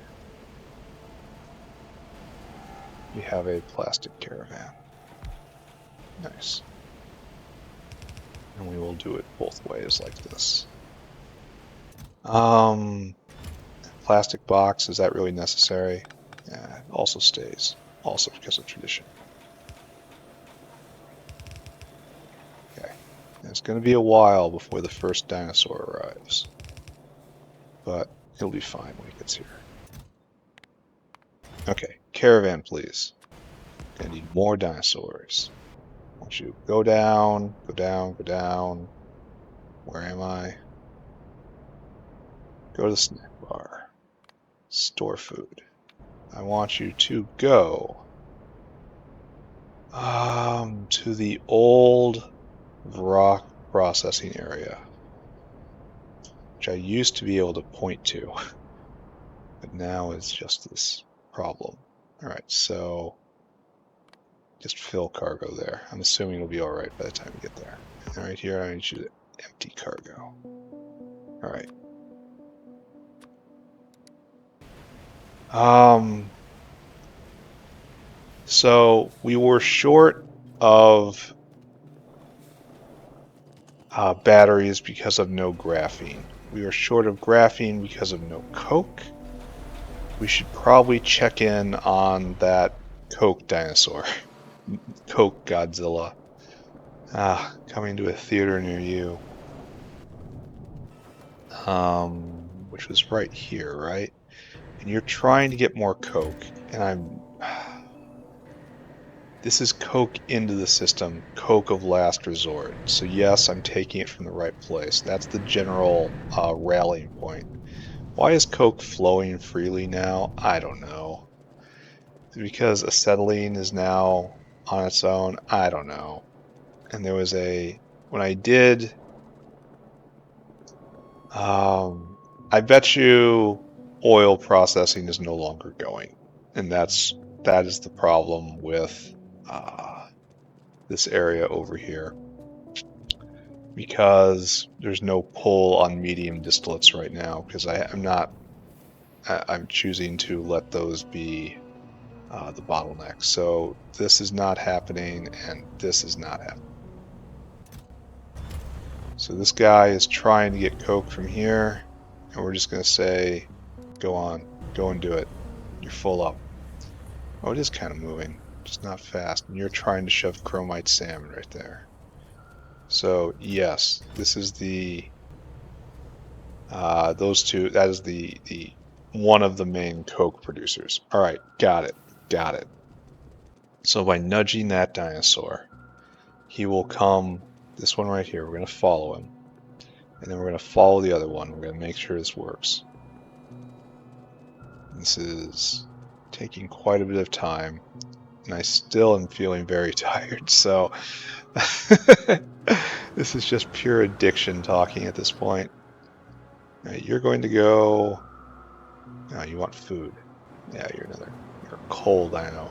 we have a plastic caravan. Nice. And we will do it both ways like this. Plastic box, is that really necessary? Yeah, it also stays, also because of tradition. Okay, and it's going to be a while before the first dinosaur arrives, but it'll be fine when it gets here. Okay, caravan, please. Gonna need more dinosaurs. I want you to go down, go down, go down. Where am I? Go to the snack bar. Store food. I want you to go to the old rock processing area, which I used to be able to point to, but now it's just this problem. All right, so just fill cargo there. I'm assuming it'll be all right by the time we get there. And right here, I need you to empty cargo. All right. So we were short of batteries because of no graphene. We were short of graphene because of no coke. We should probably check in on that coke dinosaur. Coke Godzilla. Coming to a theater near you. Which was right here, right? And you're trying to get more coke, and this is coke into the system, coke of last resort. So yes, I'm taking it from the right place. That's the general rallying point. Why is coke flowing freely now? I don't know. Because acetylene is now on its own? I don't know. And there was when I did, I bet you oil processing is no longer going. And that is the problem with this area over here, because there's no pull on medium distillates right now, because I'm choosing to let those be the bottleneck. So this is not happening, and this is not happening. So this guy is trying to get coke from here, and we're just going to say, go on, go and do it. You're full up. Oh, it is kind of moving, just not fast. And you're trying to shove chromite salmon right there. So yes, this is those two. That is the one of the main coke producers. All right, got it. So by nudging that dinosaur, he will come. This one right here. We're going to follow him, and then we're going to follow the other one. We're going to make sure this works. This is taking quite a bit of time, and I still am feeling very tired. So this is just pure addiction talking at this point. Right, you're going to go. No, you want food. Yeah, you're cold, I know.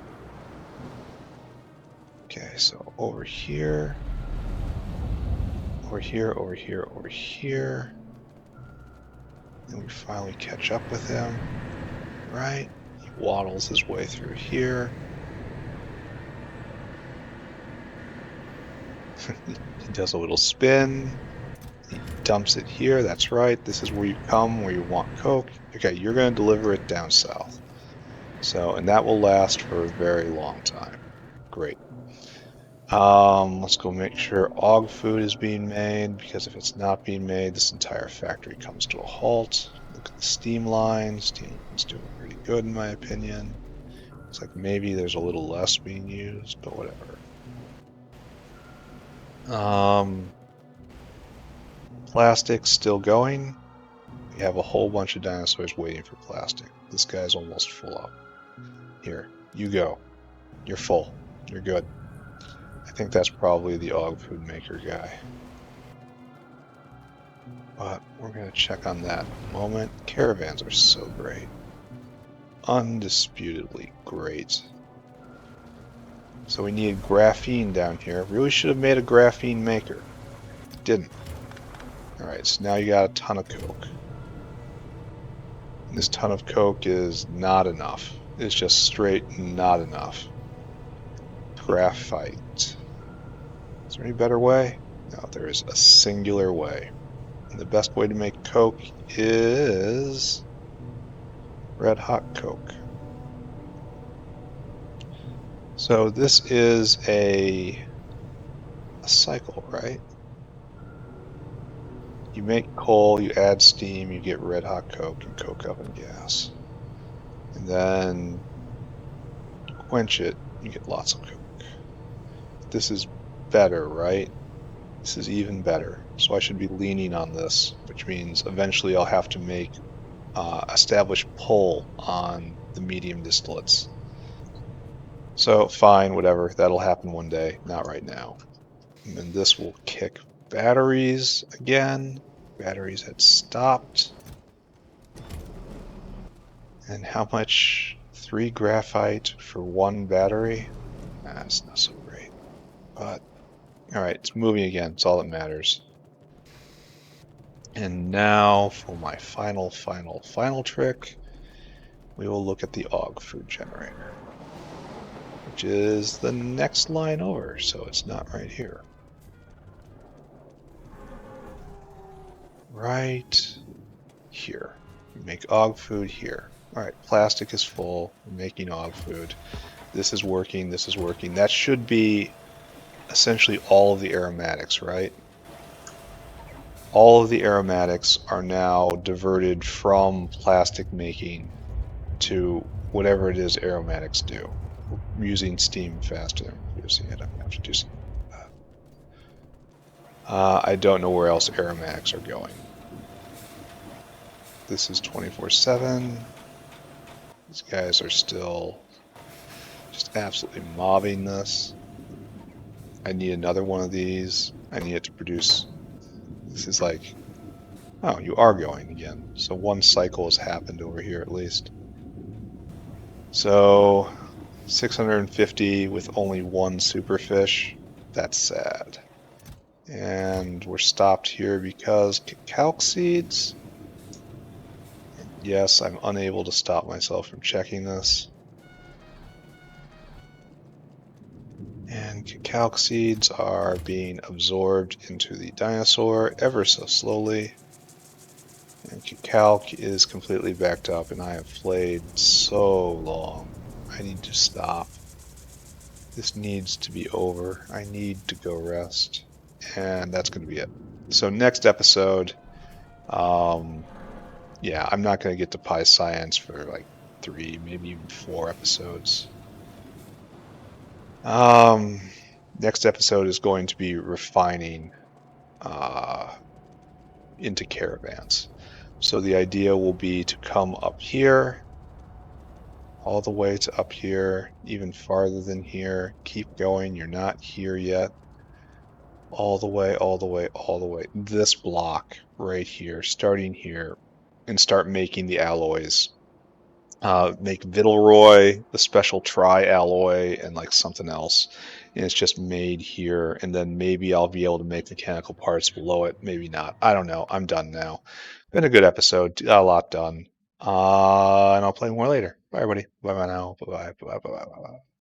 Okay, so over here. Over here, over here, over here. Then we finally catch up with him. Right? He waddles his way through here. He does a little spin. He dumps it here. That's right. This is where you come, where you want coke. Okay, you're going to deliver it down south. So, and that will last for a very long time. Great. Let's go make sure AUG food is being made, because if it's not being made, this entire factory comes to a halt. Look at the steam line. Steam line's doing pretty good in my opinion. Looks like maybe there's a little less being used, but whatever. Plastic's still going. We have a whole bunch of dinosaurs waiting for plastic. This guy's almost full up. Here, you go. You're full. You're good. I think that's probably the AUG food maker guy. But we're going to check on that in a moment. Caravans are so great. Undisputedly great. So we need graphene down here. Really should have made a graphene maker. Didn't. Alright, so now you got a ton of coke. And this ton of coke is not enough. It's just straight not enough. Graphite. Is there any better way? No, there is a singular way. And the best way to make coke is red hot coke. So this is a cycle, right? You make coal, you add steam, you get red hot coke and coke oven gas. And then quench it, you get lots of coke. This is better, right? This is even better. So I should be leaning on this, which means eventually I'll have to make establish pull on the medium distillates. So fine, whatever. That'll happen one day, not right now. And then this will kick batteries again. Batteries had stopped. And how much? 3 graphite for 1 battery? That's not so great. But, alright, it's moving again. It's all that matters. And now for my final trick, we will look at the AUG food generator, which is the next line over, so it's not right here. Right here. We make AUG food here. Alright, plastic is full. We're making AUG food. This is working, this is working. That should be essentially all of the aromatics, right? All of the aromatics are now diverted from plastic making to whatever it is aromatics do. We're using steam faster than producing it. I'm going to have to do something about that. I don't know where else aromatics are going. This is 24/7. These guys are still just absolutely mobbing this. I need another one of these. I need it to produce. This is like, oh, you are going again. So one cycle has happened over here at least. So 650 with only 1 superfish. That's sad. And we're stopped here because calc seeds. Yes, I'm unable to stop myself from checking this. And calc seeds are being absorbed into the dinosaur ever so slowly. And calc is completely backed up, and I have played so long. I need to stop. This needs to be over. I need to go rest. And that's going to be it. So next episode, yeah, I'm not going to get to Pi Science for like 3, maybe even 4 episodes. Next episode is going to be refining into caravans. So the idea will be to come up here, all the way to up here, even farther than here. Keep going, you're not here yet. All the way, all the way, all the way. This block right here, starting here, and start making the alloys. Make Vittelroy, the special tri-alloy, and like something else. And it's just made here, and then maybe I'll be able to make mechanical parts below it. Maybe not. I don't know. I'm done now. Been a good episode. A lot done. And I'll play more later. Bye, everybody. Bye bye now. Bye bye. Bye bye. Bye bye.